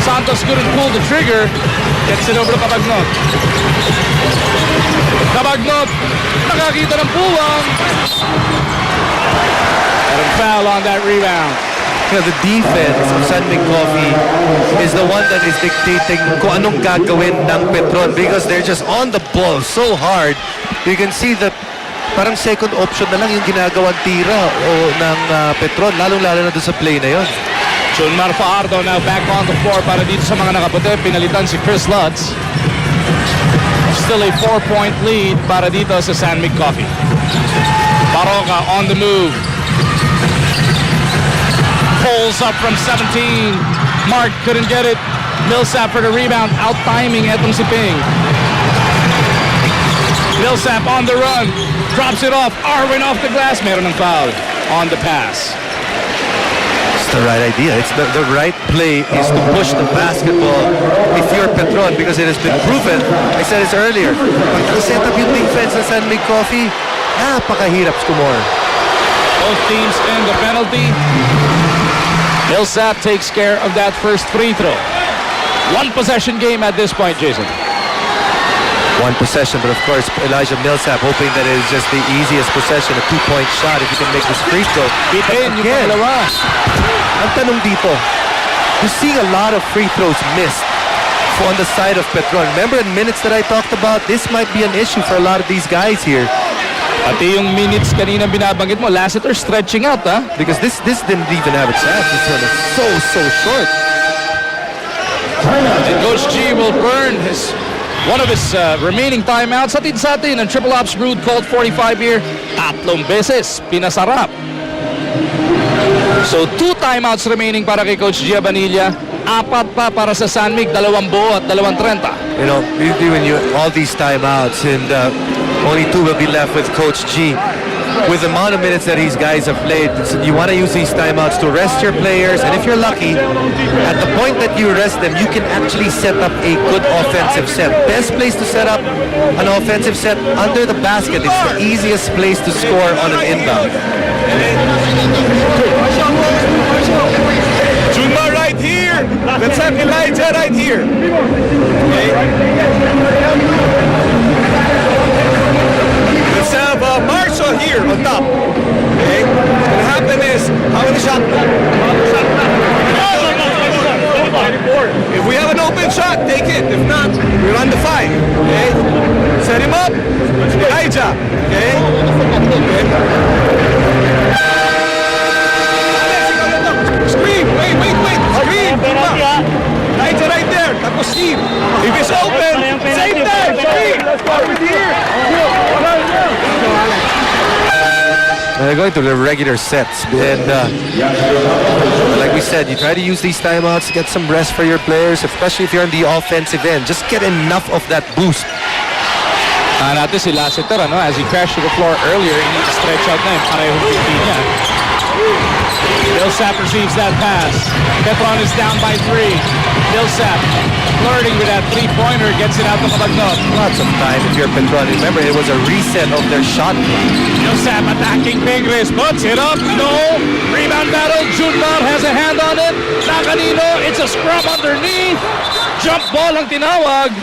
Santos couldn't pull the trigger. Gets it over to Cabagnot. Cabagnot, nakakita ng puwang. And a foul on that rebound. You know, the defense of San Mig Cofee is the one that is dictating kung anong gagawin ng Petron because they're just on the ball so hard. You can see that parang second option na lang yung ginagawang tira ng Petron, lalong-lalo na doon sa play na yon. Junmar Fajardo now back on the floor para dito sa mga nakaputi. Pinalitan si Chris Lutz. Still a 4-point lead para dito sa San Mig Cofee. Baroka on the move. Pulls up from 17. Mark couldn't get it. Millsap for the rebound. Out-timing etong si Ping. Millsap on the run. Drops it off. Arwin off the glass. Meron ng foul on the pass. It's the right idea. It's the right play is to push the basketball if you're Petron because it has been proven. I said this earlier. Pag nakaset up yung defense ng San Mig Cofee, napakahirap score. Both teams in the penalty. Millsap takes care of that first free throw. One possession game at this point, Jason. One possession, but of course, Elijah Millsap hoping that it is just the easiest possession, a two-point shot if he can make this free throw. Bitin yung Again, pangalawa. ang tanong dito, you're seeing a lot of free throws missed on the side of Petron. Remember in minutes that I talked about, this might be an issue for a lot of these guys here. Pati yung minutes kanina binabanggit mo, Lassiter stretching out, ha? Because this didn't even have a chance. This one is so short. And Coach G will burn one of his remaining timeouts. Atin sa atin, ang Triple Ops Brood Colt 45 here, 3 beses pinasarap. So 2 timeouts remaining para kay Coach Gia Banilla. 4 pa para sa San Mig, 2 buo at 2.30. You know, when you all these timeouts and only 2 will be left with Coach G. With the amount of minutes that these guys have played, you want to use these timeouts to rest your players, and if you're lucky, at the point that you rest them, you can actually set up a good offensive set. Best place to set up an offensive set under the basket. It's the easiest place to score on an inbound. Junmar right here. Let's have Elijah right here. Okay. Let's have Marshall here on top. Okay. What's gonna happen is, how many shots? If we have an open shot, Elijah. Okay? Scream! Wait! Scream! Elijah right there. Tapos Steve. If it's open, same time. Scream! Over here. They're going to the regular sets, and like we said, you try to use these timeouts to get some rest for your players, especially if you're on the offensive end. Just get enough of that boost. Natin si Lassiter, as he crashed to the floor earlier, he needs to stretch out na yung parehong 15 niya. Millsap receives that pass. Petron is down by 3. Millsap flirting with that three-pointer, gets it out to Kabagnot. Lots of time if you're Petron. Remember, it was a reset of their shot clock. Millsap attacking Pingres, puts it up, no. Rebound battle, Junmar has a hand on it. Nakanino, it's a scrum underneath. Jump ball ang tinawag.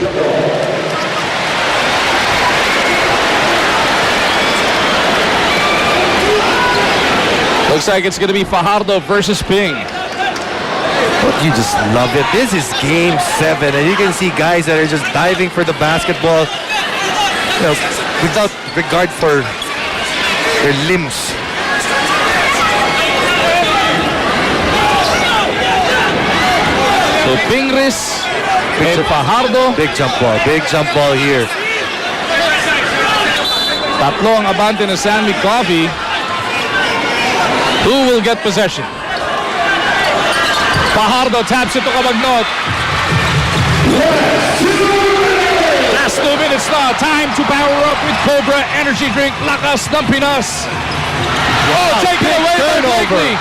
Looks like it's going to be Fajardo versus Ping. But you just love it. This is game 7, and you can see guys that are just diving for the basketball, without regard for their limbs. So Pingres and Fajardo. Big jump ball here. Tatlo ang abante na Mig Cofee. Who will get possession? Fajardo taps it to Kabagnot. Last 2 minutes now. Time to power up with Cobra Energy Drink. Lakas ng Pinas. Oh, taken away by Blakely.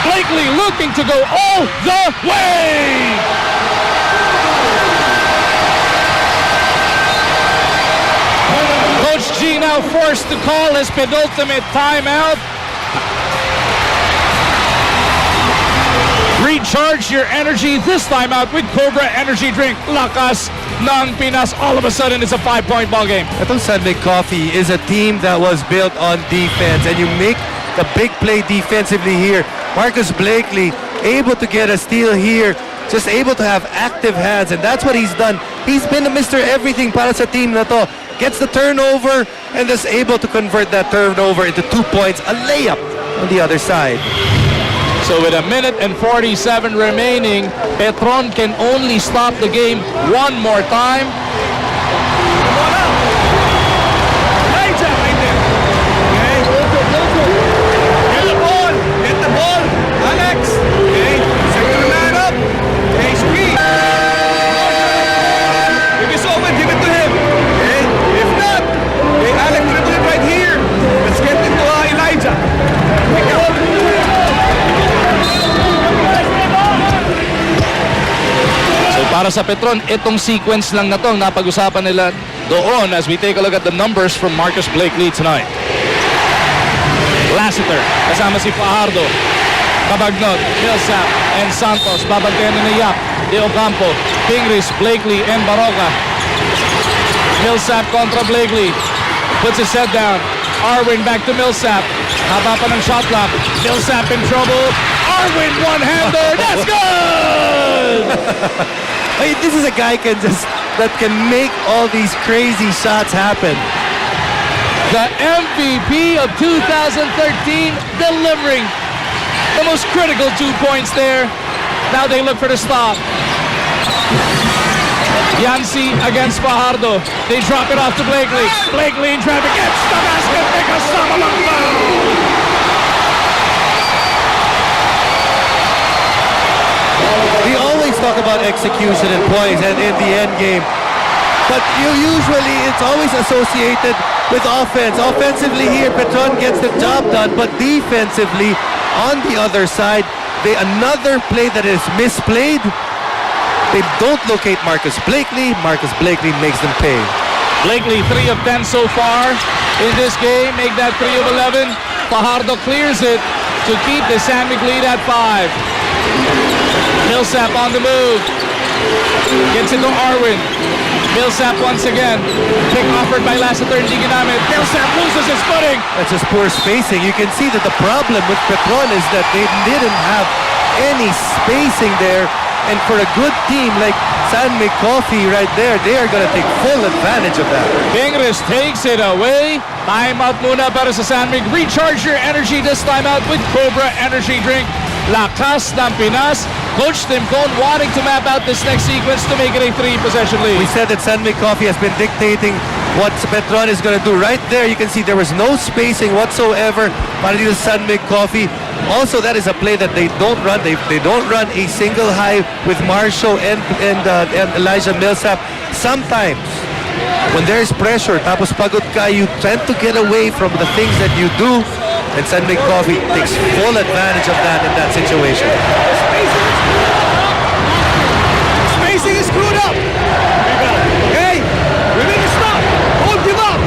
Blakely looking to go all the way. Coach G now forced to call his penultimate timeout. Recharge your energy this time out with Cobra Energy Drink. Lakas ng Pinas. All of a sudden, it's a 5-point ball game. Itong Mig Cofee is a team that was built on defense, and you make the big play defensively here. Marcus Blakely able to get a steal here, just able to have active hands, and that's what he's done. He's been a Mr. Everything para sa team na to. Gets the turnover and is able to convert that turnover into 2 points, a layup on the other side. So with 1 minute and 47 remaining, Petron can only stop the game one more time. Get the ball, Alex. Okay, set your man up. Okay, screen. If it's open, give it to him. Okay, if not, okay, Alex, dribble it right here. Let's get into Elijah. So para sa Petron, itong sequence lang na to ang napag-usapan nila doon as we take a look at the numbers from Marcus Blakely tonight. Lassiter, kasama si Fajardo, Kabagnot, Millsap, and Santos. Babantayan na Yap, De Ocampo, Pingres, Blakely, and Baroka. Millsap kontra Blakely. Puts his head down. Arwin back to Millsap. Haba pa ng shot clock. Millsap in trouble. Arwin one-hander. That's good! I mean, this is a guy that can make all these crazy shots happen. The MVP of 2013 delivering the most critical 2 points there. Now they look for the stop. Yancy against Fajardo. They drop it off to Blakely. Blakely in traffic gets the basket. They can stop along We always talk about execution and points and in the end game. But it's always associated with offense. Offensively here, Petron gets the job done, but defensively, on the other side, another play that is misplayed. They don't locate Marcus Blakely. Marcus Blakely makes them pay. Blakely 3 of 10 so far in this game. Make that 3 of 11. Fajardo clears it to keep the San Mig lead at 5. Millsap on the move. Gets it to Arwin. Millsap once again. Pick offered by Lassiter, hindi ginamit. Millsap loses his footing. That's just poor spacing. You can see that the problem with Petron is that they didn't have any spacing there And for a good team like Mig Cofee right there, they are going to take full advantage of that. Pingris takes it away. Timeout muna para sa San Mig. Recharge your energy this time out with Cobra Energy Drink. Lakas ng Pinas. Coach Tim Cone wanting to map out this next sequence to make it a 3-possession lead. We said that Mig Cofee has been dictating what Petron is going to do. Right there, you can see there was no spacing whatsoever para dito sa Mig Cofee. Also, that is a play that they don't run. They don't run a single high with Marshall and Elijah Millsap. Sometimes, when there is pressure, tapos pagod ka, you tend to get away from the things that you do. And Mig Cofee takes full advantage of that in that situation. Spacing is screwed up. Okay? Remember, stop. Don't give up.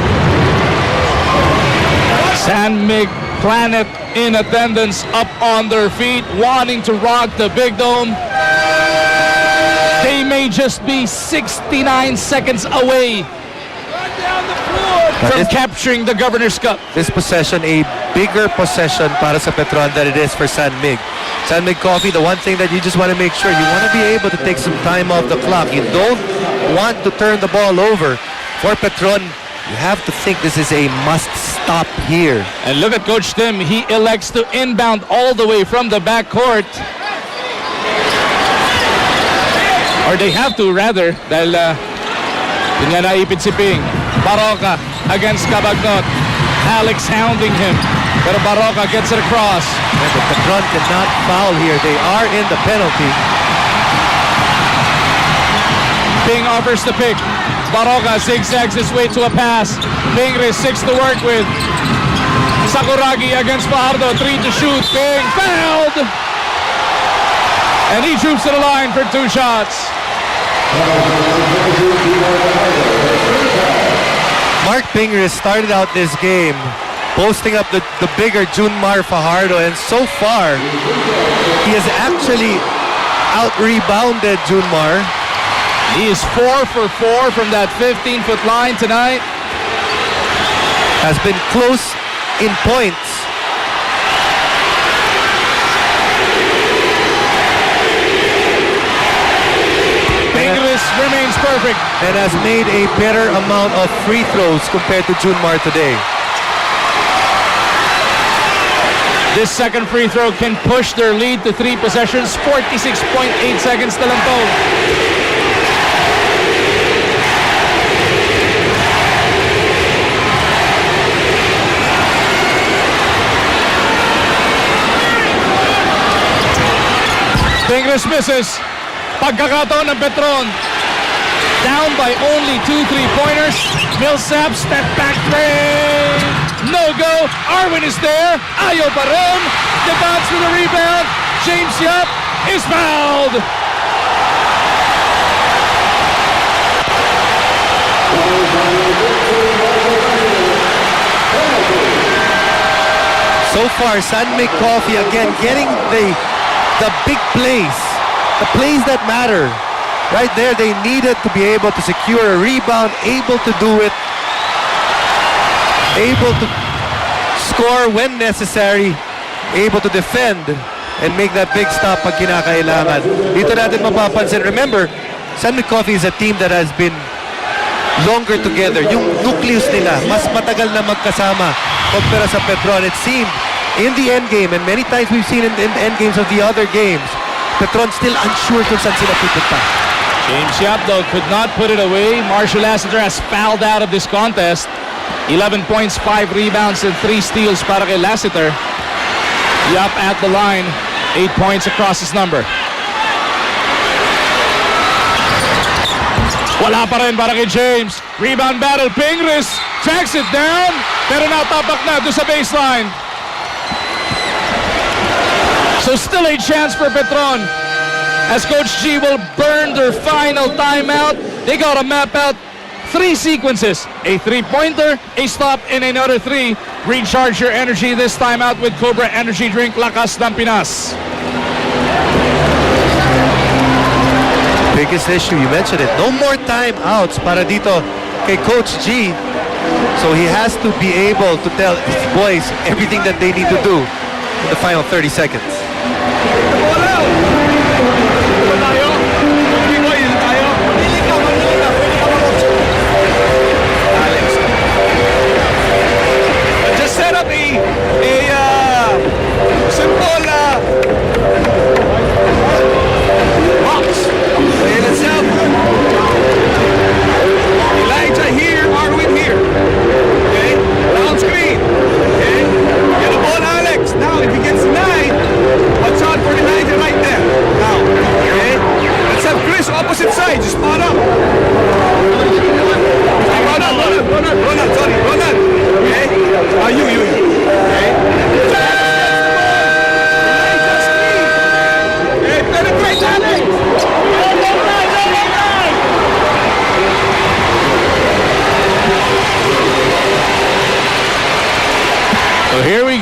San Mig Planet in attendance, up on their feet, wanting to rock the Big Dome. They may just be 69 seconds away from capturing the Governor's Cup. This possession, a bigger possession para sa Petron than it is for San Mig. San Mig Cofee, the one thing that you just want to make sure, you want to be able to take some time off the clock. You don't want to turn the ball over. For Petron, you have to think this is a must-stop here. And look at Coach Tim. He elects to inbound all the way from the backcourt. Or they have to, rather, dahil yun nga naipit si Ping. Baroka against Cabagnot. Alex hounding him. Pero Baroka gets it across. And the Petron cannot foul here. They are in the penalty. Ping offers the pick. Baroka zigzags his way to a pass. Pingris 6 to work with. Sakuragi against Fajardo, 3 to shoot. Ping fouled! And he troops to the line for 2 shots. Mark Pingris started out this game posting up the bigger Junmar Fajardo, and so far he has actually out-rebounded Junmar. He is 4 for 4 from that 15-foot line tonight. Has been close in points. Pingris remains perfect. And has made a better amount of free throws compared to Junmar today. This second free throw can push their lead to 3 possessions. 46.8 seconds to lang to. Pingris misses. Pagkakataon ng Petron. Down by only 2 3-pointers. Millsap step back three. No go. Arwin is there. Ayaw pa rin. The bounce for the rebound. James Yap is fouled. So far, Mig Cofee again getting the big plays. The plays that matter. Right there, they needed to be able to secure a rebound, able to do it, able to score when necessary, able to defend and make that big stop pag kinakailangan. Dito natin mapapansin. Remember, Mig Cofee is a team that has been longer together. Yung nucleus nila, mas matagal na magkasama kumpara sa Petron. It seemed in the end game, and many times we've seen in the end games of the other games, Petron still unsure kung saan sila pupunta. James Yap, though, could not put it away. Marshall Lassiter has fouled out of this contest. 11 points, 5 rebounds, and 3 steals para kay Lassiter. Yap at the line, 8 points across his number. Wala pa rin para kay James. Rebound battle, Pingris tracks it down, pero natapak na doon sa baseline. So still a chance for Petron, as Coach G will burn their final timeout. They got to map out 3 sequences. A 3-pointer, a stop, and another 3. Recharge your energy this time out with Cobra Energy Drink, Lakas ng Pinas. Biggest issue, you mentioned it. No more timeouts para dito kay Coach G. So he has to be able to tell his boys everything that they need to do in the final 30 seconds.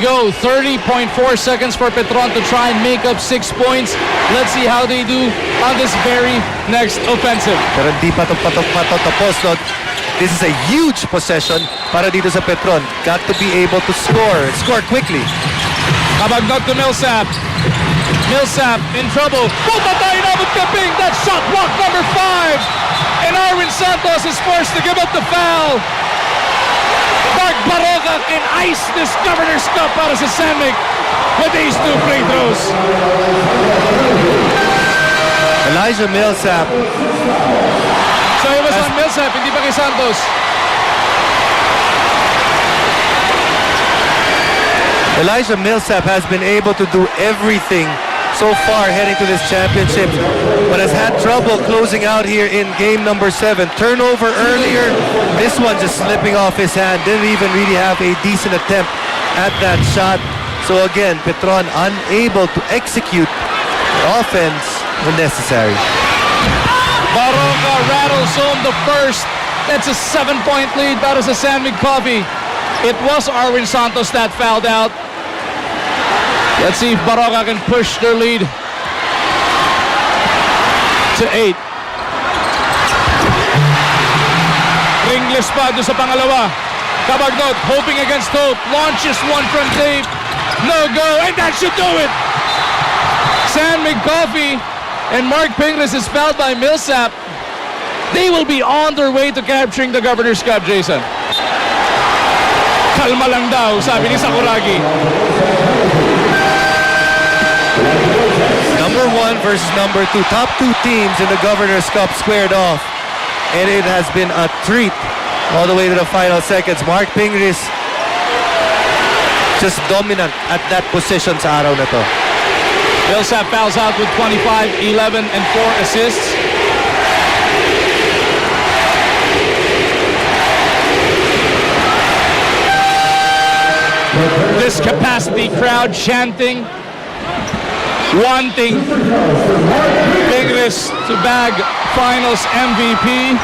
go. 30.4 seconds for Petron to try and make up 6 points. Let's see how they do on this very next offensive. Pero hindi pa ito tapos. No? This is a huge possession para dito sa Petron. Got to be able to score quickly. Kabagnot to Millsap. Millsap in trouble. Pumatay na with Kaping. That shot block number 5. And Arwin Santos is forced to give up the foul. Mark Baroka can ice this Governor's Cup para sa San Mig with these 2 free throws. Elijah Millsap. So it was on Millsap, hindi pa kay Santos. Elijah Millsap has been able to do everything so far heading to this championship, but has had trouble closing out here in game number 7. Turnover earlier, this one just slipping off his hand. Didn't even really have a decent attempt at that shot. So again, Petron unable to execute offense when necessary. Baroka rattles home the first. That's a 7-point lead para sa San Mig Cofee. It was Arwin Santos that fouled out. Let's see if Baroka can push their lead to 8. Ringless pa doon sa pangalawa. Kabagnot hoping against hope. Launches one from deep. No go, and that should do it. San Mig Cofee and Mark Pingris is fouled by Millsap. They will be on their way to capturing the Governor's Cup, Jason. Kalma lang daw, sabi ni Sakuragi. Number 1 versus number 2. Top 2 teams in the Governor's Cup squared off. And it has been a treat all the way to the final seconds. Mark Pingris just dominant at that position sa araw na to. Millsap fouls out with 25, 11, and 4 assists. This capacity crowd chanting, wanting Pingris to bag finals MVP.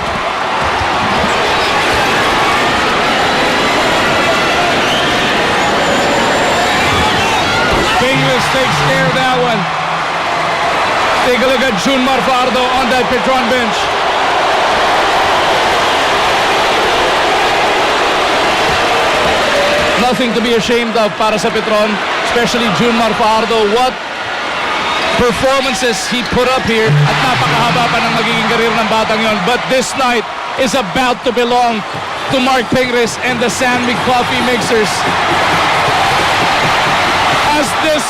Pingris takes care of that one. Take a look at Junmar Fardo on that Petron bench. Nothing to be ashamed of para sa Petron, especially Junmar Fardo. What performances he put up here at napakahaba pa ng magiging karir ng batang yon. But this night is about to belong to Mark Pingris and the San Mig Cofee Mixers. As this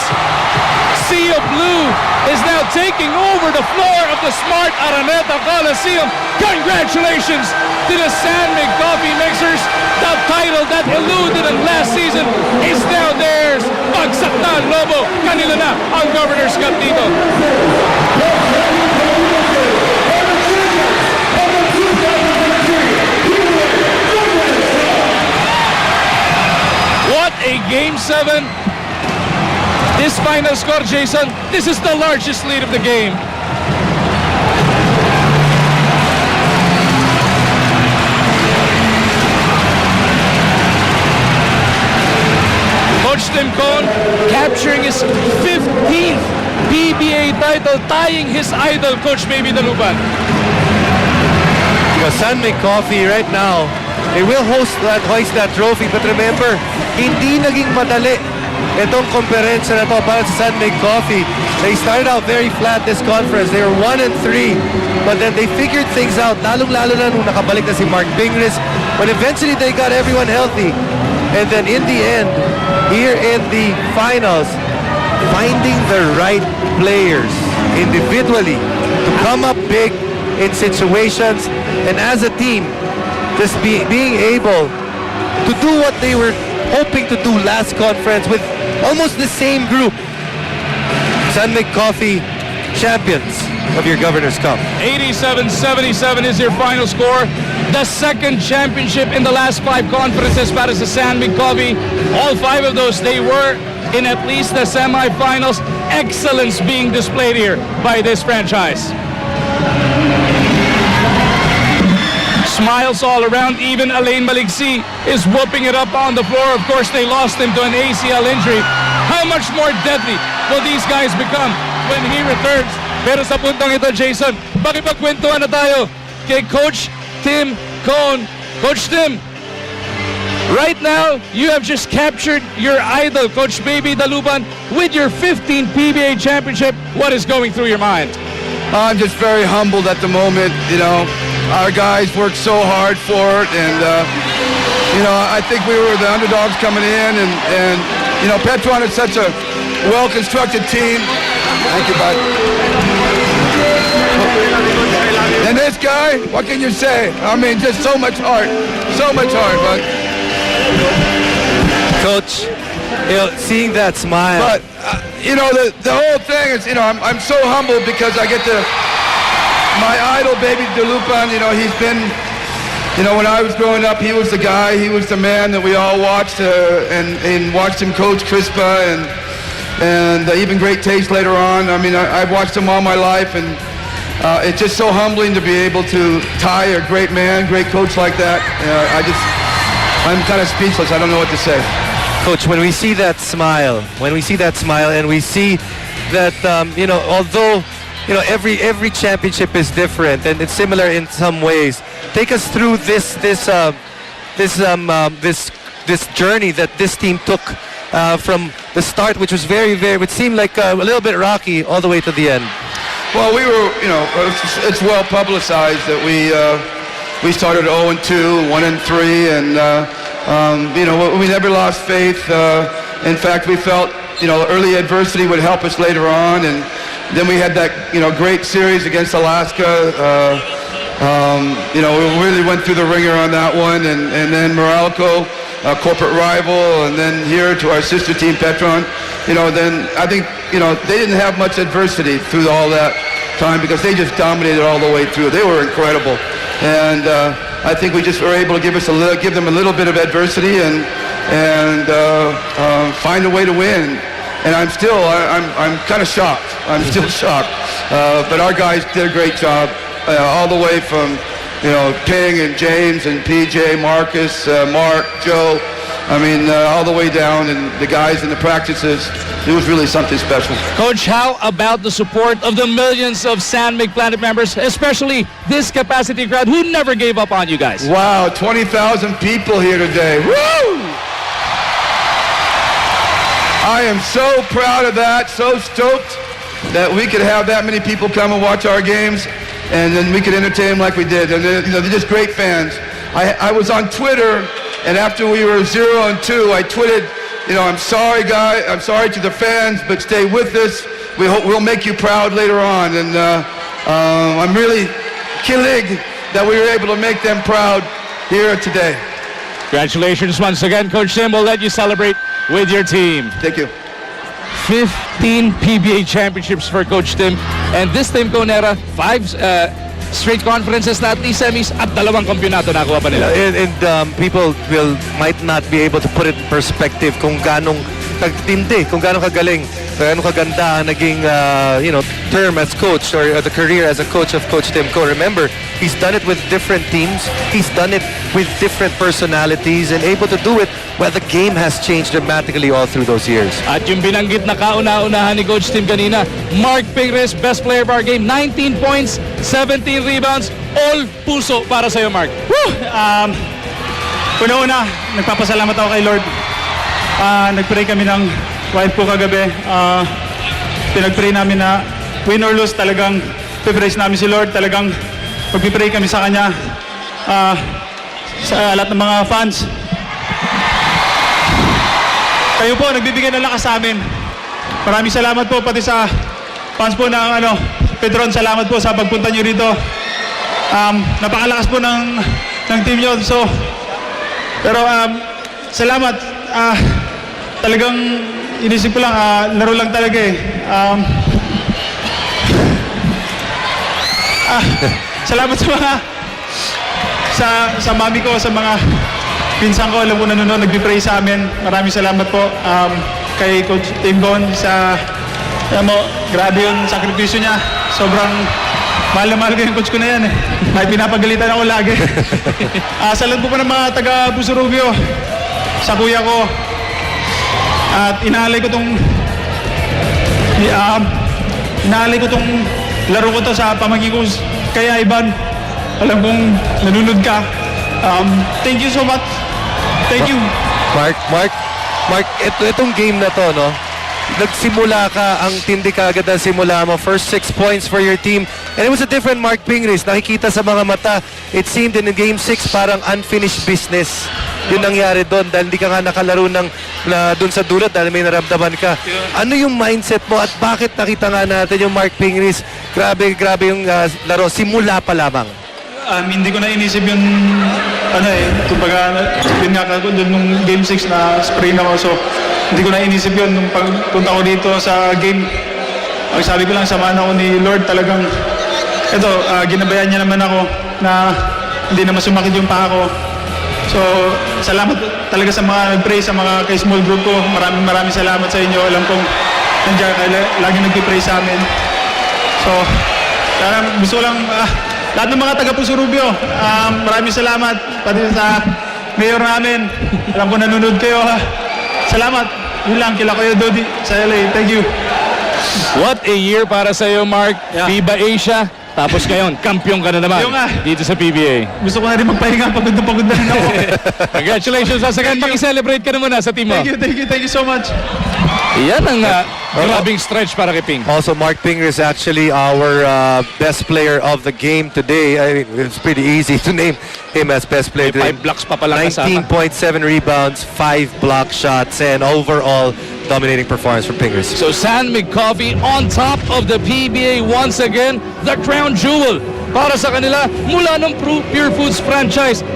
sea of blue is now taking over the floor of the Smart Araneta Coliseum. Congratulations to the San Mig Cofee Mixers. The title that eluded them last season is now theirs. Bagsak na ang lobo. Kanila na ang Governor's Cup dito. What a Game 7. This final score, Jason, this is the largest lead of the game. Coach Tim Cohn capturing his 15th PBA title, tying his idol, Coach Baby Dalupan. San Mig Cofee right now, they will hoist that trophy. But remember, hindi naging madali itong komperensya na to para sa San Mig Cofee. They started out very flat this conference. They were 1-3, but then they figured things out, lalong-lalo na nung nakabalik na si Mark Pingris. But eventually they got everyone healthy. And then in the end, here in the finals, finding the right players individually to come up big in situations, and as a team, just being able to do what they were hoping to do last conference with almost the same group. San Mig Cofee, champions of your Governor's Cup. 87-77 is your final score. The second championship in the last 5 conferences para sa San Mig Cofee. All 5 of those, they were in at least the semifinals. Excellence being displayed here by this franchise. Smiles all around. Even Alain Maligsi is whooping it up on the floor. Of course, they lost him to an ACL injury. How much more deadly will these guys become when he returns? Pero sa puntong ito, Jason, makipagkwentuhan na tayo kay Coach Tim Cone. Coach Tim, right now, you have just captured your idol, Coach Baby Daluban, with your 15th PBA championship. What is going through your mind? I'm just very humbled at the moment. You know, our guys worked so hard for it, and you know, I think we were the underdogs coming in, and you know, Petron is such a well-constructed team. Thank you, bud. And this guy, what can you say? I mean, just so much heart, bud. Coach, you know, seeing that smile. But you know, the whole thing is, you know, I'm so humbled because I get to, my idol, Baby Dalupan, you know, he's been, you know, when I was growing up, he was the guy, he was the man that we all watched and watched him coach Crispa and even Great Taste later on. I mean, I've watched him all my life, and it's just so humbling to be able to tie a great man, great coach like that. I'm kind of speechless. I don't know what to say. Coach, when we see that smile, and we see that, you know, although, you know, every championship is different and it's similar in some ways, take us through this journey that this team took from the start, which was it seemed like a little bit rocky all the way to the end. Well, we were, you know, it's well publicized that we started 0-2, 1-3, and you know, we never lost faith. In fact, we felt, you know, early adversity would help us later on, and then we had that, you know, great series against Alaska. You know, we really went through the ringer on that one, and then Meralco, a corporate rival, and then here to our sister team, Petron. You know, then I think, you know, they didn't have much adversity through all that time because they just dominated all the way through. They were incredible, and I think we just were able to give them a little bit of adversity and find a way to win. And I'm kind of shocked. I'm still shocked. But our guys did a great job, all the way from, you know, Ping and James and PJ, Marcus, Mark, Joe. I mean, all the way down, and the guys in the practices. It was really something special. Coach, how about the support of the millions of San Mig Planet members, especially this capacity crowd who never gave up on you guys? Wow, 20,000 people here today. Woo! I am so proud of that, so stoked that we could have that many people come and watch our games, and then we could entertain them like we did. And you know, they're just great fans. I was on Twitter, and after we were 0-2, I tweeted, you know, I'm sorry, guys. I'm sorry to the fans, but stay with us. We'll make you proud later on. And I'm really kilig that we were able to make them proud here today. Congratulations once again, Coach Tim. We'll let you celebrate with your team. Thank you. 15 PBA championships for Coach Tim. And this Tim Conera, 5 straight conferences na at least semis at 2 kampyonato nakuha pa nila. And people might not be able to put it in perspective kung ganong kagtindi, kung ganong kagaling, ganong kaganda ang naging you know, term as coach or the career as a coach of Coach Tim Cone. Remember, he's done it with different teams. He's done it with different personalities and able to do it while the game has changed dramatically all through those years. At yung binanggit na kauna-unahan ni Coach Tim kanina, Mark Pingres, best player of our game, 19 points, 17 rebounds, all puso para sa'yo, Mark. Woo! Una-una, nagpapasalamat ako kay Lord. Nagpray kami ng wife ko kagabi. Pinagpray namin na win or lose, talagang pipraise namin si Lord. Talagang pagpipray kami sa Kanya. Sa lahat ng mga fans. Kayo po, nagbibigay ng lakas sa amin. Maraming salamat po, pati sa fans po ng Petron, salamat po sa pagpunta nyo rito. Napakalakas po ng team nyo. So, pero salamat. Talagang inisip ko lang, laro lang talaga eh. Salamat sa mga sa mami ko, sa mga pinsan ko, alam ko nanonood, nagbi-pray sa amin. Maraming salamat po kay Coach Tim Cone sa, alam mo, grabe yung sakripisyo niya. Sobrang Mahal na mahal ko yung coach ko na yan eh. Kahit pinapagalitan ako lagi. Sa lahat po pa ng mga taga Puso Rubio, sa kuya ko, at inaalay ko tong laro ko to sa pamangkin ko kaya Ivan. Alam kong nanunod ka. Thank you so much. Thank you. Mark, itong game na to, no? Nagsimula ka, ang tindi ka agad na simula mo. First 6 points for your team. And it was a different Mark Pingris. Nakikita sa mga mata, it seemed in game 6 parang unfinished business. Yun nangyari doon dahil hindi ka nga nakalaro doon sa dulat dahil may naramdaman ka. Ano yung mindset mo at bakit nakita nga natin yung Mark Pingris? Grabe yung laro. Simula pa lamang. Hindi ko na inisip yung kumbaga yun nga doon nung game 6 na spray na ako, so hindi ko na inisip yun nung pagpunta ko dito sa game. Ang sabi ko lang, samahan ako ni Lord talagang ginabayan niya naman ako na hindi naman sumakit yung paa ko. So salamat talaga sa mga nag-pray, sa mga kay-small group ko. Maraming salamat sa inyo. Alam kong nandiyan kayo, lagi nag-pray sa amin. So gusto ko lang lahat ng mga taga Puso Rubio, maraming salamat. Pati sa mayor namin, alam ko nanonood kayo. Salamat. Yun lang, kila Kuya Dodi sa LA. Thank you. What a year para sa iyo, Mark. FIBA Asia. Tapos ngayon, kampiyon ka na naman dito sa PBA. Gusto ko na rin magpahinga. Pagod na rin ako. Congratulations. Sasagan, pag-celebrate ka na muna sa team mo. Thank you so much. Yan ang grabing stretch para kay Ping. Also, Mark Pinger is actually our best player of the game today. I mean, it's pretty easy to name him as best player today. 5 blocks pa pala kasama. 19.7 rebounds, 5 block shots, and overall dominating performance from Pingers. So Mig Cofee on top of the PBA once again, the crown jewel para sa kanila mula ng Pure Foods franchise.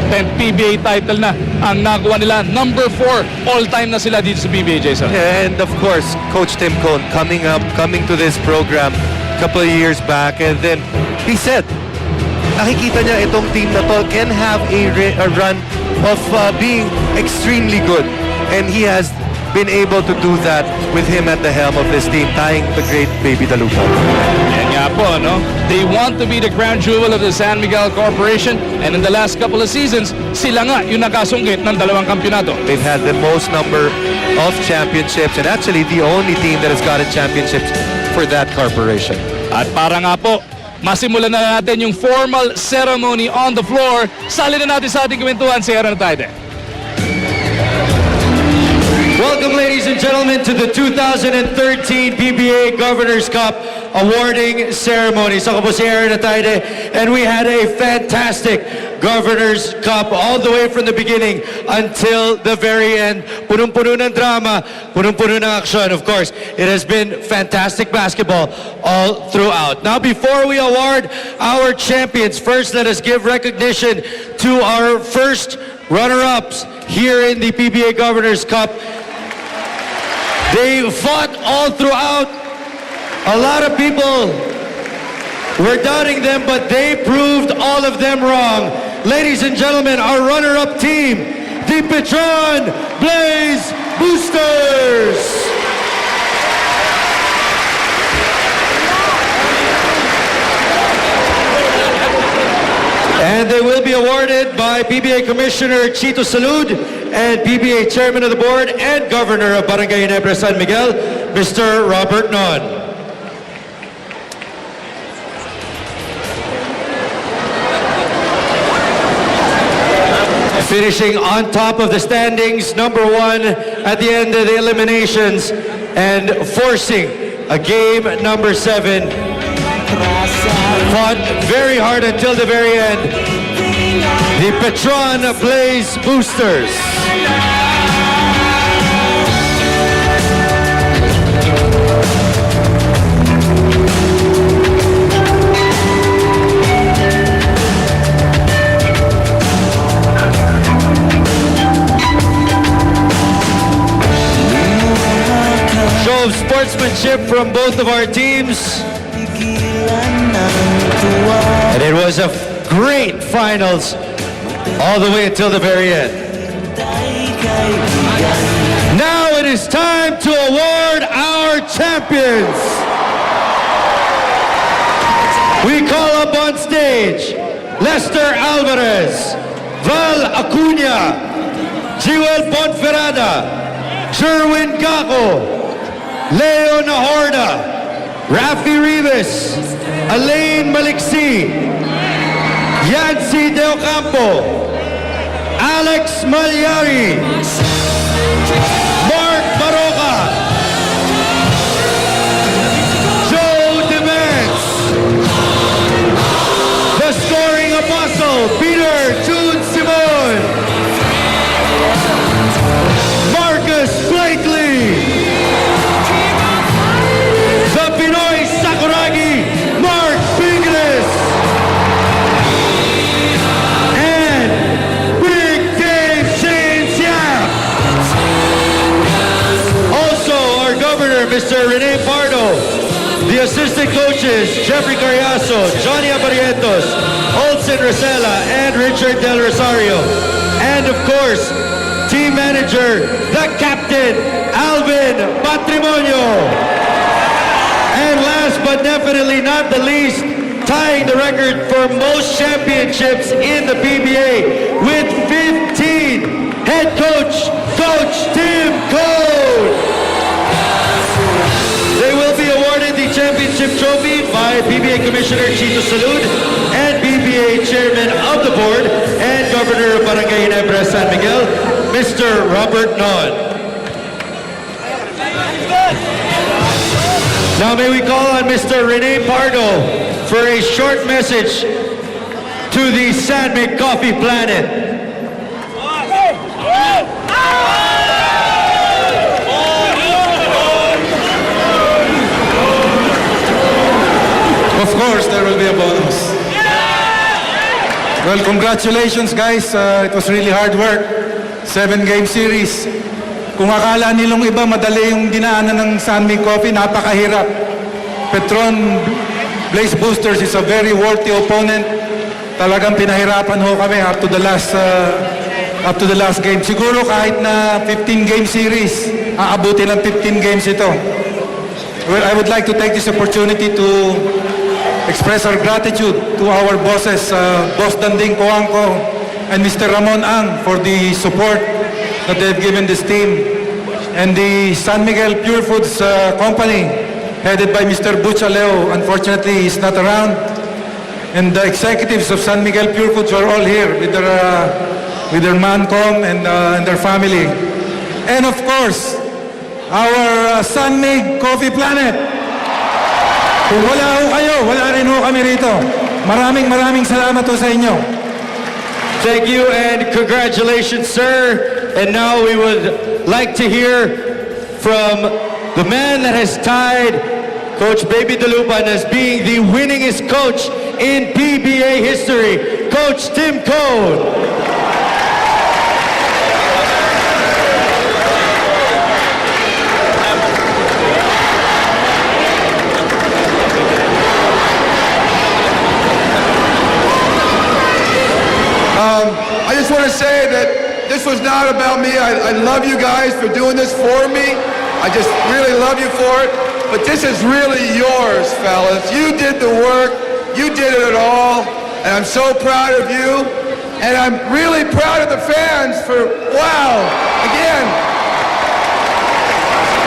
10th PBA title na ang nakuha nila. Number 4 all-time na sila dito sa PBA, Jason. And of course, Coach Tim Cone coming to this program a couple of years back, and then he said, nakikita niya itong team na to can have a run of being extremely good, and he has been able to do that with him at the helm of this team, tying the great Baby Dalupo. Yan nga po, no? They want to be the crown jewel of the San Miguel Corporation, and in the last couple of seasons, sila nga yung nakasungkit ng 2 kampyonato. They've had the most number of championships, and actually the only team that has gotten championships for that corporation. At para nga po, masimulan na natin yung formal ceremony on the floor. Sali na natin sa ating kwentuhan si Aaron Taide. Welcome, ladies and gentlemen, to the 2013 PBA Governor's Cup awarding ceremony. So, ako po si Aaron Ataide, and we had a fantastic Governor's Cup all the way from the beginning until the very end. Punong-puno ng drama, punong-puno ng action. Of course, it has been fantastic basketball all throughout. Now, before we award our champions, first let us give recognition to our first runner-ups here in the PBA Governor's Cup. They fought all throughout. A lot of people were doubting them, but they proved all of them wrong. Ladies and gentlemen, our runner-up team, the Petron Blaze Boosters. And they will be awarded by PBA Commissioner Chito Salud and PBA Chairman of the Board and Governor of Barangay Ginebra San Miguel, Mr. Robert Non. Finishing on top of the standings, number 1 at the end of the eliminations and forcing a game number 7. Fought very hard until the very end. The Petron Blaze Boosters. Show of sportsmanship from both of our teams. And it was a great finals all the way until the very end. Now it is time to award our champions. We call up on stage Lester Alvarez, Val Acuña, Jewel Ponferrada, Sherwin Gaco, Leo Nahorda, Rafi Rivas, Elaine Maliksi, Yancy De Ocampo, Alex Malyari, Mark Baroka, Joe Demens, the scoring apostle, Peter June Simon, Marcus Blakely, the Pinoy Sakuragi, Mark Pingles, and Big Dave James Yap. Also, our governor, Mr. Rene Pardo, the assistant coaches, Jeffrey Carriazo, Johnny Abarientos, Olsen Rosella, and Richard Del Rosario. And of course, team manager, the captain, Alvin Patrimonio. And last but definitely not the least, tying the record for most championships in the PBA with 15, head coach, Coach Tim Code. They will be awarded the championship trophy by PBA Commissioner Chito Salud and PBA Chairman of the Board and Governor of Barangay Ginebra San Miguel, Mr. Robert Non. Now may we call on Mr. Rene Pardo for a short message to the San Mig Cofee planet. Of course, there will be a bonus. Well, congratulations guys. It was really hard work. 7-game series. Kung akala nilong iba madali yung dinaanan ng San Mig Cofee, napakahirap. Petron Blaze Boosters is a very worthy opponent. Talagang pinahirapan ho kami up to the last game. Siguro kahit na 15-game series, aabutin ng 15 games ito. Well, I would like to take this opportunity to express our gratitude to our bosses, Boss Danding Coangco and Mr. Ramon Ang for the support that they've given this team, and the San Miguel Pure Foods Company headed by Mr. Butch Aleo. Unfortunately, he's not around, and the executives of San Miguel Pure Foods are all here with their mancom and their family, and of course our San Mig Cofee Planet. Kung wala ho kayo, wala rin ho kami rito. Maraming salamat ho sa inyo. Thank you and congratulations, sir. And now we would like to hear from the man that has tied Coach Baby Dalupan as being the winningest coach in PBA history, Coach Tim Code. I just want to say that this was not about me. I love you guys for doing this for me. I just really love you for it. But this is really yours, fellas. You did the work. You did it all. And I'm so proud of you. And I'm really proud of the fans for, wow, again.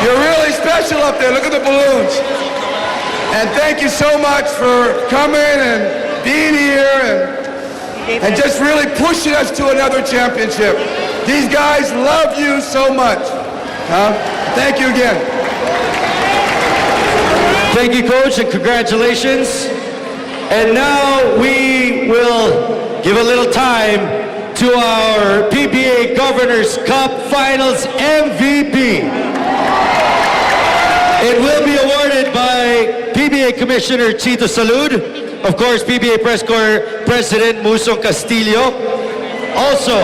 You're really special up there. Look at the balloons. And thank you so much for coming and being here and just really pushing us to another championship. These guys love you so much. Thank you again. Thank you, Coach, and congratulations. And now we will give a little time to our PBA Governors Cup Finals MVP. It will be awarded by PBA Commissioner Chito Salud. Of course, PBA Press Corps President Musong Castillo. Also,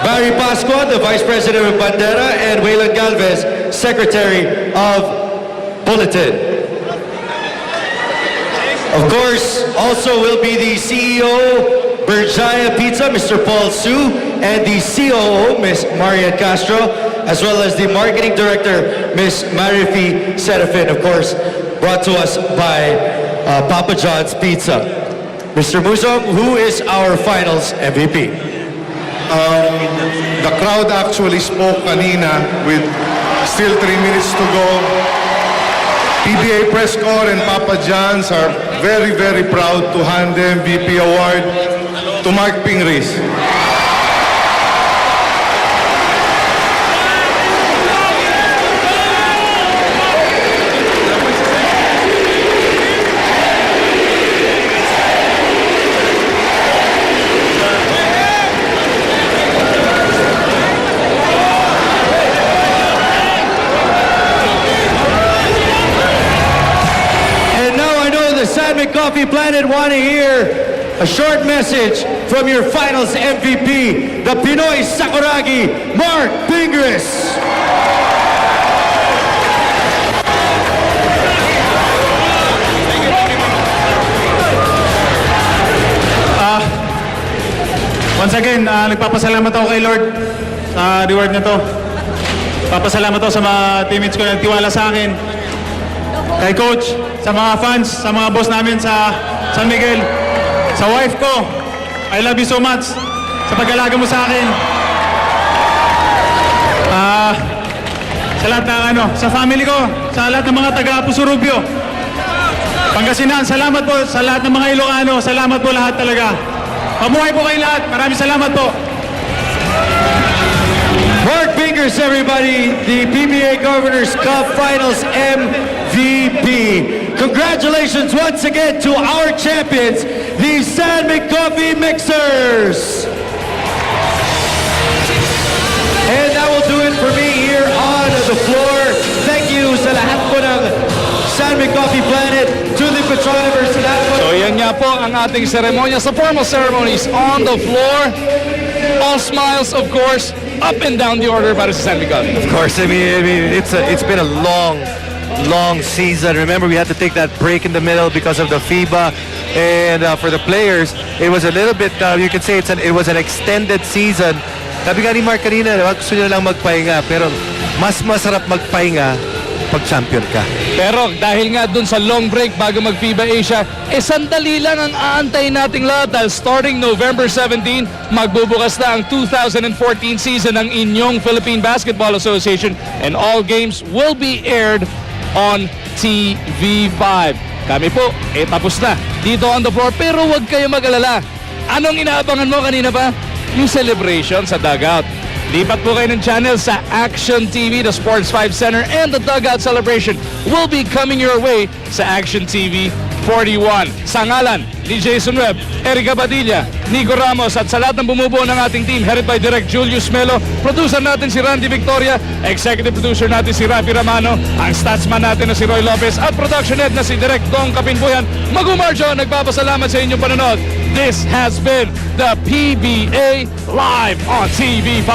Barry Pascua, the Vice President of Bandera, and Waylon Galvez, Secretary of Bulletin. Of course, also will be the CEO, Berjaya Pizza, Mr. Paul Su, and the COO, Ms. Marian Castro, as well as the Marketing Director, Ms. Marifi Serafin, of course, brought to us by Papa John's Pizza. Mr. Musum, who is our finals MVP? The crowd actually spoke kanina with still 3 minutes to go. PBA Press Corps and Papa John's are very, very proud to hand the MVP award to Mark Pingris. Mig Cofee Planet want to hear a short message from your finals MVP, the Pinoy Sakuragi, Mark Pingris. Once again, nagpapasalamat ako kay Lord sa reward na to. Papasalamat ako sa mga teammates ko na nagtiwala sa akin. Kay Coach, sa mga fans, sa mga boss namin sa San Miguel, sa wife ko, I love you so much sa pag-alaga mo sa akin. Sa lahat ng sa family ko, sa lahat ng mga taga-Pusurubyo, Pangasinan, salamat po sa lahat ng mga Ilocano, salamat po lahat talaga. Mabuhay po kayo lahat, maraming salamat po. Mark Pingris, everybody, the PBA Governors Cup Finals MVP. Congratulations once again to our champions, the San Mig Cofee Mixers. And that will do it for me here on the floor. Thank you sa lahat po ng San Mig Cofee Planet, to the Petronivers. So yan nga po ang ating seremonya sa formal ceremonies on the floor. All smiles, of course, up and down the order para sa San Mig Cofee. Of course, I mean it's been a long season. Remember, we had to take that break in the middle because of the FIBA, and for the players, it was a little bit. You can say it was an extended season. Sabi nga ni Mark kanina, gusto nyo lang magpahinga, pero mas masarap magpahinga pag champion ka. Pero dahil nga dun sa long break bago mag-FIBA Asia, sandali lang ang aantayin nating lahat dahil starting November 17, magbubukas na ang 2014 season ng inyong Philippine Basketball Association, and all games will be aired on TV5. Kami po, tapos na dito on the floor, pero huwag kayo mag-alala. Anong inaabangan mo kanina pa? Yung celebration sa dugout. Lipat po kayo ng channel sa Action TV, the Sports 5 Center, and the dugout celebration will be coming your way sa Action TV 41. Sa ngalan ni Jason Webb, Erica Badilla, Nico Ramos, at sa lahat ng bumubuo ng ating team, headed by Direct Julius Melo, producer natin si Randy Victoria, executive producer natin si Rafi Ramano, ang statsman natin na si Roy Lopez, at production head na si Direct Dong Kapinbuyan. Mag-umarjo, nagpapasalamat sa inyong panonood. This has been the PBA Live on TV5.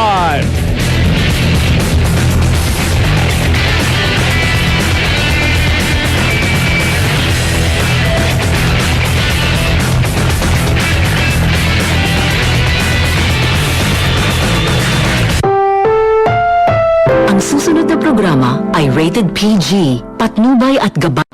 Ang susunod na programa ay rated PG, patnubay at gabay.